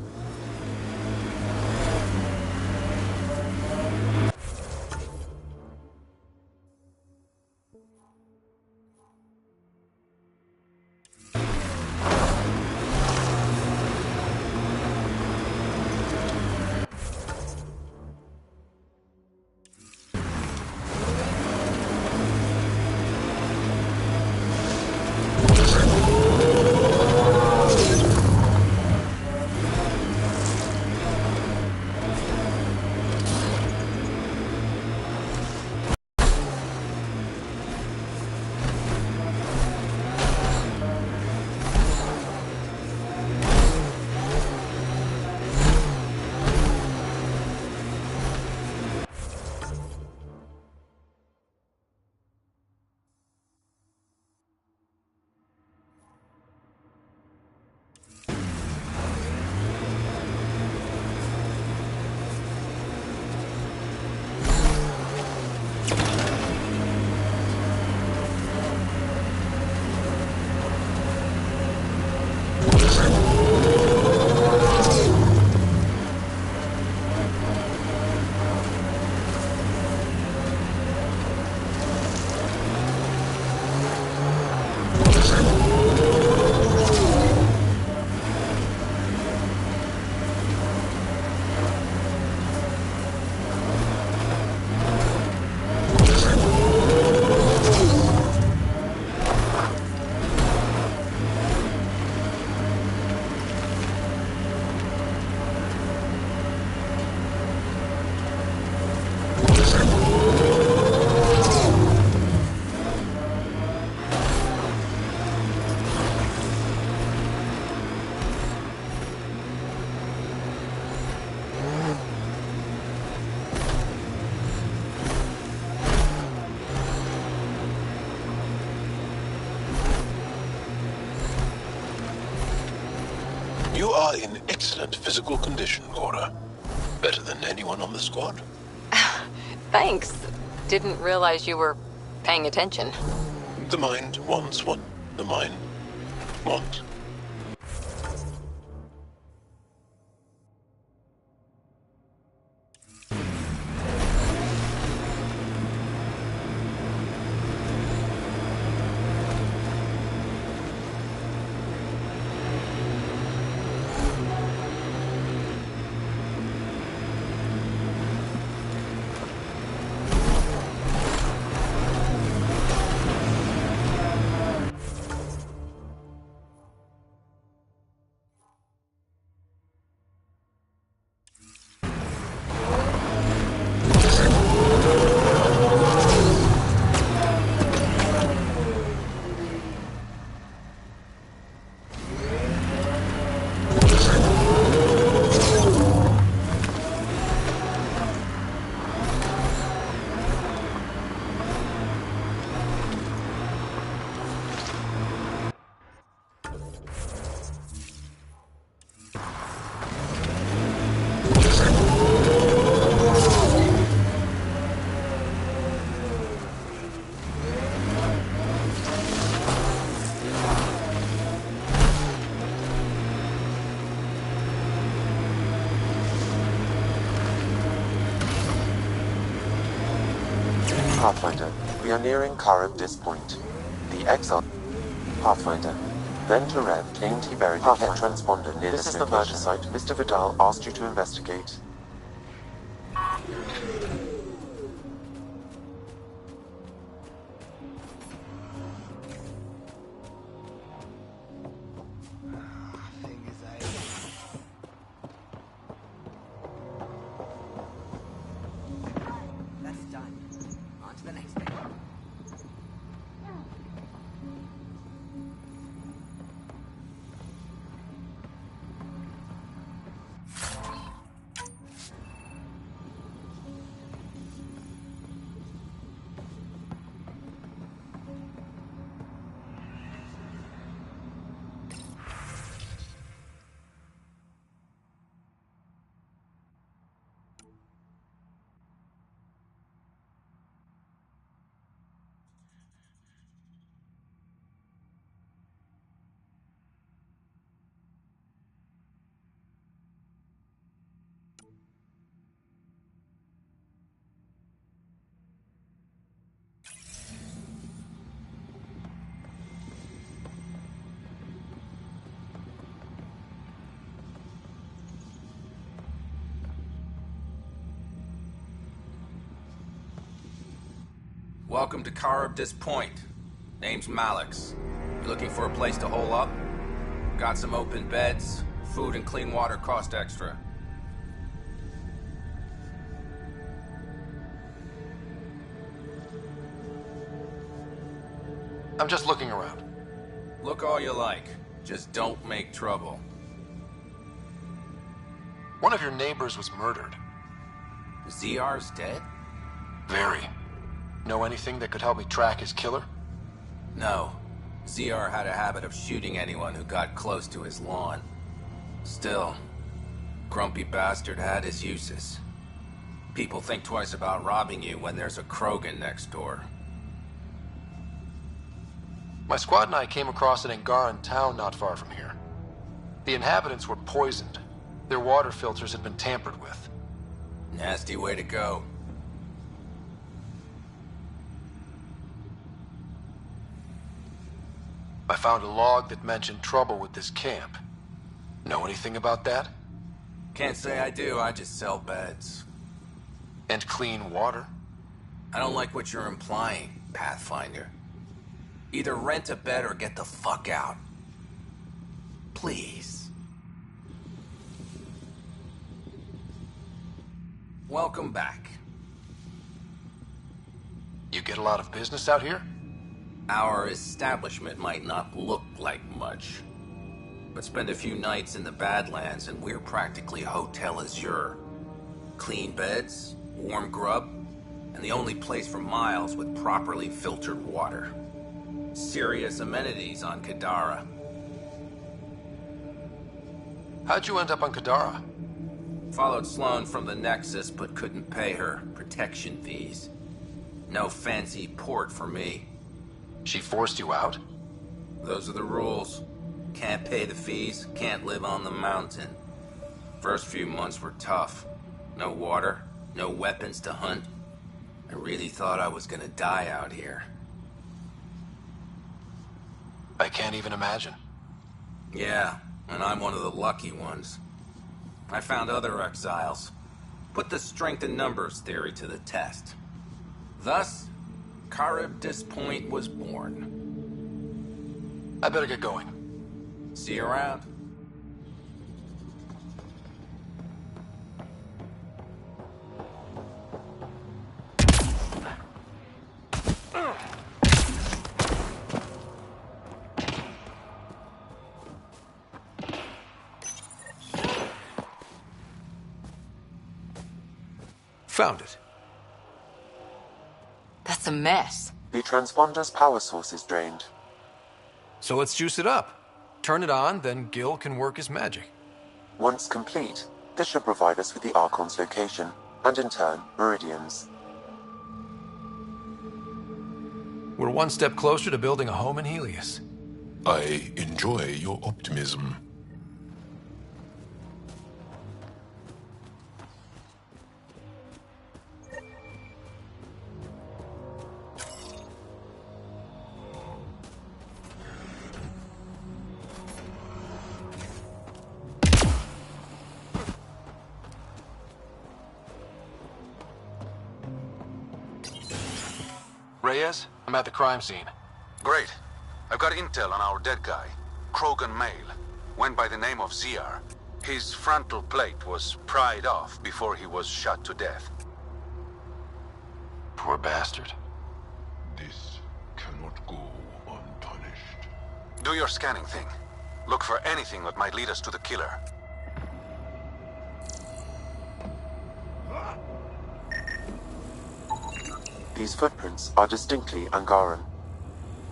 excellent physical condition, Cora. Better than anyone on the squad. Thanks. Didn't realize you were paying attention. The mind wants what the mind wants. Pathfinder, we are nearing Karibdis Point. The exile... Pathfinder. Then to Rev, aimed he buried the head transponder near this is the murder site Mr. Vidal asked you to investigate. That's done. On to the next thing. Welcome to Karibdis Point. Name's Malix. You looking for a place to hole up? Got some open beds. Food and clean water cost extra. I'm just looking around. Look all you like. Just don't make trouble. One of your neighbors was murdered. ZR's dead? Very. Know anything that could help me track his killer? No. ZR had a habit of shooting anyone who got close to his lawn. Still, grumpy bastard had his uses. People think twice about robbing you when there's a Krogan next door. My squad and I came across an Angaran town not far from here. The inhabitants were poisoned. Their water filters had been tampered with. Nasty way to go. I found a log that mentioned trouble with this camp. Know anything about that? Can't say I do, I just sell beds. And clean water? I don't like what you're implying, Pathfinder. Either rent a bed or get the fuck out. Please. Welcome back. You get a lot of business out here? Our establishment might not look like much, but spend a few nights in the Badlands and we're practically Hotel Azure. Clean beds, warm grub, and the only place for miles with properly filtered water. Serious amenities on Kadara. How'd you end up on Kadara? Followed Sloan from the Nexus, but couldn't pay her protection fees. No fancy port for me. She forced you out? Those are the rules. Can't pay the fees, can't live on the mountain. First few months were tough. No water, no weapons to hunt. I really thought I was gonna die out here. I can't even imagine. Yeah, and I'm one of the lucky ones. I found other exiles. Put the strength in numbers theory to the test. Thus, Charybdis Point was born. I better get going. See you around. Found it. That's a mess. The transponder's power source is drained. So let's juice it up. Turn it on, then Gil can work his magic. Once complete, this should provide us with the Archon's location, and in turn, Meridian's. We're one step closer to building a home in Helios. I enjoy your optimism. Reyes, I'm at the crime scene. Great. I've got intel on our dead guy. Krogan male. Went by the name of ZR. His frontal plate was pried off before he was shot to death. Poor bastard. This cannot go unpunished. Do your scanning thing. Look for anything that might lead us to the killer. These footprints are distinctly Angaran.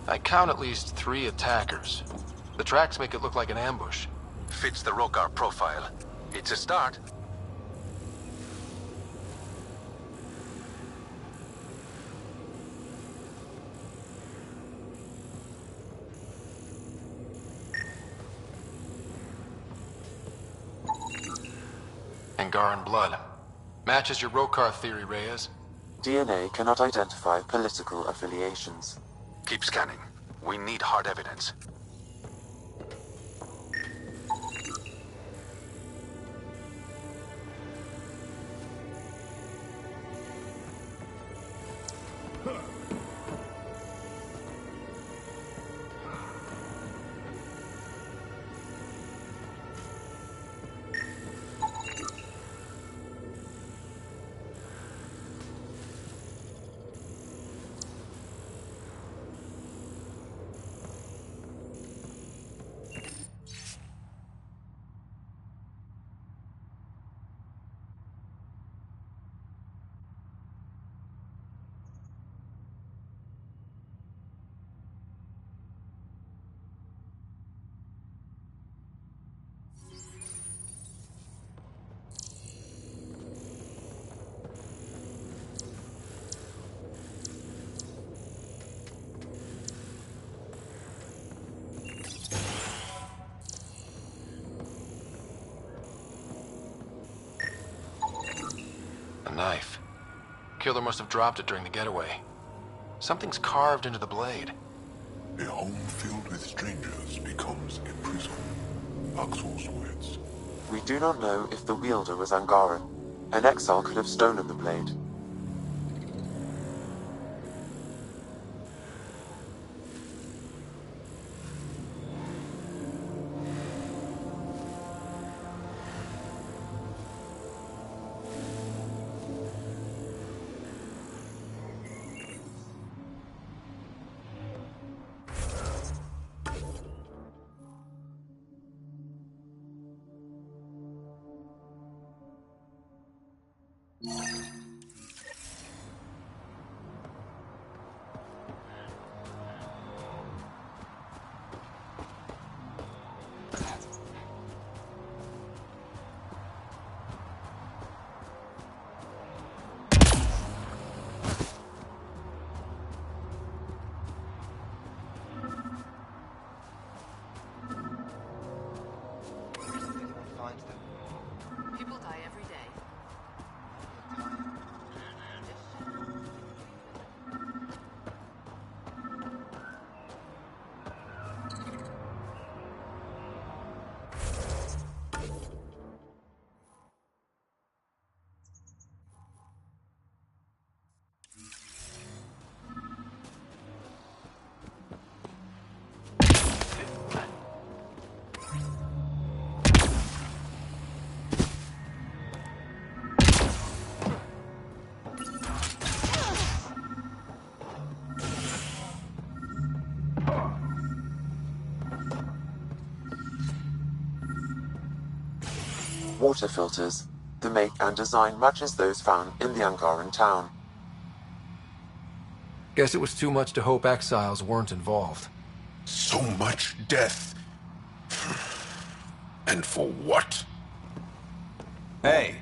I count at least 3 attackers. The tracks make it look like an ambush. Fits the Rokar profile. It's a start. Angaran blood. Matches your Rokar theory, Reyes. DNA cannot identify political affiliations. Keep scanning. We need hard evidence. A knife. Killer must have dropped it during the getaway. Something's carved into the blade. A home filled with strangers becomes a prison. Axel's words. We do not know if the wielder was Angaran. An exile could have stolen the blade. water filters. The make and design matches those found in the Angaran town. Guess it was too much to hope exiles weren't involved. So much death. And for what? Hey.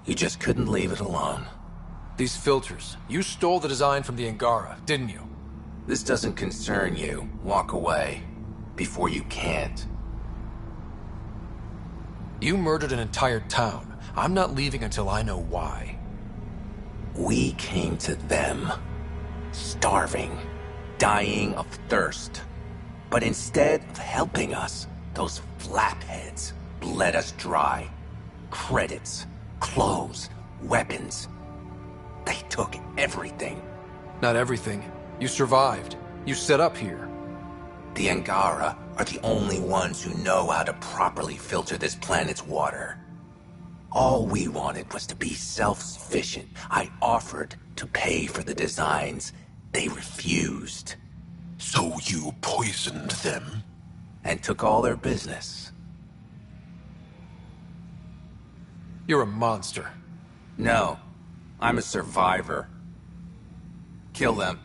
You just couldn't leave it alone. These filters, you stole the design from the Angara, didn't you? This doesn't concern you. Walk away. Before you can't. You murdered an entire town. I'm not leaving until I know why. We came to them. Starving. Dying of thirst. But instead of helping us, those flapheads bled us dry. Credits, clothes, weapons. They took everything. Not everything. You survived. You set up here. The Angara are the only ones who know how to properly filter this planet's water. All we wanted was to be self-sufficient. I offered to pay for the designs. They refused. So you poisoned them? And took all their business. You're a monster. No, I'm a survivor. Kill them.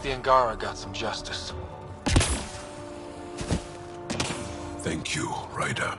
The Angara got some justice. Thank you, Ryder.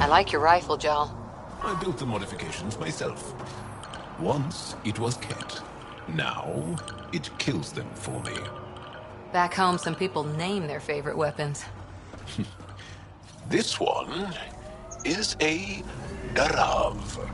I like your rifle, Joel. I built the modifications myself. Once it was Ket. Now it kills them for me. Back home, some people name their favorite weapons. This one is a Darav.